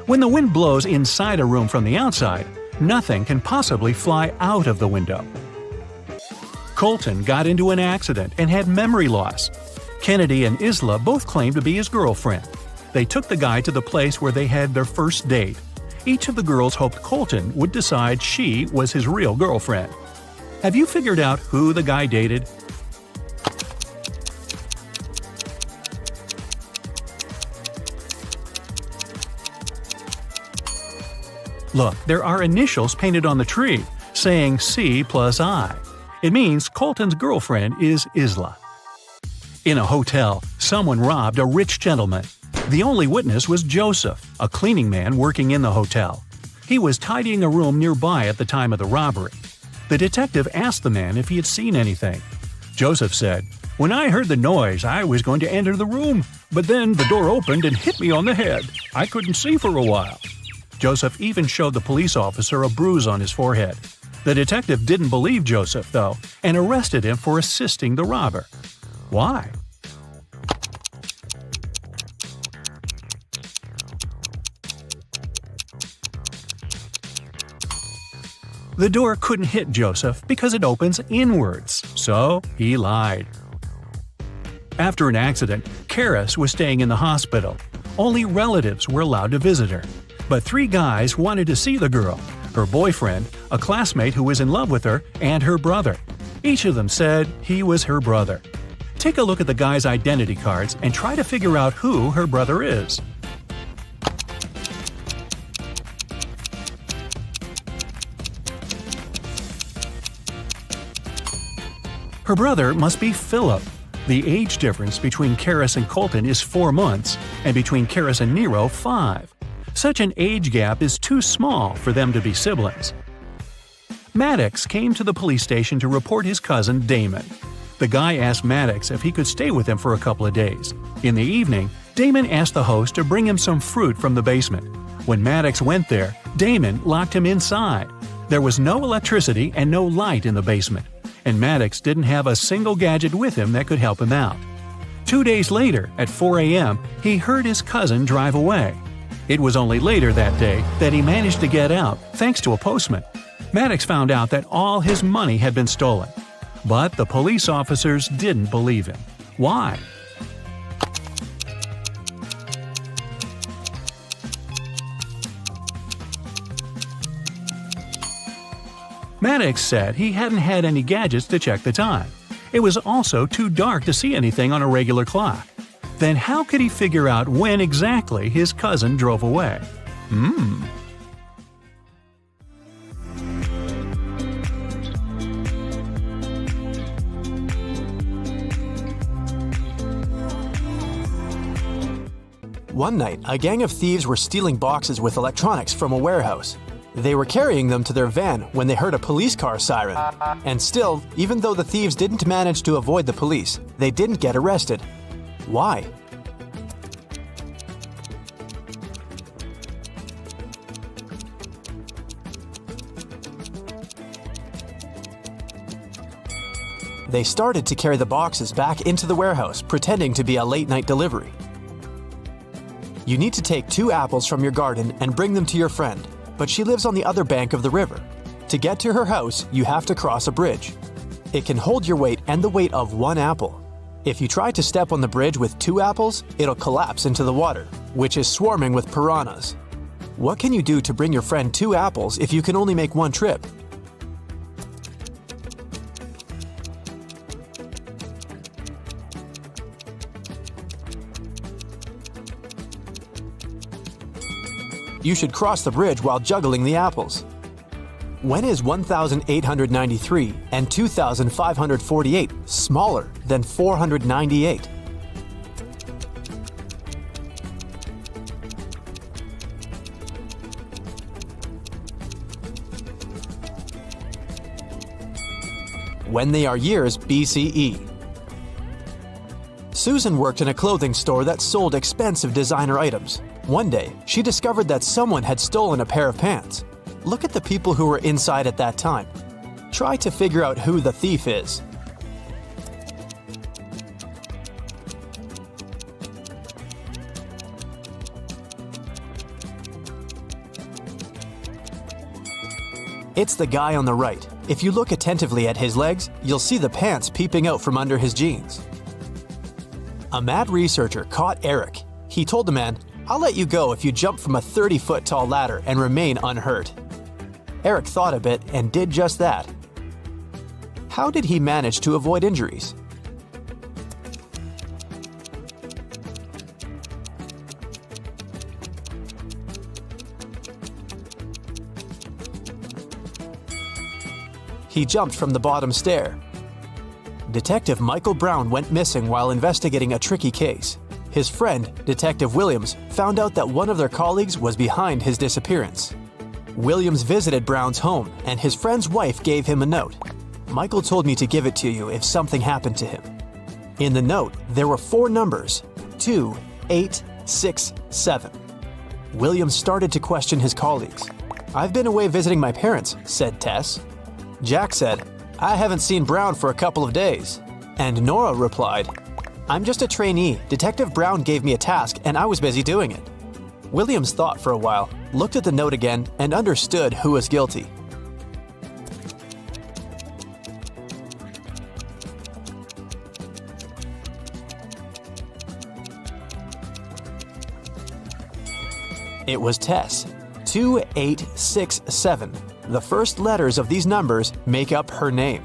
[SPEAKER 1] When the wind blows inside a room from the outside, nothing can possibly fly out of the window. Colton got into an accident and had memory loss. Kennedy and Isla both claimed to be his girlfriend. They took the guy to the place where they had their first date. Each of the girls hoped Colton would decide she was his real girlfriend. Have you figured out who the guy dated? Look, there are initials painted on the tree, saying C plus I. It means Colton's girlfriend is Isla. In a hotel, someone robbed a rich gentleman. The only witness was Joseph, a cleaning man working in the hotel. He was tidying a room nearby at the time of the robbery. The detective asked the man if he had seen anything. Joseph said, "When I heard the noise, I was going to enter the room, but then the door opened and hit me on the head. I couldn't see for a while." Joseph even showed the police officer a bruise on his forehead. The detective didn't believe Joseph, though, and arrested him for assisting the robber. Why? The door couldn't hit Joseph because it opens inwards, so he lied. After an accident, Karis was staying in the hospital. Only relatives were allowed to visit her. But 3 guys wanted to see the girl: her boyfriend, a classmate who was in love with her, and her brother. Each of them said he was her brother. Take a look at the guys' identity cards and try to figure out who her brother is. Her brother must be Philip. The age difference between Karis and Colton is 4 months, and between Karis and Nero 5. Such an age gap is too small for them to be siblings. Maddox came to the police station to report his cousin Damon. The guy asked Maddox if he could stay with him for a couple of days. In the evening, Damon asked the host to bring him some fruit from the basement. When Maddox went there, Damon locked him inside. There was no electricity and no light in the basement, and Maddox didn't have a single gadget with him that could help him out. 2 days later, at 4 a.m., he heard his cousin drive away. It was only later that day that he managed to get out, thanks to a postman. Maddox found out that all his money had been stolen. But the police officers didn't believe him. Why? Maddox said he hadn't had any gadgets to check the time. It was also too dark to see anything on a regular clock. Then how could he figure out when exactly his cousin drove away?
[SPEAKER 2] One night, a gang of thieves were stealing boxes with electronics from a warehouse. They were carrying them to their van when they heard a police car siren. And still, even though the thieves didn't manage to avoid the police, they didn't get arrested. Why? They started to carry the boxes back into the warehouse, pretending to be a late-night delivery. You need to take 2 apples from your garden and bring them to your friend, but she lives on the other bank of the river. To get to her house, you have to cross a bridge. It can hold your weight and the weight of 1 apple. If you try to step on the bridge with 2 apples, it'll collapse into the water, which is swarming with piranhas. What can you do to bring your friend 2 apples if you can only make 1 trip? You should cross the bridge while juggling the apples. When is 1,893 and 2,548 smaller than 498? When they are years BCE. Susan worked in a clothing store that sold expensive designer items. One day, she discovered that someone had stolen a pair of pants. Look at the people who were inside at that time. Try to figure out who the thief is. It's the guy on the right. If you look attentively at his legs, you'll see the pants peeping out from under his jeans. A mad researcher caught Eric. He told the man, "I'll let you go if you jump from a 30-foot tall ladder and remain unhurt." Eric thought a bit and did just that. How did he manage to avoid injuries? He jumped from the bottom stair. Detective Michael Brown went missing while investigating a tricky case. His friend, Detective Williams, found out that one of their colleagues was behind his disappearance. Williams visited Brown's home, and his friend's wife gave him a note. "Michael told me to give it to you if something happened to him." In the note, there were 4 numbers: 2, 8, 6, 7. Williams started to question his colleagues. "I've been away visiting my parents," said Tess. Jack said, "I haven't seen Brown for a couple of days." And Nora replied, "I'm just a trainee. Detective Brown gave me a task and I was busy doing it." Williams thought for a while, looked at the note again, and understood who was guilty. It was Tess. 2867. The first letters of these numbers make up her name.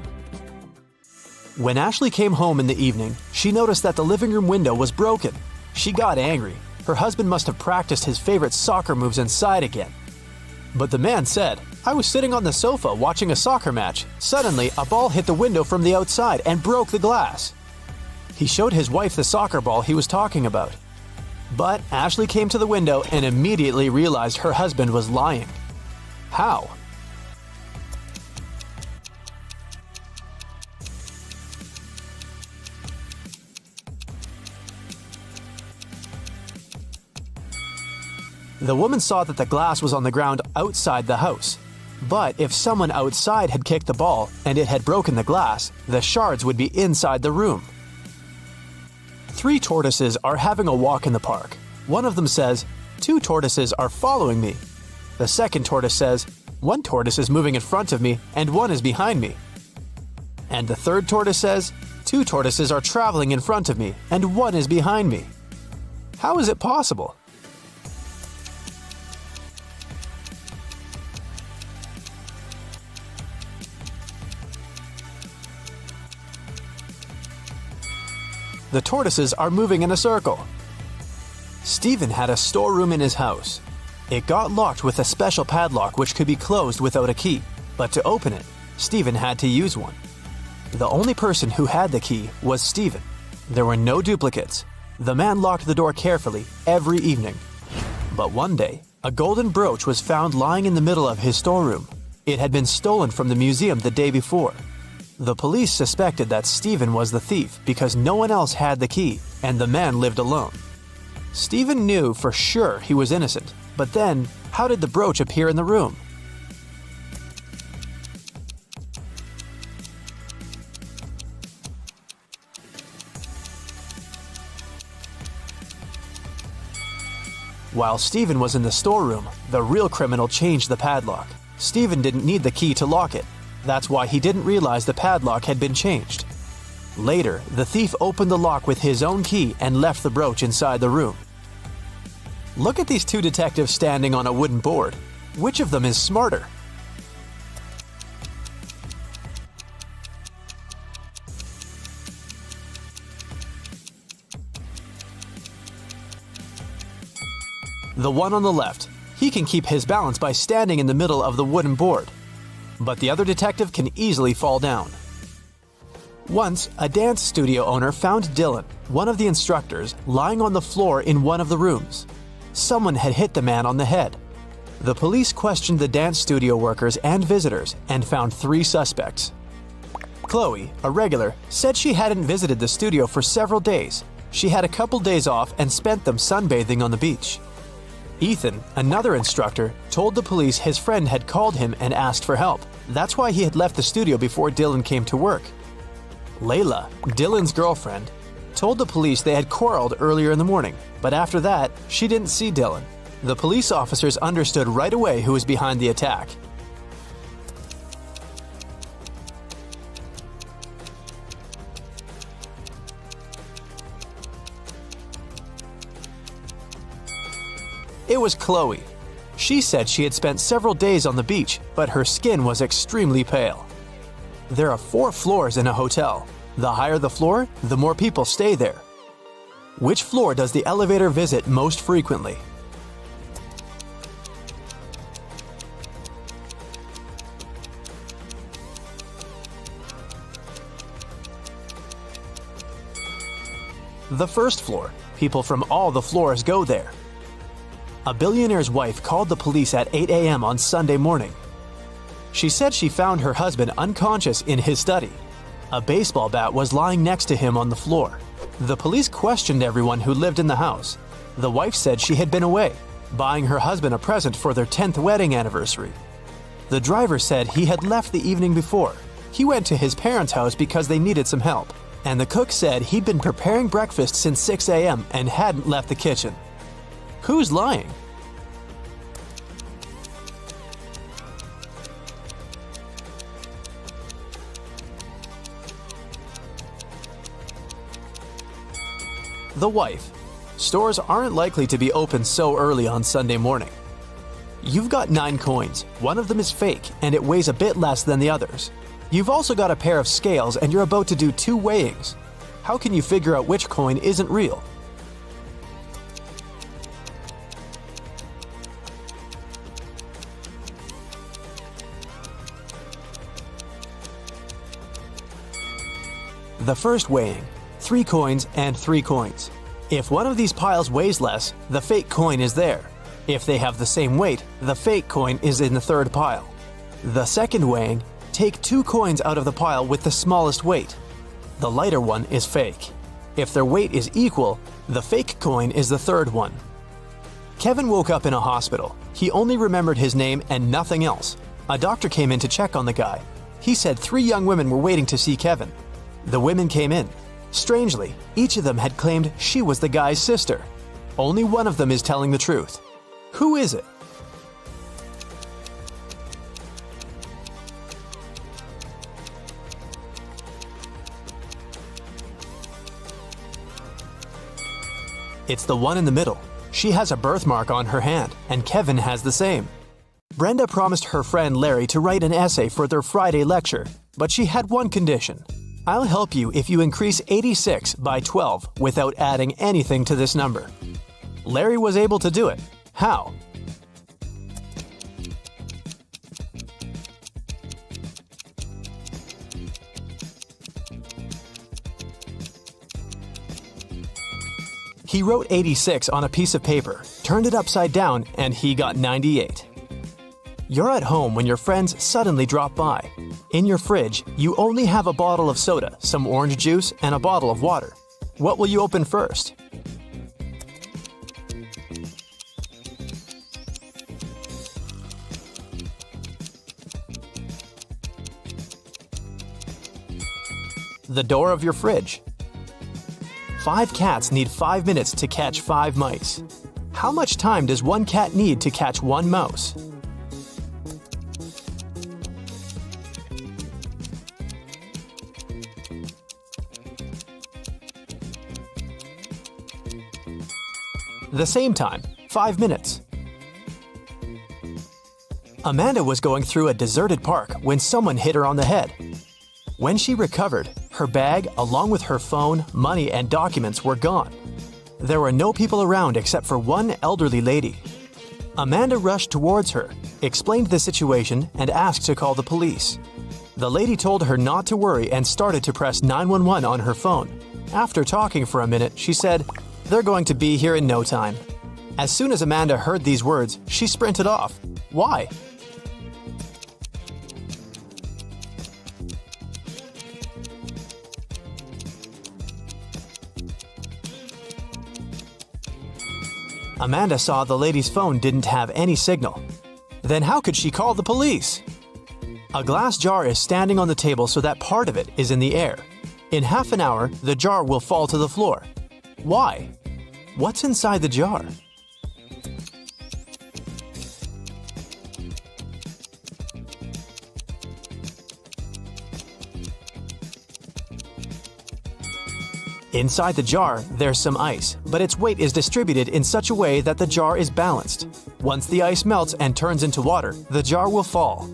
[SPEAKER 2] When Ashley came home in the evening, she noticed that the living room window was broken. She got angry. Her husband must have practiced his favorite soccer moves inside again. But the man said, "I was sitting on the sofa watching a soccer match. Suddenly, a ball hit the window from the outside and broke the glass." He showed his wife the soccer ball he was talking about. But Ashley came to the window and immediately realized her husband was lying. How? The woman saw that the glass was on the ground outside the house. But if someone outside had kicked the ball and it had broken the glass, the shards would be inside the room. 3 tortoises are having a walk in the park. One of them says, "2 tortoises are following me." The second tortoise says, "1 tortoise is moving in front of me and 1 is behind me." And the third tortoise says, "2 tortoises are traveling in front of me and 1 is behind me." How is it possible? The tortoises are moving in a circle. Stephen had a storeroom in his house. It got locked with a special padlock which could be closed without a key, but to open it, Stephen had to use one. The only person who had the key was Stephen. There were no duplicates. The man locked the door carefully every evening. But one day, a golden brooch was found lying in the middle of his storeroom. It had been stolen from the museum the day before. The police suspected that Stephen was the thief because no one else had the key and the man lived alone. Stephen knew for sure he was innocent, but then, how did the brooch appear in the room? While Stephen was in the storeroom, the real criminal changed the padlock. Stephen didn't need the key to lock it. That's why he didn't realize the padlock had been changed. Later, the thief opened the lock with his own key and left the brooch inside the room. Look at these 2 detectives standing on a wooden board. Which of them is smarter? The one on the left. He can keep his balance by standing in the middle of the wooden board. But the other detective can easily fall down. Once, a dance studio owner found Dylan, one of the instructors, lying on the floor in one of the rooms. Someone had hit the man on the head. The police questioned the dance studio workers and visitors and found 3 suspects. Chloe, a regular, said she hadn't visited the studio for several days. She had a couple days off and spent them sunbathing on the beach. Ethan, another instructor, told the police his friend had called him and asked for help. That's why he had left the studio before Dylan came to work. Layla, Dylan's girlfriend, told the police they had quarreled earlier in the morning, but after that, she didn't see Dylan. The police officers understood right away who was behind the attack. It was Chloe. She said she had spent several days on the beach, but her skin was extremely pale. There are 4 floors in a hotel. The higher the floor, the more people stay there. Which floor does the elevator visit most frequently? The first floor. People from all the floors go there. A billionaire's wife called the police at 8 a.m. on Sunday morning. She said she found her husband unconscious in his study. A baseball bat was lying next to him on the floor. The police questioned everyone who lived in the house. The wife said she had been away, buying her husband a present for their 10th wedding anniversary. The driver said he had left the evening before. He went to his parents' house because they needed some help. And the cook said he'd been preparing breakfast since 6 a.m. and hadn't left the kitchen. Who's lying? The wife. Stores aren't likely to be open so early on Sunday morning. You've got 9 coins. One of them is fake, and it weighs a bit less than the others. You've also got a pair of scales, and you're about to do 2 weighings. How can you figure out which coin isn't real? The first weighing, 3 coins and 3 coins. If one of these piles weighs less, the fake coin is there. If they have the same weight, the fake coin is in the third pile. The second weighing, take 2 coins out of the pile with the smallest weight. The lighter one is fake. If their weight is equal, the fake coin is the third one. Kevin woke up in a hospital. He only remembered his name and nothing else. A doctor came in to check on the guy. He said 3 young women were waiting to see Kevin. The women came in. Strangely, each of them had claimed she was the guy's sister. Only one of them is telling the truth. Who is it? It's the one in the middle. She has a birthmark on her hand, and Kevin has the same. Brenda promised her friend Larry to write an essay for their Friday lecture, but she had one condition. I'll help you if you increase 86 by 12 without adding anything to this number. Larry was able to do it. How? He wrote 86 on a piece of paper, turned it upside down, and he got 98. You're at home when your friends suddenly drop by. In your fridge, you only have a bottle of soda, some orange juice, and a bottle of water. What will you open first? The door of your fridge. 5 cats need 5 minutes to catch 5 mice. How much time does one cat need to catch 1 mouse? The same time, 5 minutes. Amanda was going through a deserted park when someone hit her on the head. When she recovered, her bag, along with her phone, money, and documents were gone. There were no people around except for one elderly lady. Amanda rushed towards her, explained the situation, and asked to call the police. The lady told her not to worry and started to press 911 on her phone. After talking for a minute, she said, "They're going to be here in no time." As soon as Amanda heard these words, she sprinted off. Why? Amanda saw the lady's phone didn't have any signal. Then how could she call the police? A glass jar is standing on the table so that part of it is in the air. In half an hour, the jar will fall to the floor. Why? What's inside the jar? Inside the jar, there's some ice, but its weight is distributed in such a way that the jar is balanced. Once the ice melts and turns into water, the jar will fall.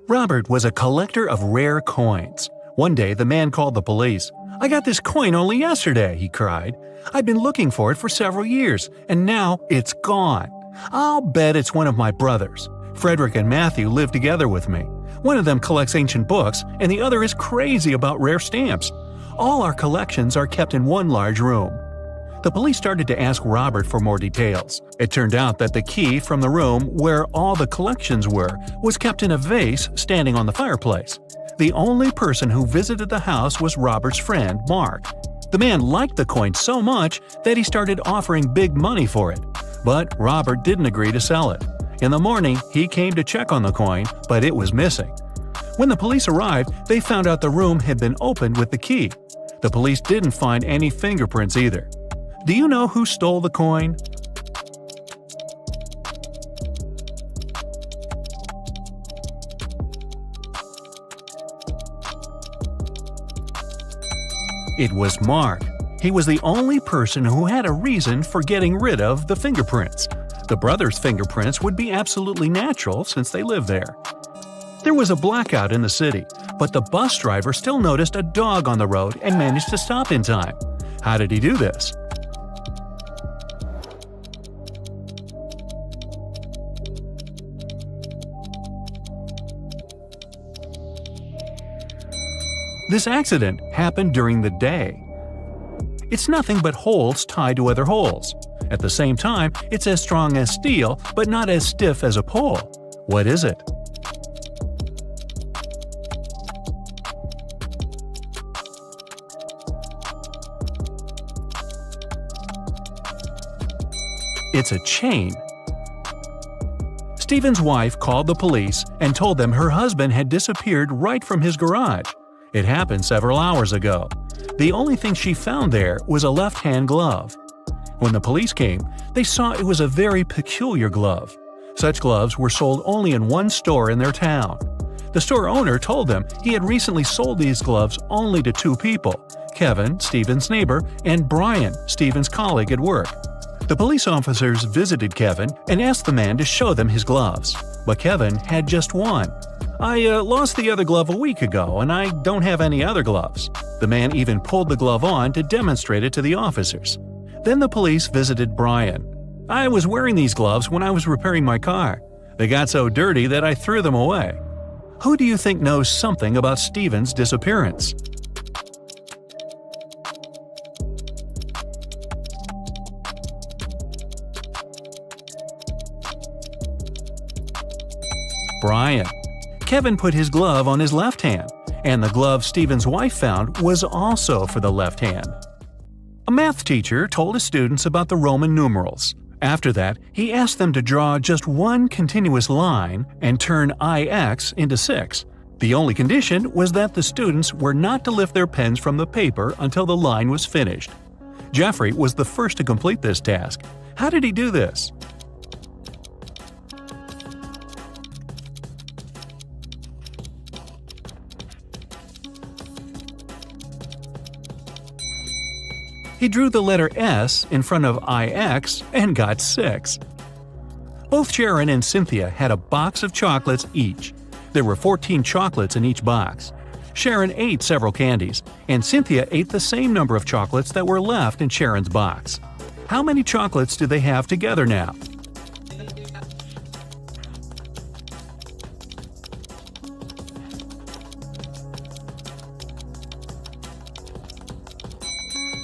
[SPEAKER 1] Robert was a collector of rare coins. One day, the man called the police. "I got this coin only yesterday," he cried. "I've been looking for it for several years, and now it's gone. I'll bet it's one of my brothers. Frederick and Matthew live together with me. One of them collects ancient books, and the other is crazy about rare stamps. All our collections are kept in one large room." The police started to ask Robert for more details. It turned out that the key from the room where all the collections were was kept in a vase standing on the fireplace. The only person who visited the house was Robert's friend, Mark. The man liked the coin so much that he started offering big money for it. But Robert didn't agree to sell it. In the morning, he came to check on the coin, but it was missing. When the police arrived, they found out the room had been opened with the key. The police didn't find any fingerprints either. Do you know who stole the coin? It was Mark. He was the only person who had a reason for getting rid of the fingerprints. The brothers' fingerprints would be absolutely natural since they live there. There was a blackout in the city, but the bus driver still noticed a dog on the road and managed to stop in time. How did he do this? This accident happened during the day. It's nothing but holes tied to other holes. At the same time, it's as strong as steel, but not as stiff as a pole. What is it? It's a chain. Stephen's wife called the police and told them her husband had disappeared right from his garage. It happened several hours ago. The only thing she found there was a left-hand glove. When the police came, they saw it was a very peculiar glove. Such gloves were sold only in one store in their town. The store owner told them he had recently sold these gloves only to two people, Kevin, Stephen's neighbor, and Brian, Stephen's colleague at work. The police officers visited Kevin and asked the man to show them his gloves, but Kevin had just one. "I lost the other glove a week ago, and I don't have any other gloves." The man even pulled the glove on to demonstrate it to the officers. Then the police visited Brian. "I was wearing these gloves when I was repairing my car. They got so dirty that I threw them away." Who do you think knows something about Stephen's disappearance? Brian. Kevin put his glove on his left hand, and the glove Stephen's wife found was also for the left hand. A math teacher told his students about the Roman numerals. After that, he asked them to draw just one continuous line and turn IX into 6. The only condition was that the students were not to lift their pens from the paper until the line was finished. Jeffrey was the first to complete this task. How did he do this? He drew the letter S in front of IX and got 6. Both Sharon and Cynthia had a box of chocolates each. There were 14 chocolates in each box. Sharon ate several candies, and Cynthia ate the same number of chocolates that were left in Sharon's box. How many chocolates do they have together now?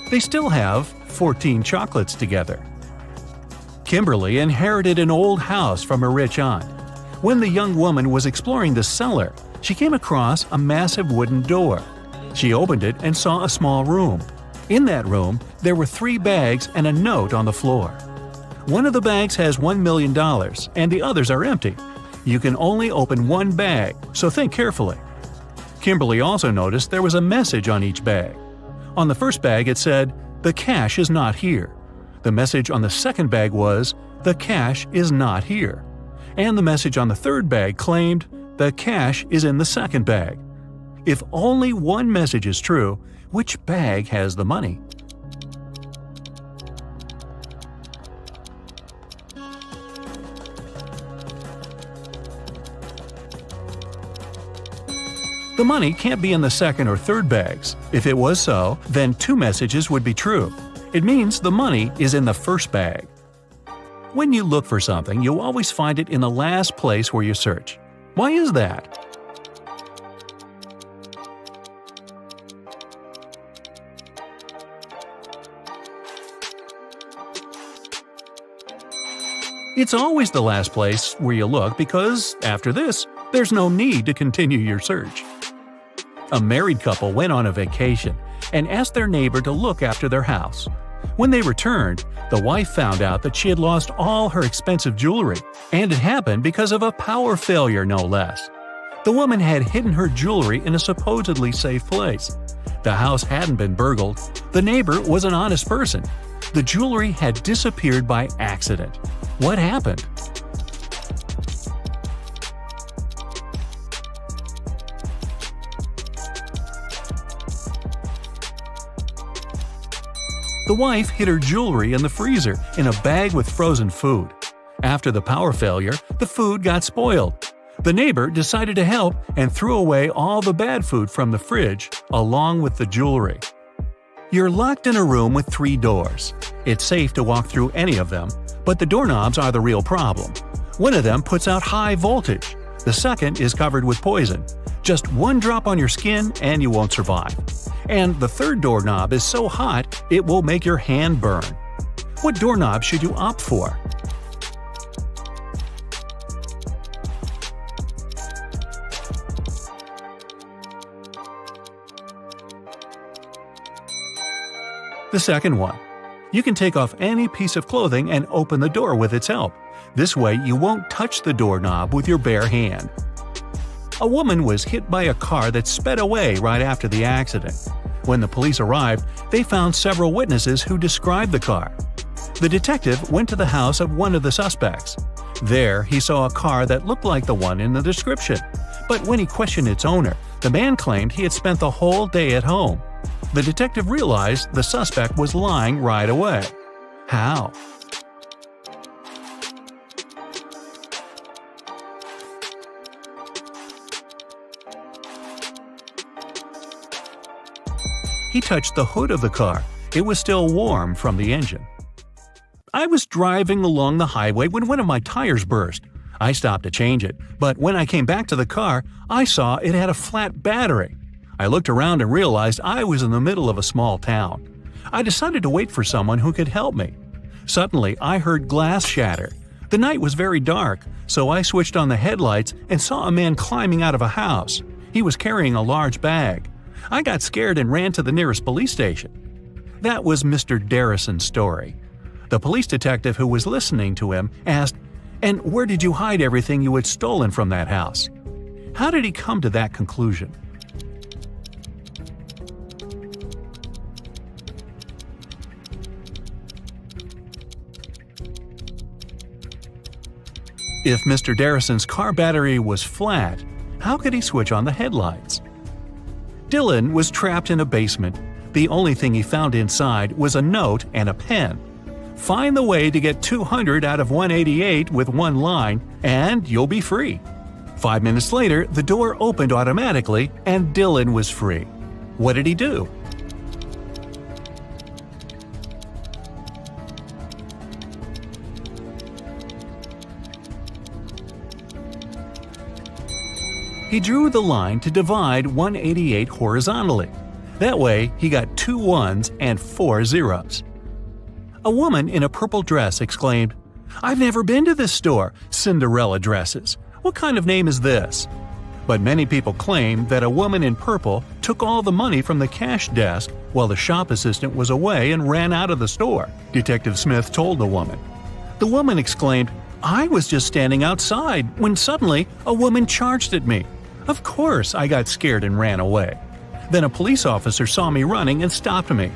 [SPEAKER 1] They still have 14 chocolates together. Kimberly inherited an old house from her rich aunt. When the young woman was exploring the cellar, she came across a massive wooden door. She opened it and saw a small room. In that room, there were 3 bags and a note on the floor. One of the bags has $1 million, and the others are empty. You can only open one bag, so think carefully. Kimberly also noticed there was a message on each bag. On the first bag it said, "The cash is not here." The message on the second bag was, "The cash is not here." And the message on the third bag claimed, "The cash is in the second bag." If only one message is true, which bag has the money? The money can't be in the second or third bags. If it was so, then 2 messages would be true. It means the money is in the first bag. When you look for something, you always find it in the last place where you search. Why is that? It's always the last place where you look because, after this, there's no need to continue your search. A married couple went on a vacation and asked their neighbor to look after their house. When they returned, the wife found out that she had lost all her expensive jewelry, and it happened because of a power failure, no less. The woman had hidden her jewelry in a supposedly safe place. The house hadn't been burgled. The neighbor was an honest person. The jewelry had disappeared by accident. What happened? The wife hid her jewelry in the freezer in a bag with frozen food. After the power failure, the food got spoiled. The neighbor decided to help and threw away all the bad food from the fridge, along with the jewelry. You're locked in a room with 3 doors. It's safe to walk through any of them, but the doorknobs are the real problem. One of them puts out high voltage. The second is covered with poison. Just 1 drop on your skin and you won't survive. And the third doorknob is so hot it will make your hand burn. What doorknob should you opt for? The second one. You can take off any piece of clothing and open the door with its help. This way you won't touch the doorknob with your bare hand. A woman was hit by a car that sped away right after the accident. When the police arrived, they found several witnesses who described the car. The detective went to the house of one of the suspects. There, he saw a car that looked like the one in the description. But when he questioned its owner, the man claimed he had spent the whole day at home. The detective realized the suspect was lying right away. How? He touched the hood of the car. It was still warm from the engine. I was driving along the highway when one of my tires burst. I stopped to change it, but when I came back to the car, I saw it had a flat battery. I looked around and realized I was in the middle of a small town. I decided to wait for someone who could help me. Suddenly, I heard glass shatter. The night was very dark, so I switched on the headlights and saw a man climbing out of a house. He was carrying a large bag. I got scared and ran to the nearest police station. That was Mr. Darrison's story. The police detective who was listening to him asked, "And where did you hide everything you had stolen from that house?" How did he come to that conclusion? If Mr. Darrison's car battery was flat, how could he switch on the headlights? Dylan was trapped in a basement. The only thing he found inside was a note and a pen. Find the way to get 200 out of 188 with one line, and you'll be free. 5 minutes later, the door opened automatically, and Dylan was free. What did he do? He drew the line to divide 188 horizontally. That way, he got 2 ones and 4 zeros. A woman in a purple dress exclaimed, "I've never been to this store, Cinderella dresses. What kind of name is this?" But many people claim that a woman in purple took all the money from the cash desk while the shop assistant was away and ran out of the store, Detective Smith told the woman. The woman exclaimed, "I was just standing outside when suddenly a woman charged at me. Of course, I got scared and ran away. Then a police officer saw me running and stopped me.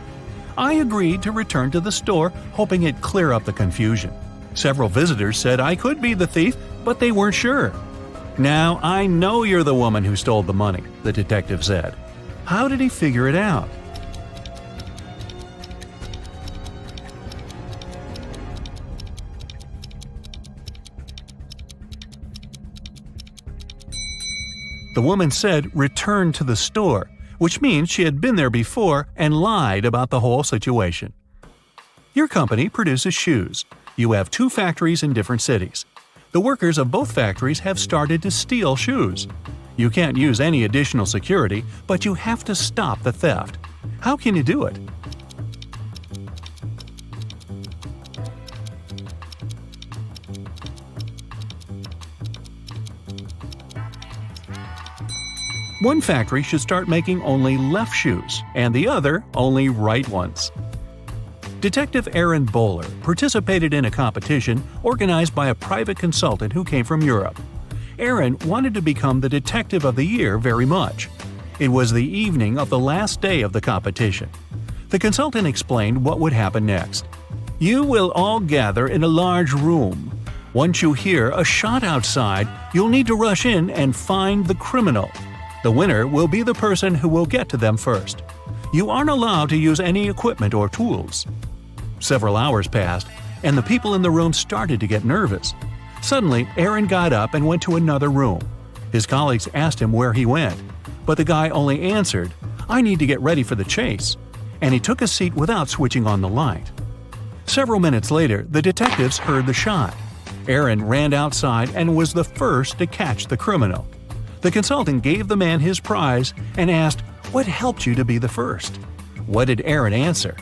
[SPEAKER 1] I agreed to return to the store, hoping it'd clear up the confusion. Several visitors said I could be the thief, but they weren't sure. Now I know you're the woman who stole the money," the detective said. How did he figure it out? The woman said return to the store, which means she had been there before and lied about the whole situation. Your company produces shoes. You have 2 factories in different cities. The workers of both factories have started to steal shoes. You can't use any additional security, but you have to stop the theft. How can you do it? One factory should start making only left shoes, and the other only right ones. Detective Aaron Bowler participated in a competition organized by a private consultant who came from Europe. Aaron wanted to become the Detective of the Year very much. It was the evening of the last day of the competition. The consultant explained what would happen next. You will all gather in a large room. Once you hear a shot outside, you'll need to rush in and find the criminal. The winner will be the person who will get to them first. You aren't allowed to use any equipment or tools. Several hours passed. and the people in the room started to get nervous. Suddenly, Aaron got up and went to another room. His colleagues asked him where he went, but the guy only answered, "I need to get ready for the chase," and he took a seat without switching on the light. Several minutes later, the detectives heard the shot. Aaron ran outside and was the first to catch the criminal. The consultant gave the man his prize and asked, "What helped you to be the first?" What did Aaron answer?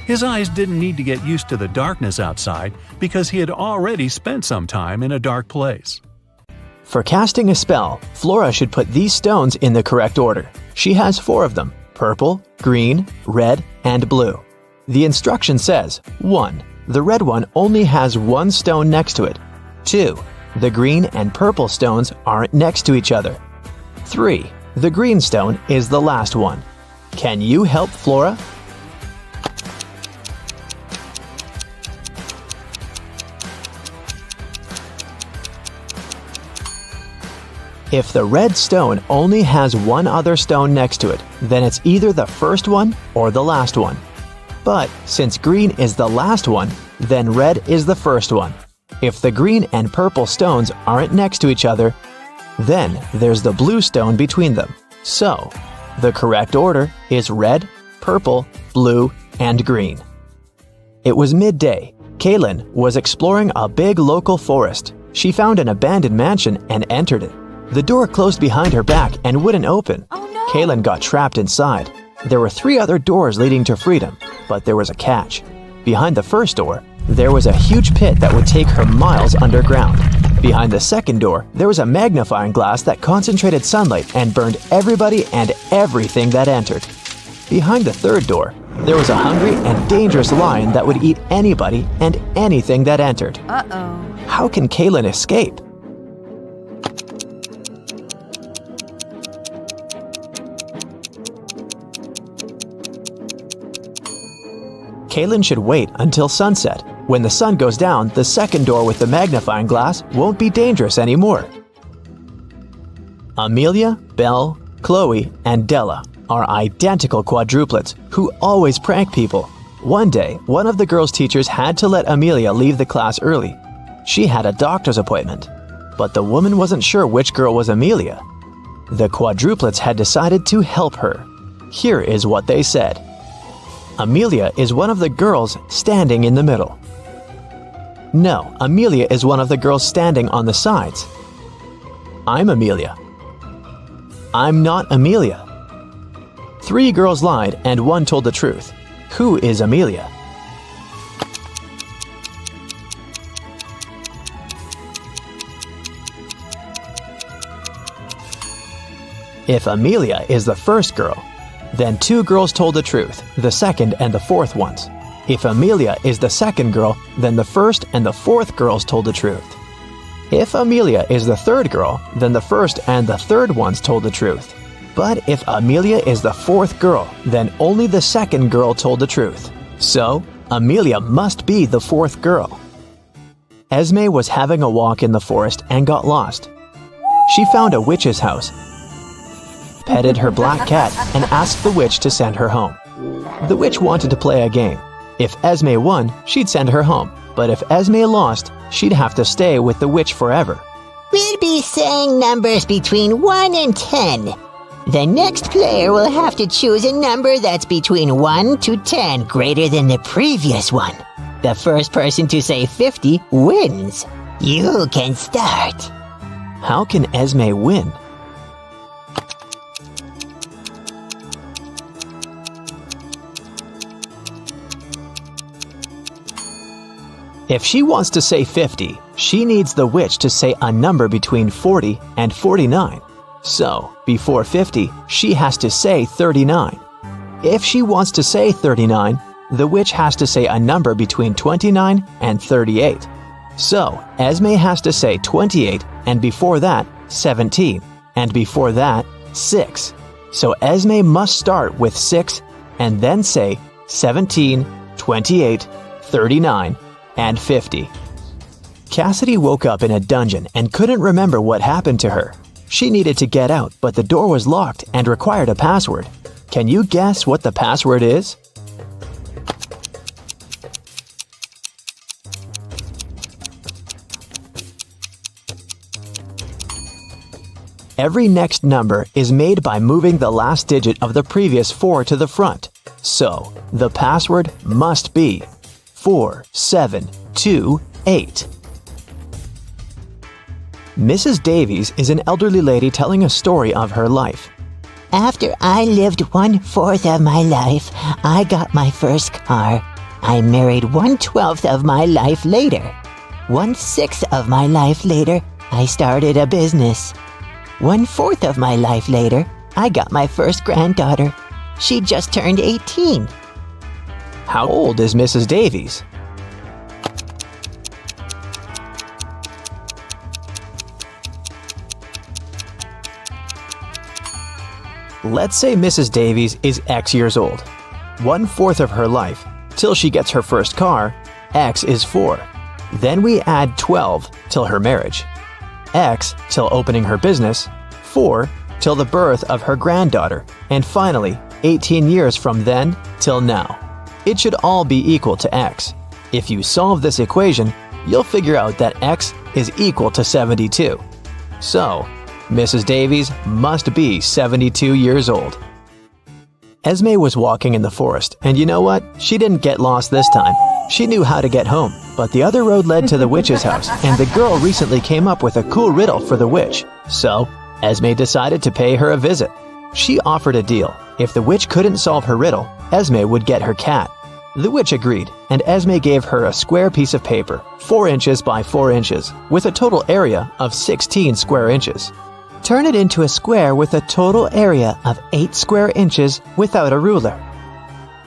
[SPEAKER 1] His eyes didn't need to get used to the darkness outside because he had already spent some time in a dark place.
[SPEAKER 2] For casting a spell, Flora should put these stones in the correct order. She has 4 of them: purple, green, red, and blue. The instruction says, 1. The red one only has 1 stone next to it. 2. The green and purple stones aren't next to each other. 3. The green stone is the last one. Can you help Flora? If the red stone only has 1 other stone next to it, then it's either the first one or the last one. But since green is the last one, then red is the first one. If the green and purple stones aren't next to each other, then there's the blue stone between them. So, the correct order is red, purple, blue, and green. It was midday. Kaylin was exploring a big local forest. She found an abandoned mansion and entered it. The door closed behind her back and wouldn't open.
[SPEAKER 4] Oh no!
[SPEAKER 2] Kaylin got trapped inside. There were 3 other doors leading to freedom, but there was a catch. Behind the first door, there was a huge pit that would take her miles underground. Behind the second door, there was a magnifying glass that concentrated sunlight and burned everybody and everything that entered. Behind the third door, there was a hungry and dangerous lion that would eat anybody and anything that entered.
[SPEAKER 4] Uh-oh.
[SPEAKER 2] How can Kaylin escape? Kaylin should wait until sunset. When the sun goes down, the second door with the magnifying glass won't be dangerous anymore. Amelia, Belle, Chloe, and Della are identical quadruplets who always prank people. One day, one of the girls' teachers had to let Amelia leave the class early. She had a doctor's appointment, but the woman wasn't sure which girl was Amelia. The quadruplets had decided to help her. Here is what they said. Amelia is one of the girls standing in the middle. No, Amelia is one of the girls standing on the sides. I'm Amelia. I'm not Amelia. 3 girls lied and 1 told the truth. Who is Amelia? If Amelia is the first girl, then 2 girls told the truth, the second and the fourth ones. If Amelia is the second girl, then the first and the fourth girls told the truth. If Amelia is the third girl, then the first and the third ones told the truth. But if Amelia is the fourth girl, then only the second girl told the truth. So, Amelia must be the fourth girl. Esme was having a walk in the forest and got lost. She found a witch's house, petted her black cat, and asked the witch to send her home. The witch wanted to play a game. If Esme won, she'd send her home. But if Esme lost, she'd have to stay with the witch forever.
[SPEAKER 3] We'll be saying numbers between 1 and 10. The next player will have to choose a number that's between 1 to 10 greater than the previous one. The first person to say 50 wins. You can start.
[SPEAKER 2] How can Esme win? If she wants to say 50, she needs the witch to say a number between 40 and 49. So, before 50, she has to say 39. If she wants to say 39, the witch has to say a number between 29 and 38. So, Esme has to say 28, and before that, 17, and before that, 6. So Esme must start with 6, and then say 17, 28, 39, and 50. Cassidy woke up in a dungeon and couldn't remember what happened to her. She needed to get out, but the door was locked and required a password. Can you guess what the password is? Every next number is made by moving the last digit of the previous 4 to the front. So, the password must be 4728. Mrs. Davies is an elderly lady telling a story of her life.
[SPEAKER 3] After I lived 1/4 of my life, I got my first car. I married 1/12 of my life later. 1/6 of my life later, I started a business. 1/4 of my life later, I got my first granddaughter. She just turned 18.
[SPEAKER 2] How old is Mrs. Davies? Let's say Mrs. Davies is X years old. 1/4 of her life, till she gets her first car, X is 4. Then we add 12 till her marriage. X till opening her business, 4 till the birth of her granddaughter, and finally 18 years from then till now. It should all be equal to X. If you solve this equation, you'll figure out that X is equal to 72. So, Mrs. Davies must be 72 years old. Esme was walking in the forest, and you know what? She didn't get lost this time. She knew how to get home, but the other road led to the witch's house, and the girl recently came up with a cool riddle for the witch. So, Esme decided to pay her a visit. She offered a deal. If the witch couldn't solve her riddle, Esme would get her cat. The witch agreed, and Esme gave her a square piece of paper, 4 inches by 4 inches, with a total area of 16 square inches.
[SPEAKER 3] Turn it into a square with a total area of 8 square inches without a ruler.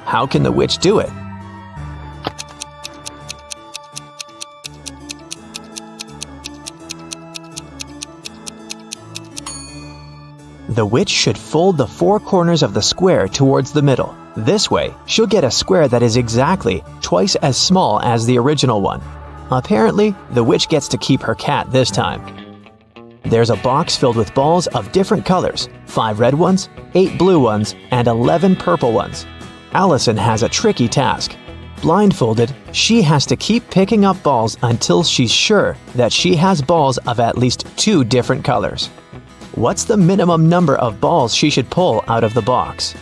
[SPEAKER 2] How can the witch do it? The witch should fold the 4 corners of the square towards the middle. This way, she'll get a square that is exactly twice as small as the original one. Apparently, the witch gets to keep her cat this time. There's a box filled with balls of different colors, 5 red ones, 8 blue ones, and 11 purple ones. Allison has a tricky task. Blindfolded, she has to keep picking up balls until she's sure that she has balls of at least 2 different colors. What's the minimum number of balls she should pull out of the box?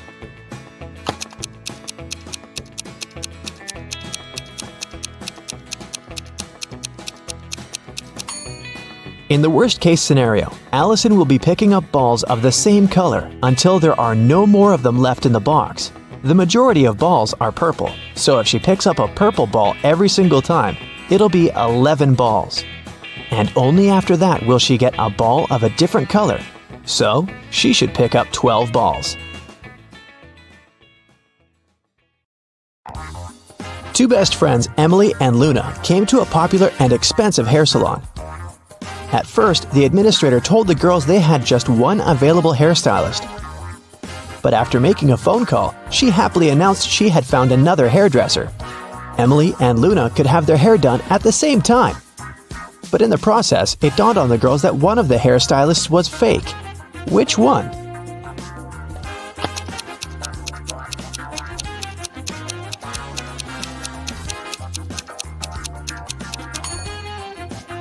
[SPEAKER 2] In the worst-case scenario, Allison will be picking up balls of the same color until there are no more of them left in the box. The majority of balls are purple, so if she picks up a purple ball every single time, it'll be 11 balls. And only after that will she get a ball of a different color, so she should pick up 12 balls. Two best friends, Emily and Luna, came to a popular and expensive hair salon. At first, the administrator told the girls they had just one available hairstylist. But after making a phone call, she happily announced she had found another hairdresser. Emily and Luna could have their hair done at the same time. But in the process, it dawned on the girls that one of the hairstylists was fake. Which one?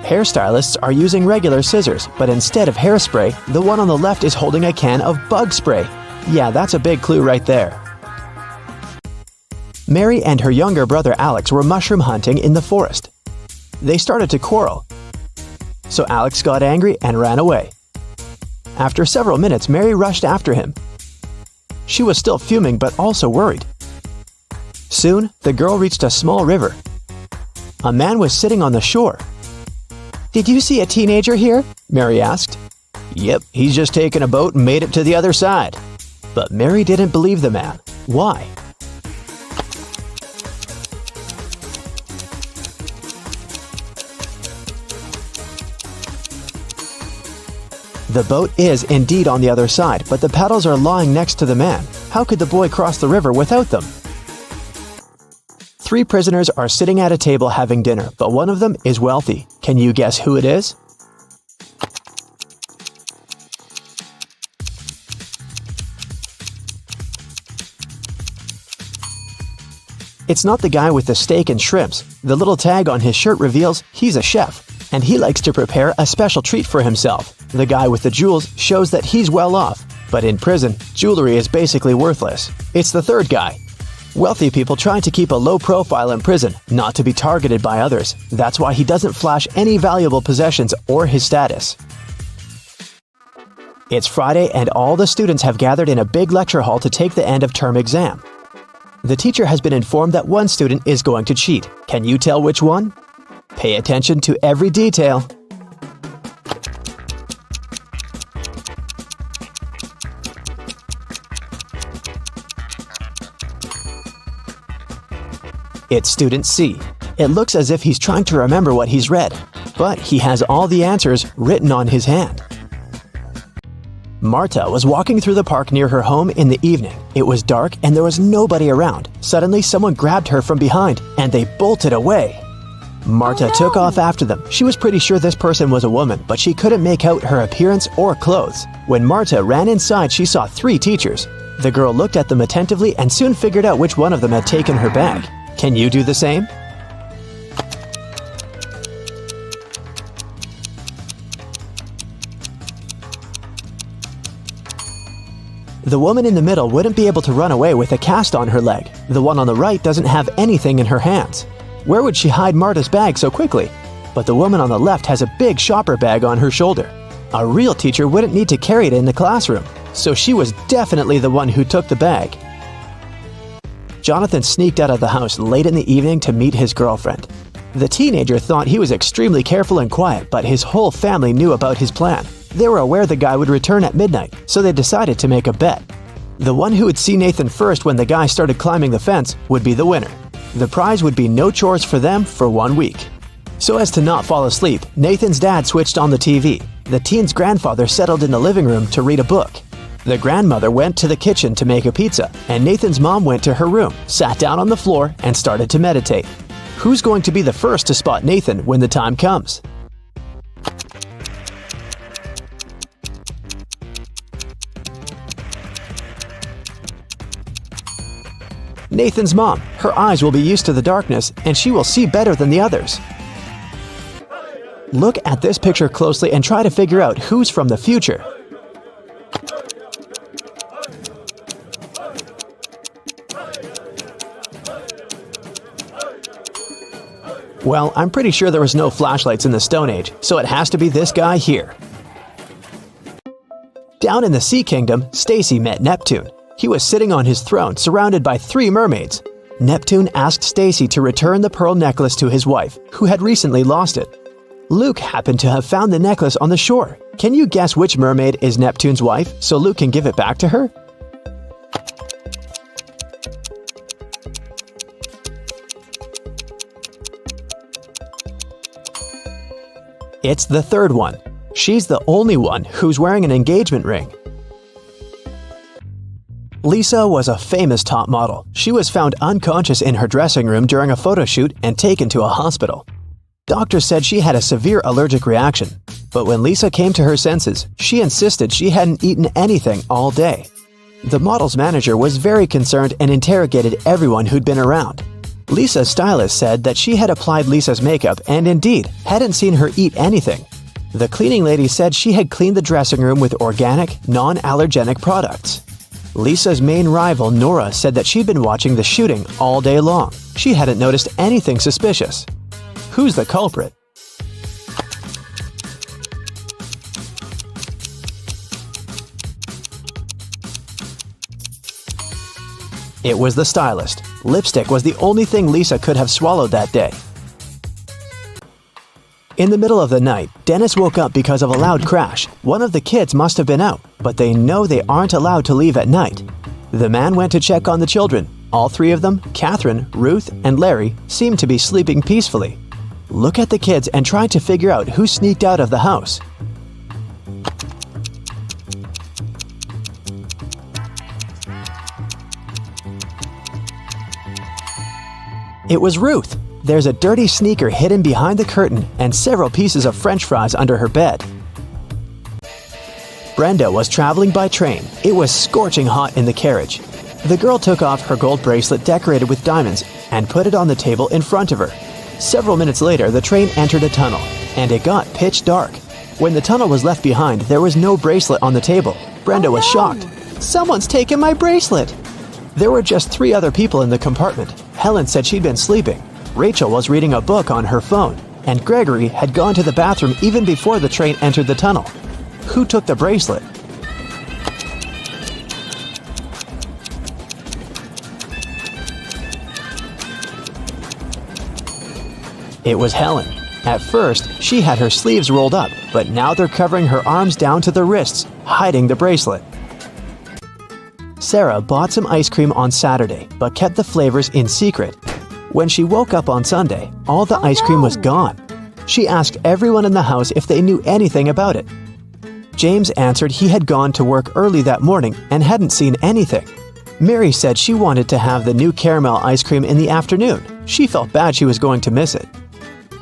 [SPEAKER 2] Hairstylists are using regular scissors, but instead of hairspray, the one on the left is holding a can of bug spray. Yeah, that's a big clue right there. Mary and her younger brother Alex were mushroom hunting in the forest. They started to quarrel, so Alex got angry and ran away. After several minutes, Mary rushed after him. She was still fuming but also worried. Soon, the girl reached a small river. A man was sitting on the shore. "Did you see a teenager here?" Mary asked. "Yep, he's just taken a boat and made it to the other side." But Mary didn't believe the man. Why? The boat is indeed on the other side, but the paddles are lying next to the man. How could the boy cross the river without them? Three prisoners are sitting at a table having dinner, but one of them is wealthy. Can you guess who it is? It's not the guy with the steak and shrimps. The little tag on his shirt reveals he's a chef, and he likes to prepare a special treat for himself. The guy with the jewels shows that he's well off, but in prison, jewelry is basically worthless. It's the third guy. Wealthy people try to keep a low profile in prison, not to be targeted by others. That's why he doesn't flash any valuable possessions or his status. It's Friday and all the students have gathered in a big lecture hall to take the end of term exam. The teacher has been informed that one student is going to cheat. Can you tell which one? Pay attention to every detail. It's student C. It looks as if he's trying to remember what he's read, but he has all the answers written on his hand. Marta was walking through the park near her home in the evening. It was dark and there was nobody around. Suddenly, someone grabbed her from behind and they bolted away. Marta took off after them. She was pretty sure this person was a woman, but she couldn't make out her appearance or clothes. When Marta ran inside, she saw 3 teachers. The girl looked at them attentively and soon figured out which one of them had taken her bag. Can you do the same? The woman in the middle wouldn't be able to run away with a cast on her leg. The one on the right doesn't have anything in her hands. Where would she hide Marta's bag so quickly? But the woman on the left has a big shopper bag on her shoulder. A real teacher wouldn't need to carry it in the classroom, so she was definitely the one who took the bag. Jonathan sneaked out of the house late in the evening to meet his girlfriend. The teenager thought he was extremely careful and quiet, but his whole family knew about his plan. They were aware the guy would return at midnight, so they decided to make a bet. The one who would see Nathan first when the guy started climbing the fence would be the winner. The prize would be no chores for them for 1 week. So as to not fall asleep, Nathan's dad switched on the TV. The teen's grandfather settled in the living room to read a book. The grandmother went to the kitchen to make a pizza, and Nathan's mom went to her room, sat down on the floor, and started to meditate. Who's going to be the first to spot Nathan when the time comes? Nathan's mom. Her eyes will be used to the darkness, and she will see better than the others. Look at this picture closely and try to figure out who's from the future. Well, I'm pretty sure there was no flashlights in the Stone Age, so it has to be this guy here. Down in the Sea Kingdom, Stacy met Neptune. He was sitting on his throne, surrounded by 3 mermaids. Neptune asked Stacy to return the pearl necklace to his wife, who had recently lost it. Luke happened to have found the necklace on the shore. Can you guess which mermaid is Neptune's wife, so Luke can give it back to her? It's the third one. She's the only one who's wearing an engagement ring. Lisa was a famous top model. She was found unconscious in her dressing room during a photo shoot and taken to a hospital. Doctors said she had a severe allergic reaction, but when Lisa came to her senses, she insisted she hadn't eaten anything all day. The model's manager was very concerned and interrogated everyone who'd been around. Lisa's stylist said that she had applied Lisa's makeup and indeed hadn't seen her eat anything. The cleaning lady said she had cleaned the dressing room with organic, non-allergenic products. Lisa's main rival, Nora, said that she'd been watching the shooting all day long. She hadn't noticed anything suspicious. Who's the culprit? It was the stylist. Lipstick was the only thing Lisa could have swallowed that day. In the middle of the night, Dennis woke up because of a loud crash. One of the kids must have been out, but they know they aren't allowed to leave at night. The man went to check on the children. All 3 of them, Catherine, Ruth, and Larry, seemed to be sleeping peacefully. Look at the kids and try to figure out who sneaked out of the house. It was Ruth. There's a dirty sneaker hidden behind the curtain and several pieces of French fries under her bed. Brenda was traveling by train. It was scorching hot in the carriage. The girl took off her gold bracelet decorated with diamonds and put it on the table in front of her. Several minutes later, the train entered a tunnel, and it got pitch dark. When the tunnel was left behind, there was no bracelet on the table. Brenda was shocked. "Someone's taken my bracelet!" There were just 3 other people in the compartment. Helen said she'd been sleeping. Rachel was reading a book on her phone, and Gregory had gone to the bathroom even before the train entered the tunnel. Who took the bracelet? It was Helen. At first, she had her sleeves rolled up, but now they're covering her arms down to the wrists, hiding the bracelet. Sarah bought some ice cream on Saturday, but kept the flavors in secret. When she woke up on Sunday, all the ice cream was gone. She asked everyone in the house if they knew anything about it. James answered he had gone to work early that morning and hadn't seen anything. Mary said she wanted to have the new caramel ice cream in the afternoon. She felt bad she was going to miss it.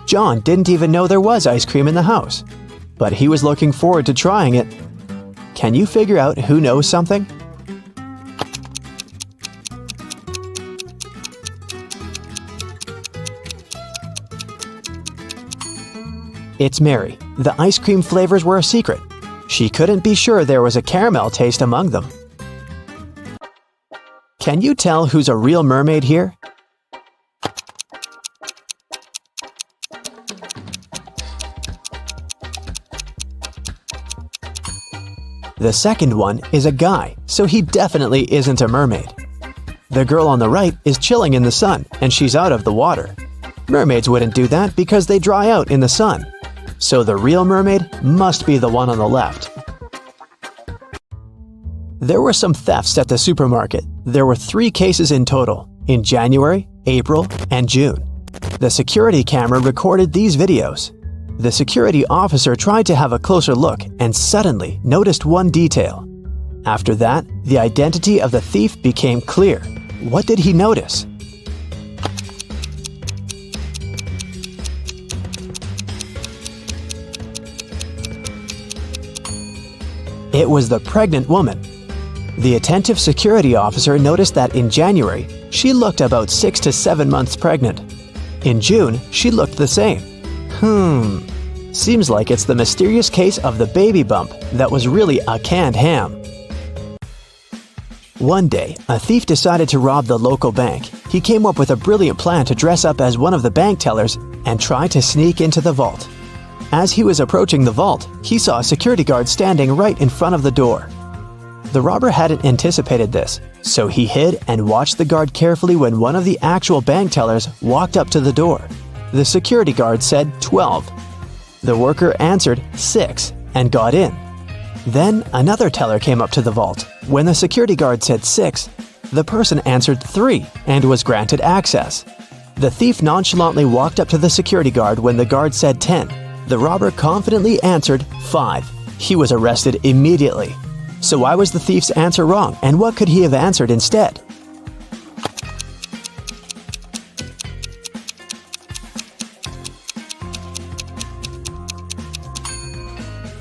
[SPEAKER 2] John didn't even know there was ice cream in the house, but he was looking forward to trying it. Can you figure out who knows something? It's Mary. The ice cream flavors were a secret. She couldn't be sure there was a caramel taste among them. Can you tell who's a real mermaid here? The second one is a guy, so he definitely isn't a mermaid. The girl on the right is chilling in the sun, and she's out of the water. Mermaids wouldn't do that because they dry out in the sun. So the real mermaid must be the one on the left. There were some thefts at the supermarket. There were 3 cases in total, in January, April, and June. The security camera recorded these videos. The security officer tried to have a closer look and suddenly noticed one detail. After that, the identity of the thief became clear. What did he notice? It was the pregnant woman. The attentive security officer noticed that in January, she looked about 6 to 7 months pregnant. In June, she looked the same. Seems like it's the mysterious case of the baby bump that was really a canned ham. One day, a thief decided to rob the local bank. He came up with a brilliant plan to dress up as one of the bank tellers and try to sneak into the vault. As he was approaching the vault, he saw a security guard standing right in front of the door. The robber hadn't anticipated this, so he hid and watched the guard carefully when one of the actual bank tellers walked up to the door. The security guard said 12. The worker answered 6 and got in. Then another teller came up to the vault. When the security guard said 6, the person answered 3 and was granted access. The thief nonchalantly walked up to the security guard when the guard said 10. The robber confidently answered 5. He was arrested immediately. So why was the thief's answer wrong, and what could he have answered instead?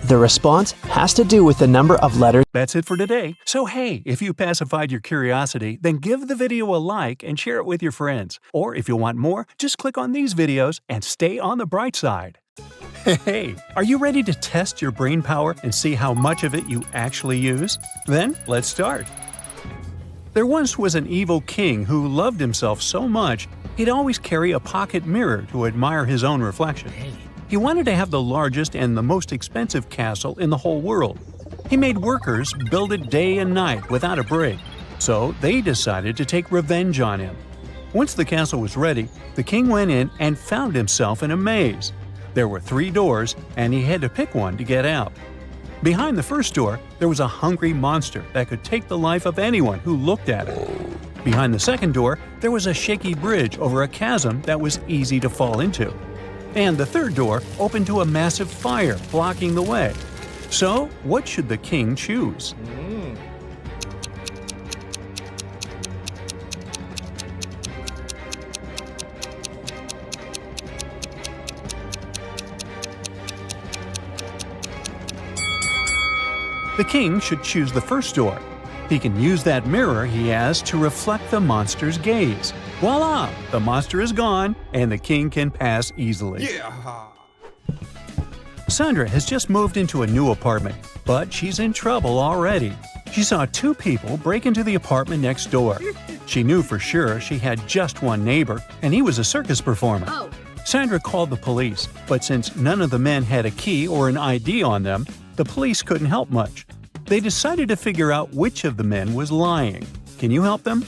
[SPEAKER 2] The response has to do with the number of letters.
[SPEAKER 1] That's it for today. So hey, if you pacified your curiosity, then give the video a like and share it with your friends. Or if you want more, just click on these videos and stay on the bright side. Hey, are you ready to test your brain power and see how much of it you actually use? Then let's start. There once was an evil king who loved himself so much, he'd always carry a pocket mirror to admire his own reflection. He wanted to have the largest and the most expensive castle in the whole world. He made workers build it day and night without a break, so they decided to take revenge on him. Once the castle was ready, the king went in and found himself in a maze. There were 3 doors, and he had to pick one to get out. Behind the first door, there was a hungry monster that could take the life of anyone who looked at it. Behind the second door, there was a shaky bridge over a chasm that was easy to fall into. And the third door opened to a massive fire blocking the way. So, what should the king choose? The king should choose the first door. He can use that mirror he has to reflect the monster's gaze. Voila! The monster is gone, and the king can pass easily. Sandra has just moved into a new apartment, but she's in trouble already. She saw two people break into the apartment next door. She knew for sure she had just one neighbor, and he was a circus performer. Sandra called the police, but since none of the men had a key or an ID on them, the police couldn't help much. They decided to figure out which of the men was lying. Can you help them?